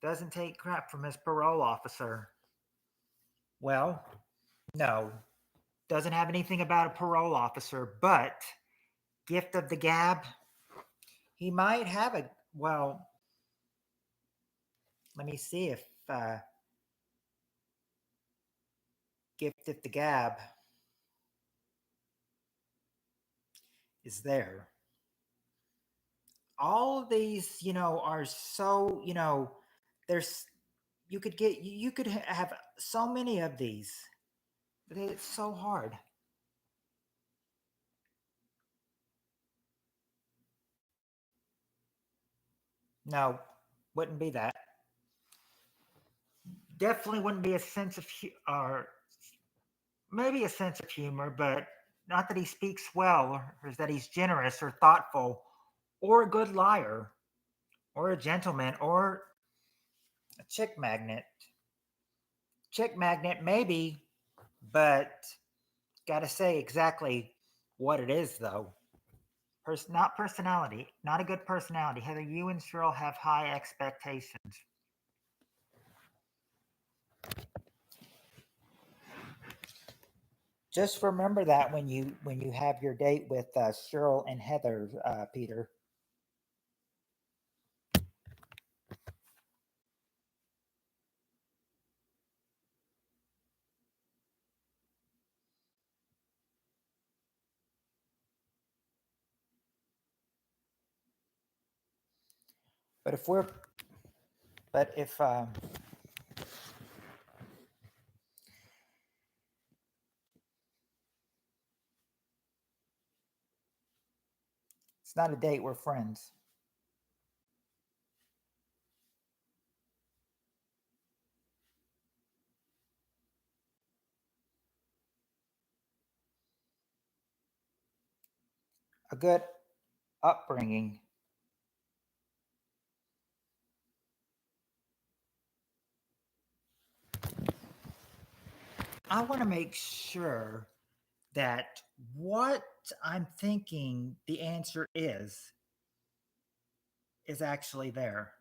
doesn't take crap from his parole officer. Well, no, doesn't have anything about a parole officer, but gift of the gab. He might have a well. Let me see if gift of the gab is there. All of these, are so, there's you could have so many of these, but it's so hard. No, wouldn't be that. Definitely wouldn't be a sense of or maybe a sense of humor, but not that he speaks well, or that he's generous or thoughtful, or a good liar, or a gentleman, or a chick magnet. Chick magnet, maybe, but gotta say exactly what it is, though. Not personality, not a good personality. Heather, you and Cheryl have high expectations. Just remember that when you have your date with Cheryl and Heather, Peter. But if we're, but if it's not a date, we're friends. A good upbringing. I want to make sure that what I'm thinking the answer is actually there.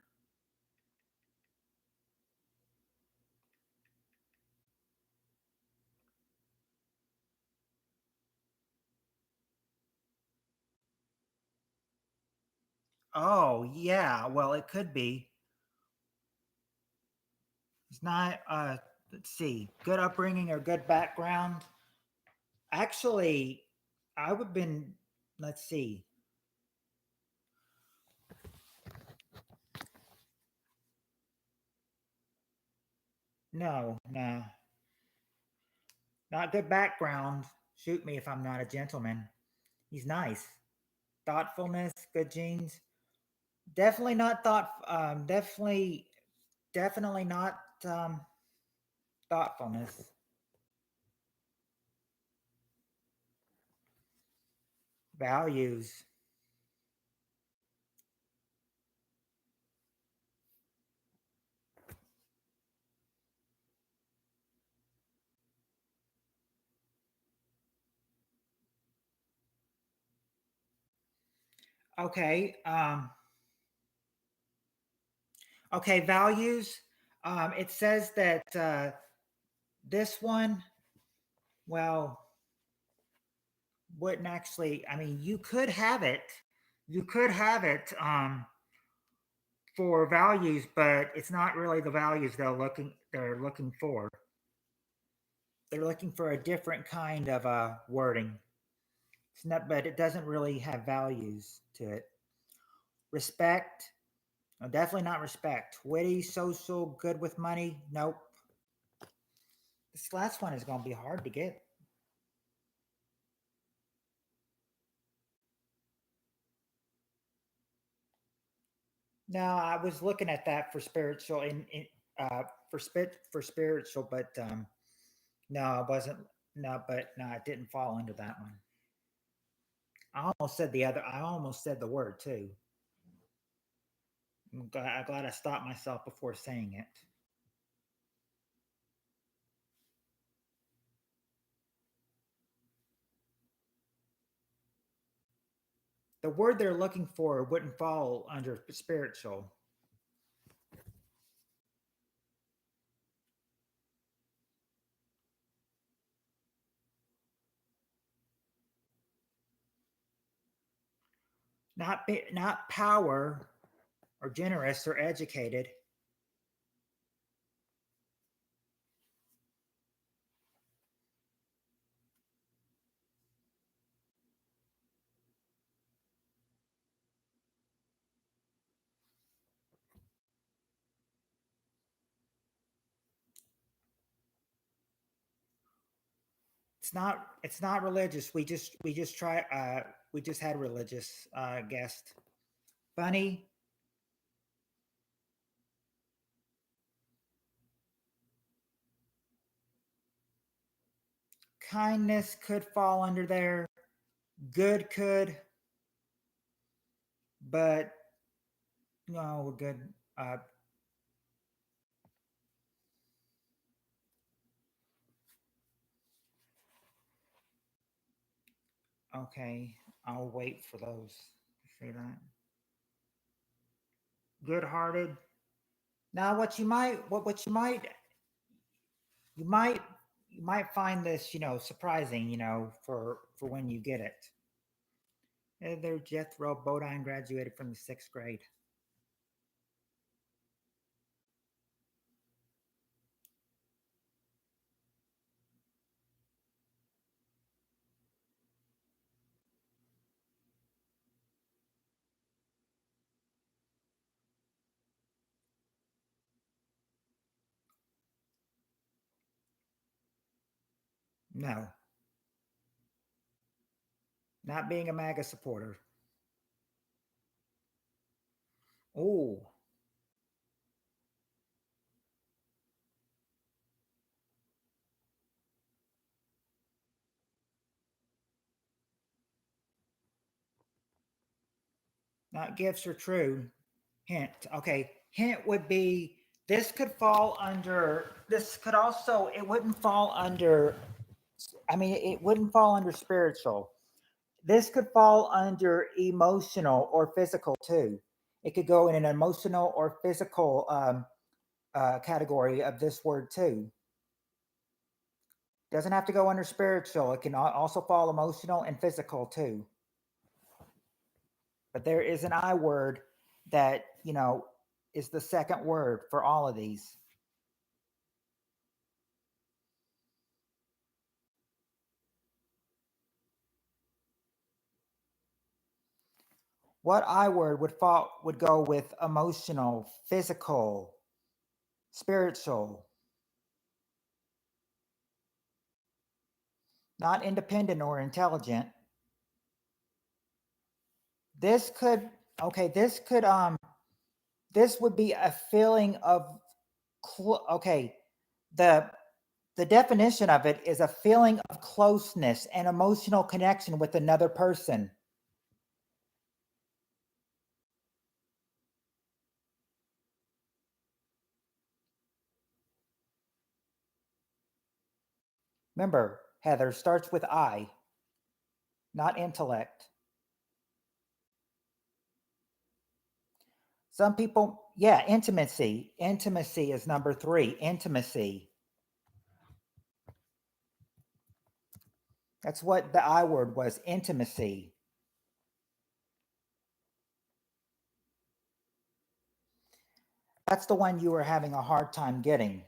Oh, yeah. Well, it could be. It's not, let's see, good upbringing or good background. Actually, I would have been, let's see, no, not good background. Shoot me if I'm not a gentleman. He's nice. Thoughtfulness, good genes. Definitely not definitely not thoughtfulness. Values. Okay. Okay, values. It says that this one, well, wouldn't actually. I mean, you could have it. You could have it for values, but it's not really the values they're looking for. They're looking for a different kind of wording. It's not, but it doesn't really have values to it. Respect. No, definitely not respect. Witty, social, good with money. Nope. This last one is going to be hard to get. No, I was looking at that for spiritual for spiritual, but no, I wasn't. No, but no, I didn't fall into that one. I almost said the other. I almost said the word too. I'm glad I stopped myself before saying it. The word they're looking for wouldn't fall under spiritual. Not power or generous or educated. It's not religious. We just try we just had religious guest. Funny. Kindness could fall under there. Good could, but no, we're good. Okay, I'll wait for those. See that? Good-hearted. Now, what you might, you might find this, surprising, for when you get it. They're Jethro Bodine graduated from the 6th grade. No, not being a MAGA supporter. Oh, not gifts are true. Hint. Okay, hint would be this could fall under. This could also. It wouldn't fall under. I mean, it wouldn't fall under spiritual. This could fall under emotional or physical too. It could go in an emotional or physical category of this word too. Doesn't have to go under spiritual. It can also fall emotional and physical too. But there is an I word that, is the second word for all of these. What I word would go with emotional, physical, spiritual, not independent or intelligent. This could okay, this would be a feeling of okay, the the definition of it is a feeling of closeness and emotional connection with another person. Remember, Heather starts with I, not intellect. Some people, yeah, intimacy. Intimacy is number 3. Intimacy. That's what the I word was, intimacy. That's the one you were having a hard time getting.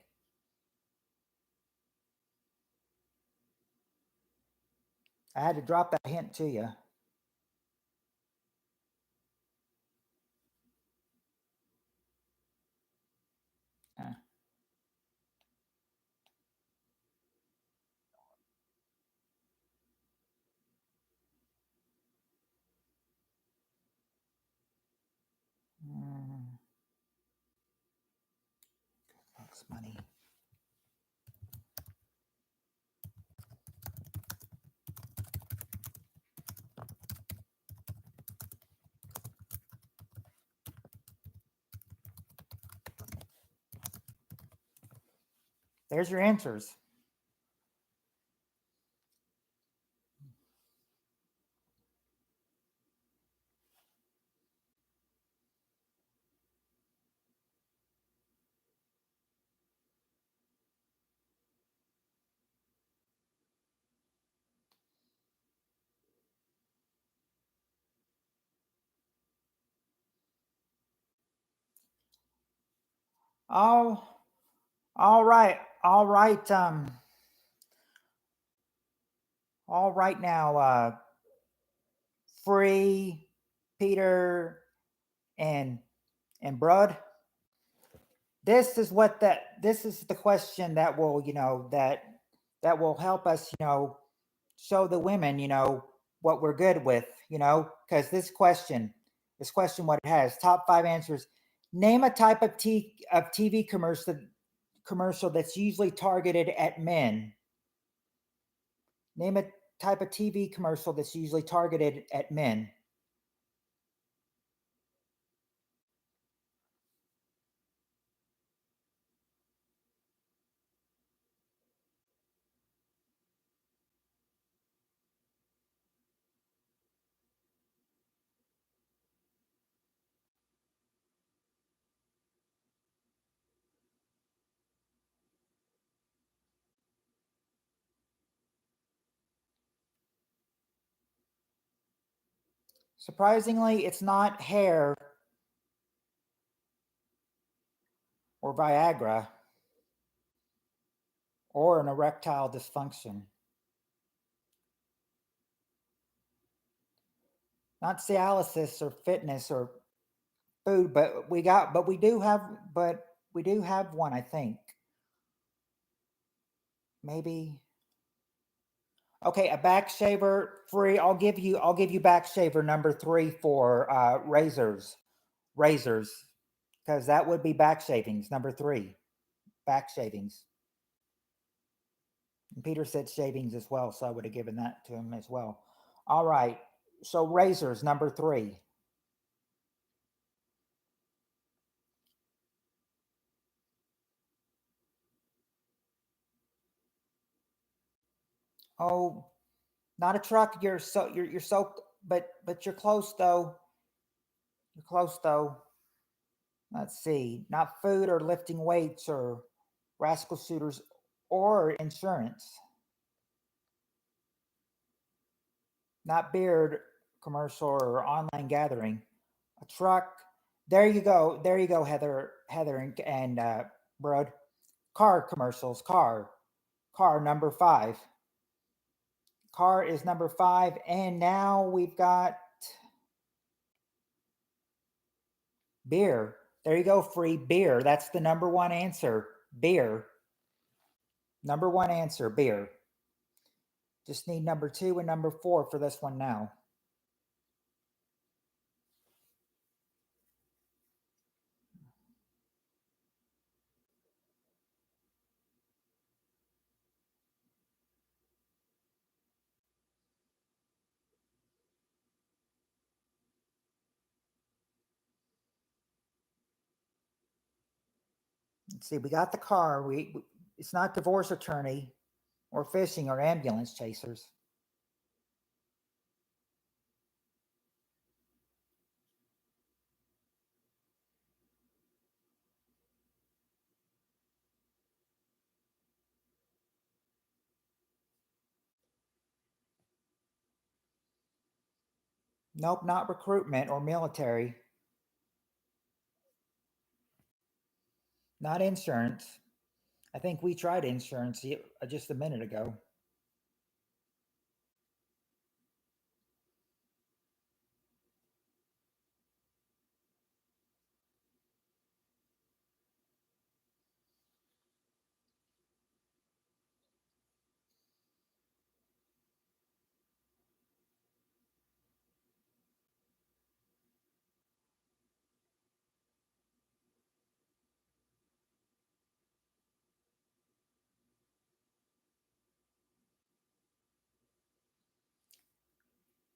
I had to drop that hint to you. Uh, mm, Bucks money. There's your answers. Oh, all right, all right, all right now, Free, Peter, and Brud. This is the question that will, that will help us, show the women, what we're good with, because this question, what it has, top five answers. Name a type of TV commercial that's usually targeted at men. Name a type of TV commercial that's usually targeted at men. Surprisingly, it's not hair or Viagra or an erectile dysfunction. Not Cialis or fitness or food, but we do have one, I think. Maybe. Okay, a back shaver free. I'll give you back shaver number 3 for razors, because that would be back shavings number 3, back shavings. And Peter said shavings as well, so I would have given that to him as well. All right, so razors number 3. Oh, not a truck. You're so, but you're close though. You're close though. Let's see. Not food or lifting weights or rascal shooters or insurance. Not beard commercial or online gathering. A truck. There you go. There you go, Heather and Brod. Car commercials. Car number 5. Car is number 5, and now we've got beer. There you go, free beer. That's the number 1 answer. Beer. Number 1 answer, beer. Just need number 2 and number 4 for this one now. Let's see, we got the car. It's not divorce attorney or fishing or ambulance chasers. Nope, not recruitment or military. Not insurance. I think we tried insurance just a minute ago.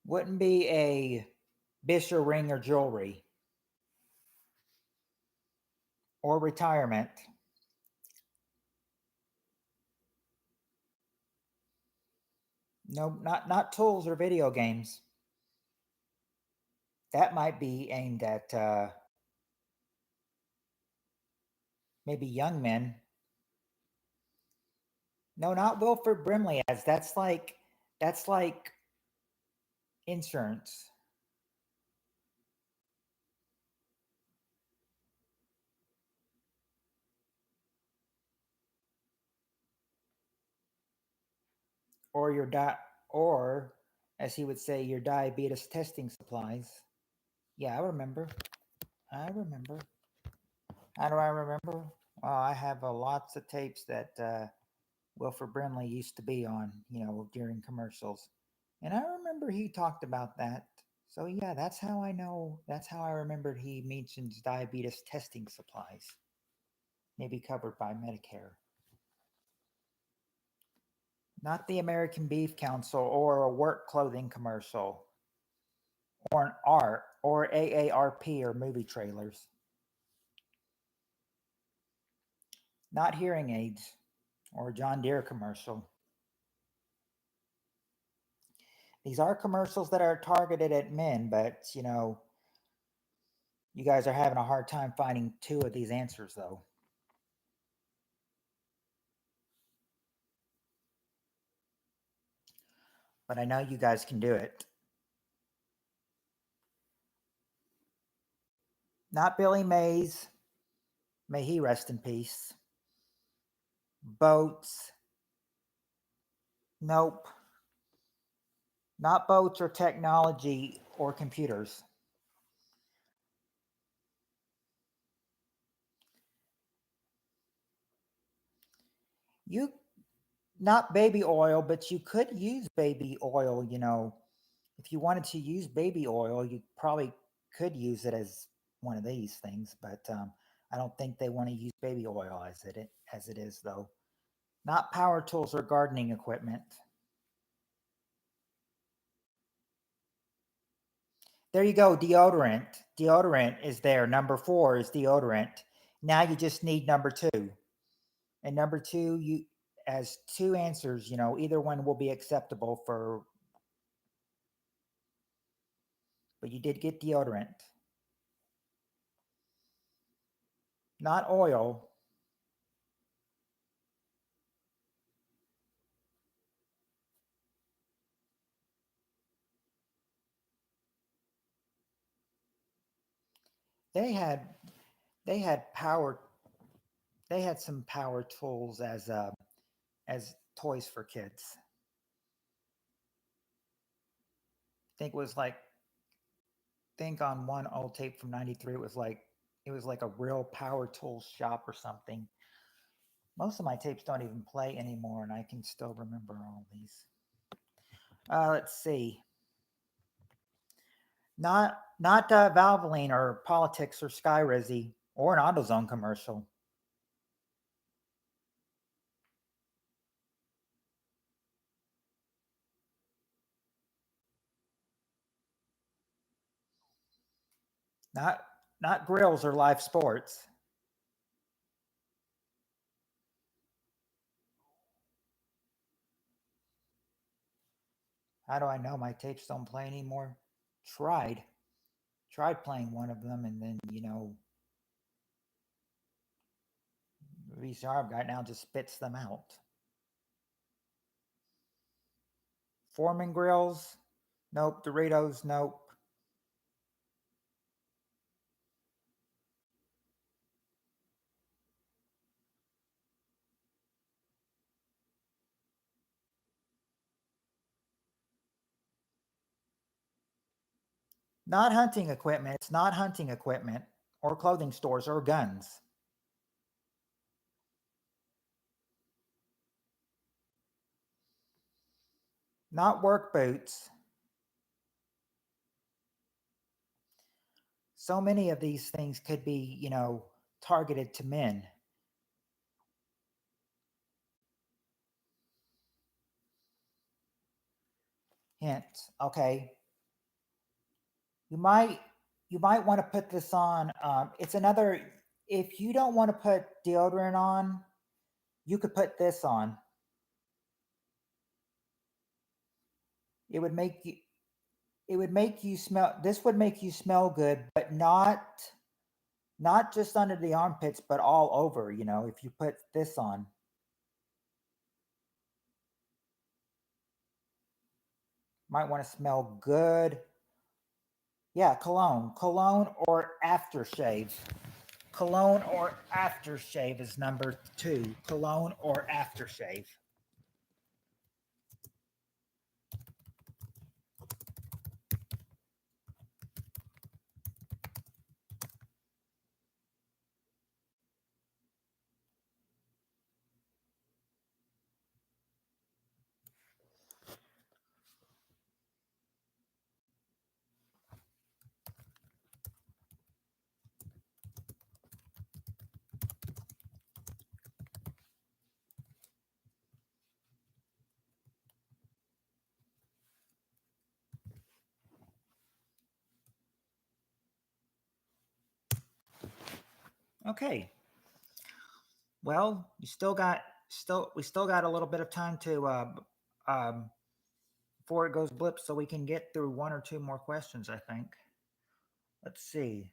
Wouldn't be a Bisher ring or jewelry or retirement. No, not tools or video games. That might be aimed at maybe young men. No, not Wilford Brimley ads. That's like insurance. or or as he would say, your diabetes testing supplies. Yeah, I remember. I remember. How do I remember? Well, I have lots of tapes that Wilford Brimley used to be on, during commercials. And I remember he talked about that. So, yeah, that's how I know. That's how I remembered he mentions diabetes testing supplies, maybe covered by Medicare. Not the American Beef Council or a work clothing commercial or an art or AARP or movie trailers. Not hearing aids or a John Deere commercial. These are commercials that are targeted at men, but you guys are having a hard time finding two of these answers, though. But I know you guys can do it. Not Billy Mays. May he rest in peace. Boats. Nope. Not boats or technology or computers. You Not baby oil, but you could use baby oil, if you wanted to use baby oil, you probably could use it as one of these things, but I don't think they want to use baby oil as it is though. Not power tools or gardening equipment. There you go, deodorant. Deodorant is there. Number 4 is deodorant. Now you just need number 2. And number 2, you as 2 answers, either one will be acceptable for, but you did get deodorant. Not oil. They had they had power they had some power tools as toys for kids. Think it was like think on one old tape from '93 it was like a real power tools shop or something. Most of my tapes don't even play anymore, and I can still remember all these. Let's see. Not Valvoline or Politics or Skyrizi or an AutoZone commercial. Not not grills or live sports. How do I know my tapes don't play anymore? Tried. Tried playing one of them, and then, the VCR I've got now just spits them out. Foreman grills? Nope. Doritos? Nope. Not hunting equipment. It's not hunting equipment or clothing stores or guns. Not work boots. So many of these things could be, targeted to men. Hint. Okay. You might you might want to put this on. It's another. If you don't want to put deodorant on, you could put this on. It would make you. It would make you smell. This would make you smell good, but not just under the armpits, but all over. If you put this on, might want to smell good. Yeah, cologne or aftershave. Cologne or aftershave is number 2. Cologne or aftershave. Okay. Well, we still got a little bit of time to um, before it goes blip, so we can get through one or two more questions. I think. Let's see.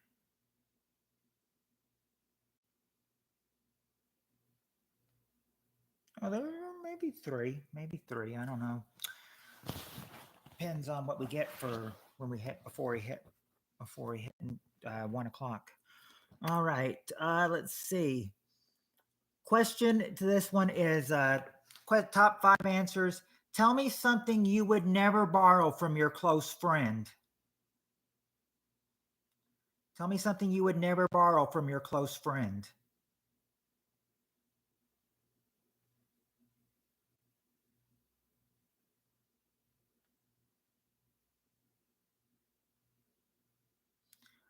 Oh, there are maybe three. I don't know. Depends on what we get for when we hit before we hit 1 o'clock. All right. Let's see. Question to this one is top 5 answers. Tell me something you would never borrow from your close friend. Tell me something you would never borrow from your close friend.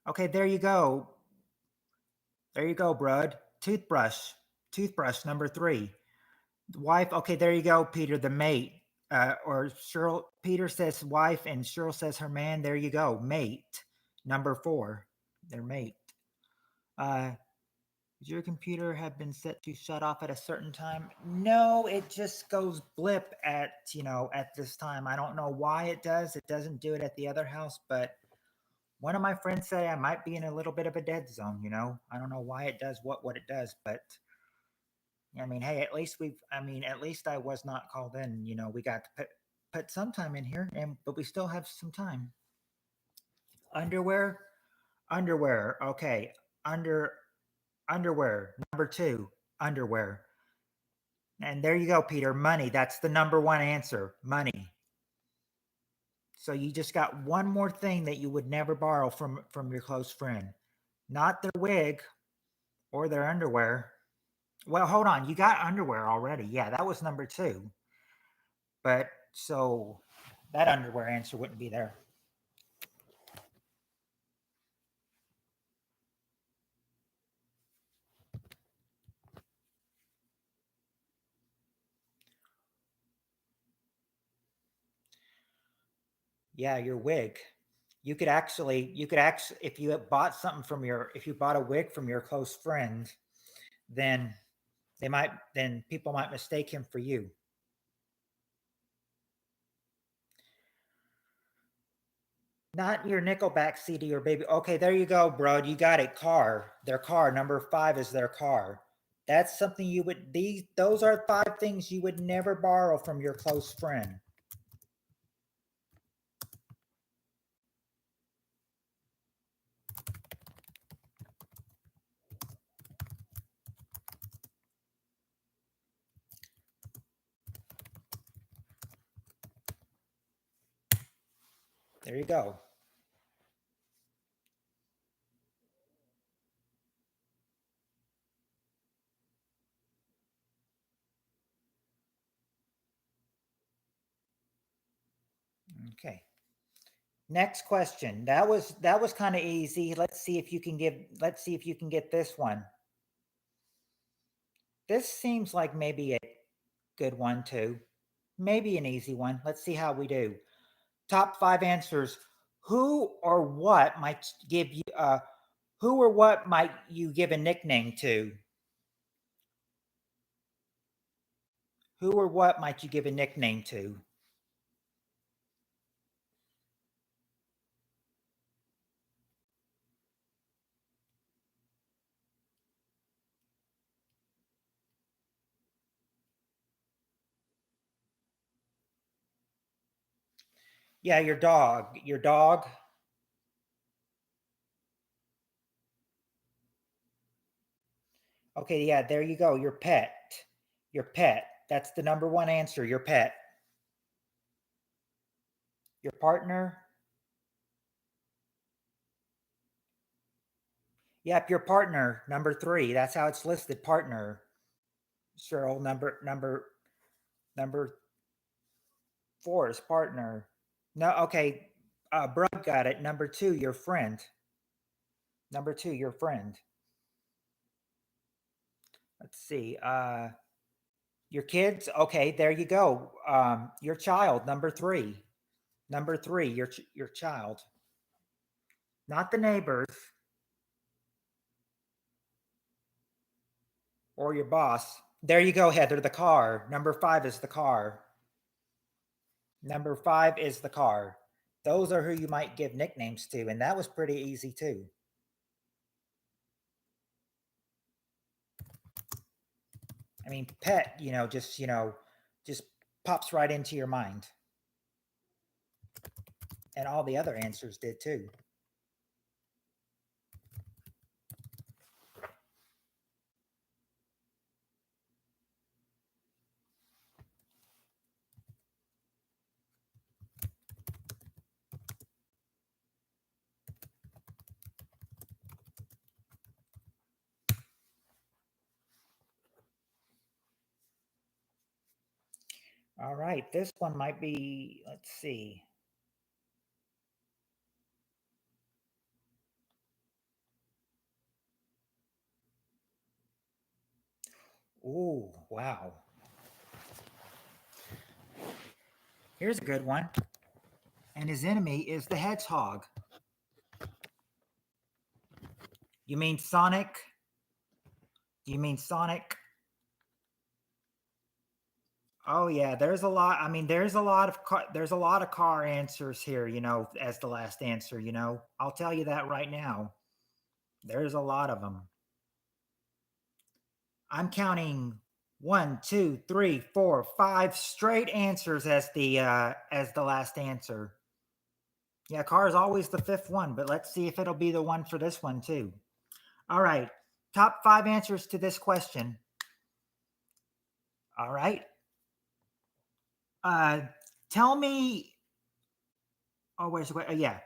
Okay, there you go. There you go, Brud. Toothbrush. Toothbrush number 3. Wife. Okay, there you go, Peter. The mate. Or Cheryl. Peter says wife, and Cheryl says her man. There you go, mate. Number 4. Their mate. Does your computer have been set to shut off at a certain time? No, it just goes blip at this time. I don't know why it does. It doesn't do it at the other house, but one of my friends said I might be in a little bit of a dead zone. I don't know why it does what it does, but I mean, hey, at least I was not called in. We got to put some time in here, but we still have some time. Underwear, underwear. Okay, underwear. Number 2, underwear. And there you go, Peter. Money. That's the number 1 answer. Money. So you just got one more thing that you would never borrow from your close friend. Not their wig or their underwear. Well, hold on. You got underwear already. Yeah, that was number 2. But so that underwear answer wouldn't be there. Yeah, your wig. You could actually, if you bought something if you bought a wig from your close friend, then then people might mistake him for you. Not your Nickelback CD or Baby. Okay, there you go, bro. You got it. Car. Their car. Number 5 is their car. That's something you would those are 5 things you would never borrow from your close friend. There you go. Okay. Next question. That was kind of easy. Let's see if you can get this one. This seems like maybe a good one too. Maybe an easy one. Let's see how we do. Top 5 answers. Who or what might give you who or what might you give a nickname to? Who or what might you give a nickname to? Yeah, your dog. Your dog. Okay, yeah, there you go. Your pet. Your pet. That's the number 1 answer. Your pet. Your partner. Yep, your partner. Number 3. That's how it's listed. Partner. Cheryl. Number 4 is partner. No, okay. Brug got it. Number 2, your friend. Number 2, your friend. Let's see. Your kids. Okay, there you go. Your child. Number 3. Number 3, your child. Not the neighbors. or your boss. There you go, Heather, the car. Number 5 is the car. Number 5 is the car. Those are who you might give nicknames to, and that was pretty easy too. I mean, pet, just pops right into your mind. And all the other answers did too. All right, this one might be, let's see. Ooh, wow. Here's a good one. And his enemy is the hedgehog. You mean Sonic? You mean Sonic? Oh yeah, there's a lot. I mean, there's a lot of car answers here, as the last answer, I'll tell you that right now. There's a lot of them. I'm counting 1, 2, 3, 4, 5 straight answers as the last answer. Yeah, car is always the 5th one, but let's see if it'll be the one for this one too. All right. Top 5 answers to this question. All right. Tell me. Oh, where's the question? Yeah.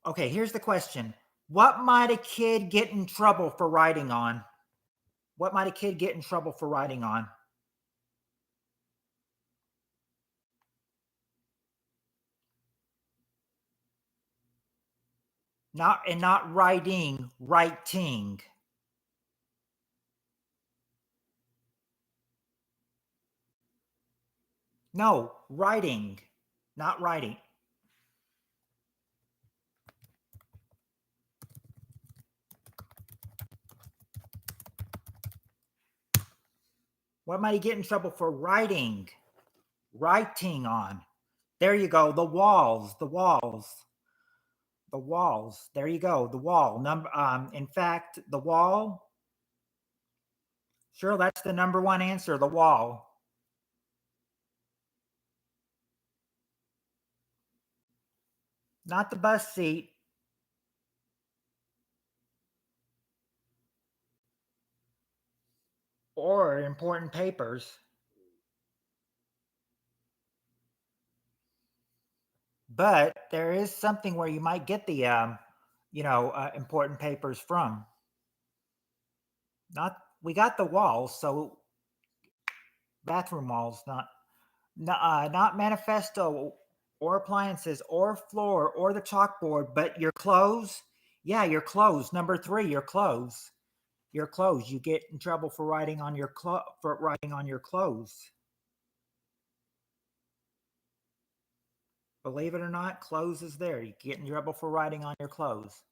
Okay, here's the question. What might a kid get in trouble for riding on? What might a kid get in trouble for riding on? Not riding, writing. No, writing, not writing. What might he get in trouble for writing? Writing on. There you go. The walls. The walls. The walls. There you go. The wall. In fact, the wall. Sure, that's the number 1 answer. The wall. Not the bus seat. Or important papers. But there is something where you might get the important papers from. We got the walls, so bathroom walls, not manifesto or appliances or floor or the chalkboard, but your clothes. Yeah, your clothes. Number 3, your clothes. Your clothes. You get in trouble for writing on your clothes. Believe it or not, clothes is there. You get in trouble for writing on your clothes.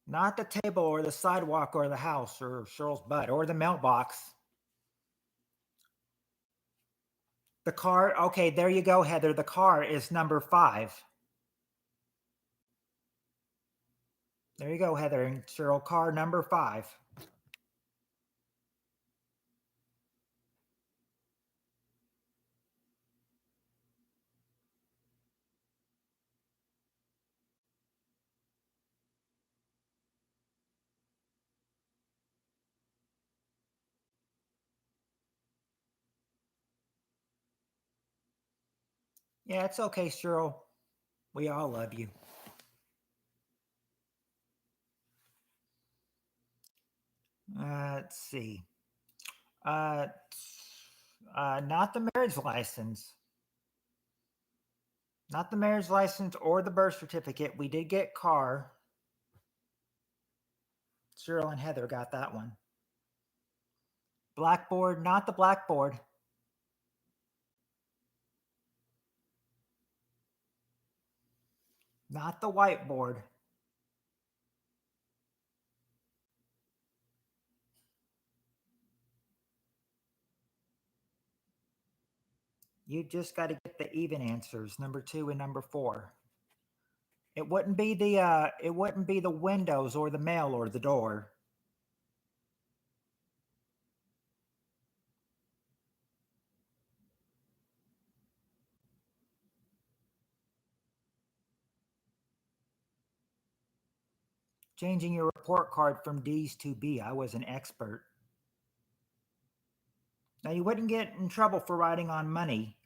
Not the table or the sidewalk or the house or Cheryl's butt or the mailbox. The car. Okay, there you go, Heather. The car is number 5. There you go, Heather and Cheryl. Car number 5. Yeah, it's okay, Cheryl. We all love you. Let's see. Not the marriage license. Not the marriage license or the birth certificate. We did get car. Cheryl and Heather got that one. Blackboard, not the blackboard. Not the whiteboard. You just got to get the even answers, number 2 and number 4. It wouldn't be the windows or the mail or the door. Changing your report card from D's to B. I was an expert. Now you wouldn't get in trouble for writing on money.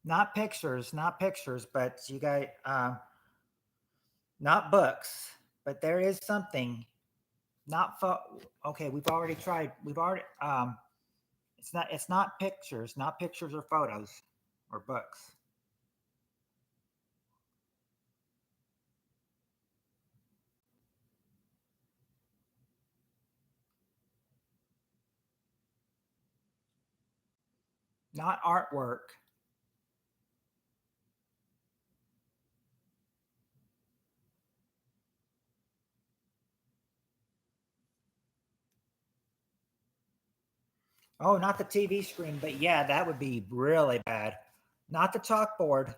Not pictures, but you got not books, but there is something. Not okay. We've already tried. We've already it's not pictures, not pictures or photos or books. Not artwork. Oh, not the TV screen, but yeah, that would be really bad. Not the chalkboard.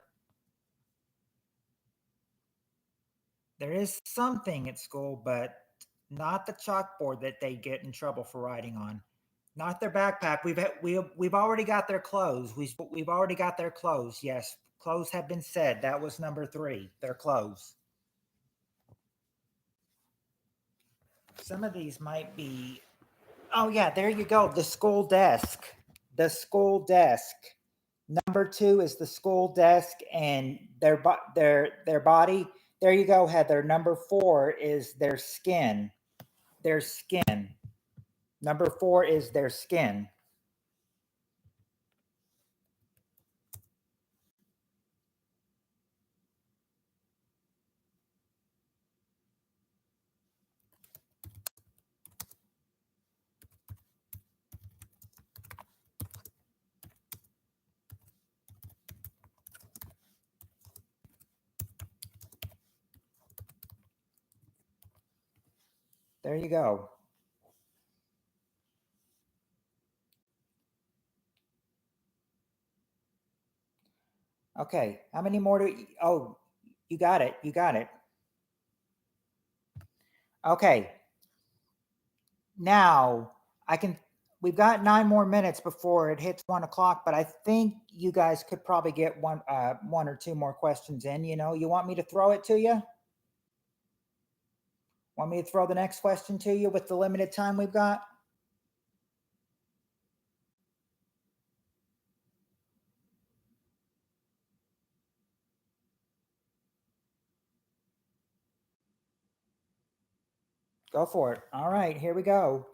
There is something at school, but not the chalkboard that they get in trouble for writing on. Not their backpack. We've already got their clothes. We've already got their clothes. Yes, clothes have been said. That was number 3. Their clothes. Some of these might be. Oh yeah, there you go. The school desk. The school desk. Number 2 is the school desk and their body. There you go, Heather. Number 4 is their skin. Their skin. Number 4 is their skin. There you go. Okay, how many more do? Oh, you got it. You got it. Okay, now I can. We've got 9 more minutes before it hits 1 o'clock, but I think you guys could probably get one or two more questions in. You want me to throw it to you? Want me to throw the next question to you with the limited time we've got? Go for it. All right, here we go.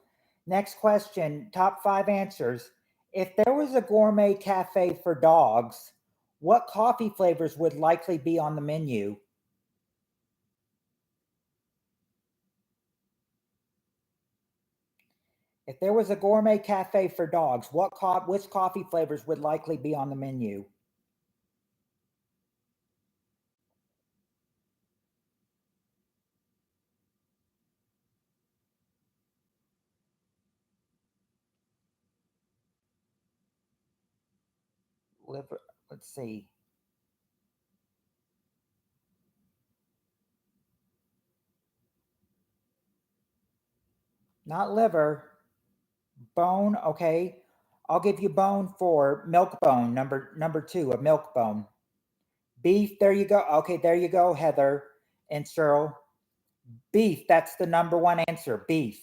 Next question, top 5 answers. If there was a gourmet cafe for dogs, what coffee flavors would likely be on the menu? If there was a gourmet cafe for dogs, which coffee flavors would likely be on the menu? Liver, let's see. Not liver, bone. Okay, I'll give you bone for milk bone. Number 2, a milk bone. Beef. There you go. Okay, there you go, Heather and Cheryl. Beef. That's the number 1 answer. Beef.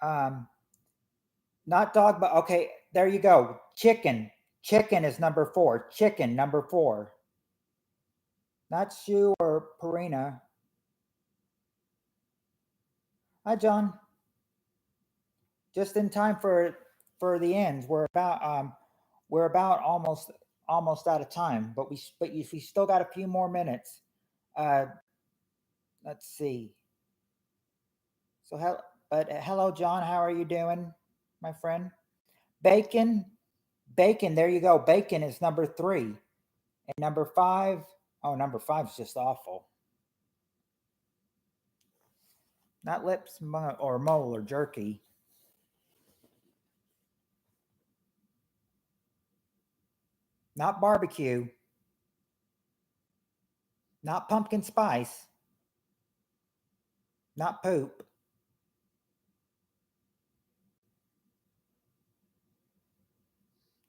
Um, Not dog, but okay, there you go. Chicken. Chicken is number 4. Chicken, number 4. Not shoe or Purina. Hi, John. Just in time for the ends. We're about we're about almost out of time, but we still got a few more minutes. Uh, let's see. So, hello, John. How are you doing, my friend? Bacon, bacon. There you go. Bacon is number 3, and number 5. Oh, number 5 is just awful. Not lips or mole or jerky. Not barbecue. Not pumpkin spice. Not poop.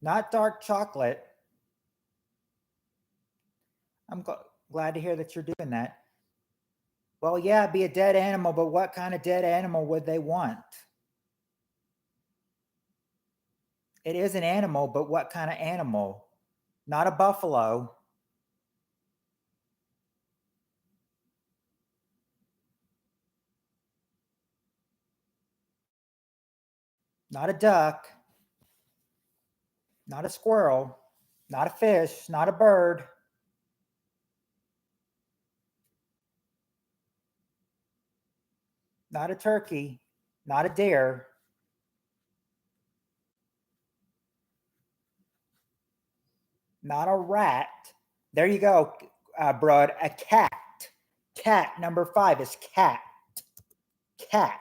Not dark chocolate. I'm glad to hear that you're doing that. Well, yeah, be a dead animal, but what kind of dead animal would they want? It is an animal, but what kind of animal? Not a buffalo. Not a duck. Not a squirrel. Not a fish. Not a bird. Not a turkey. Not a deer. Not a rat. There you go, Brud. A cat. Cat. Number 5 is cat. Cat.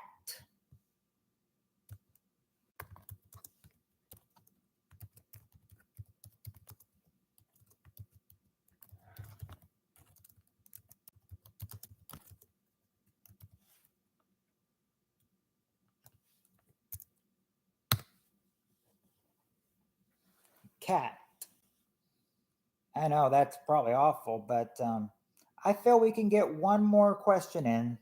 Cat. I know that's probably awful, but I feel we can get one more question in.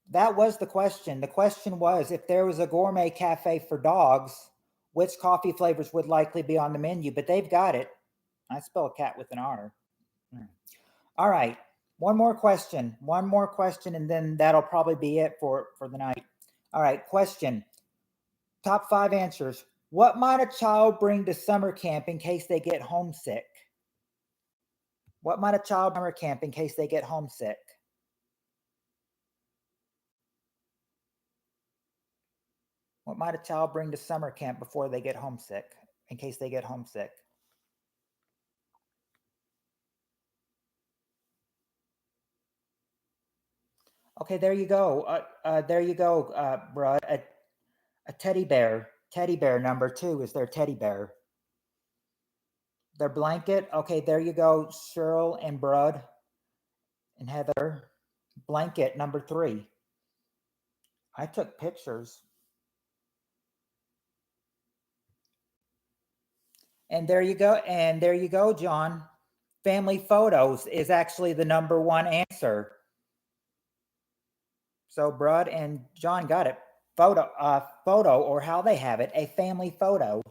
That was the question. The question was, if there was a gourmet cafe for dogs, which coffee flavors would likely be on the menu? But they've got it. I spell cat with an R. All right. One more question. One more question, and then that'll probably be it for the night. All right. Question. Top 5 answers. What might a child bring to summer camp in case they get homesick? What might a child bring to summer camp in case they get homesick? What might a child bring to summer camp before they get homesick, in case they get homesick? Okay, there you go. There you go, Brud. A teddy bear. Teddy bear number 2 is their teddy bear. Their blanket. Okay, there you go, Cheryl and Brud and Heather. Blanket number 3. I took pictures. And there you go. And there you go, John. Family photos is actually the number 1 answer. So Brud and John got it. Photo, or how they have it, a family photo.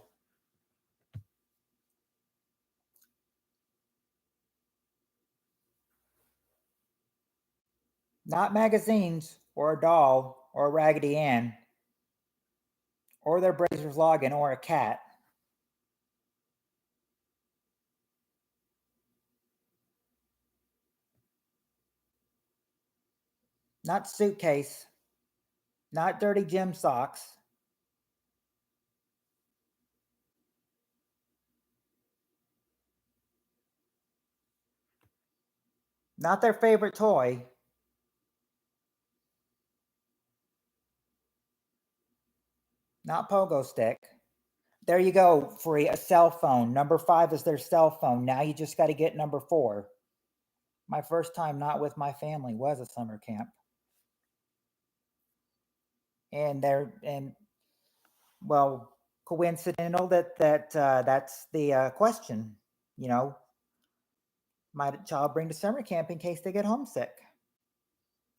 Not magazines or a doll or a Raggedy Ann or their Brazers login or a cat. Not suitcase. Not dirty gym socks. Not their favorite toy. Not pogo stick. There you go, Free. A cell phone. Number 5 is their cell phone. Now you just got to get number 4. My first time not with my family was a summer camp. And well, coincidental that's the question. You know, might a child bring to summer camp in case they get homesick?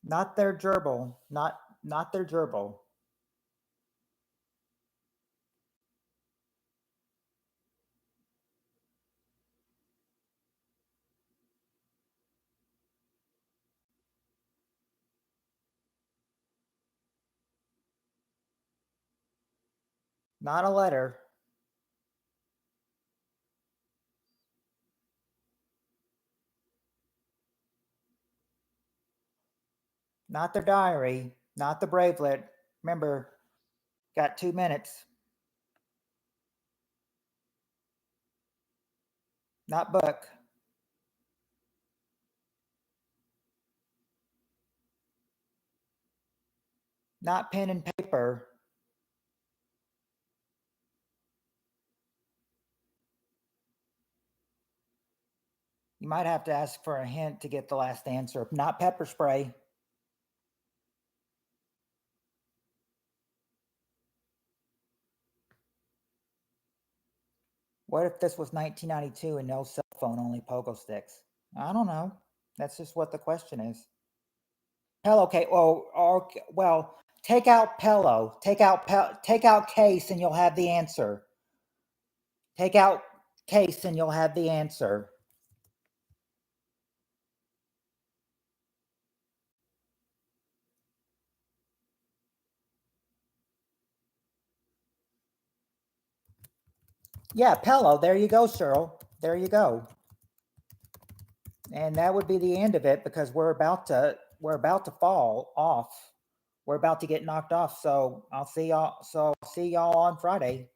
Not their gerbil. Not their gerbil. Not a letter. Not their diary. Not the bracelet. Remember, got 2 minutes. Not book. Not pen and paper. You might have to ask for a hint to get the last answer. Not pepper spray. What if this was 1992 and no cell phone, only pogo sticks? I don't know. That's just what the question is. Pillow case. Well, take out pillow. Take out case, and you'll have the answer. Take out case, and you'll have the answer. Yeah, pillow. There you go, Cheryl. There you go. And that would be the end of it because we're about to fall off. We're about to get knocked off. So I'll see y'all on Friday.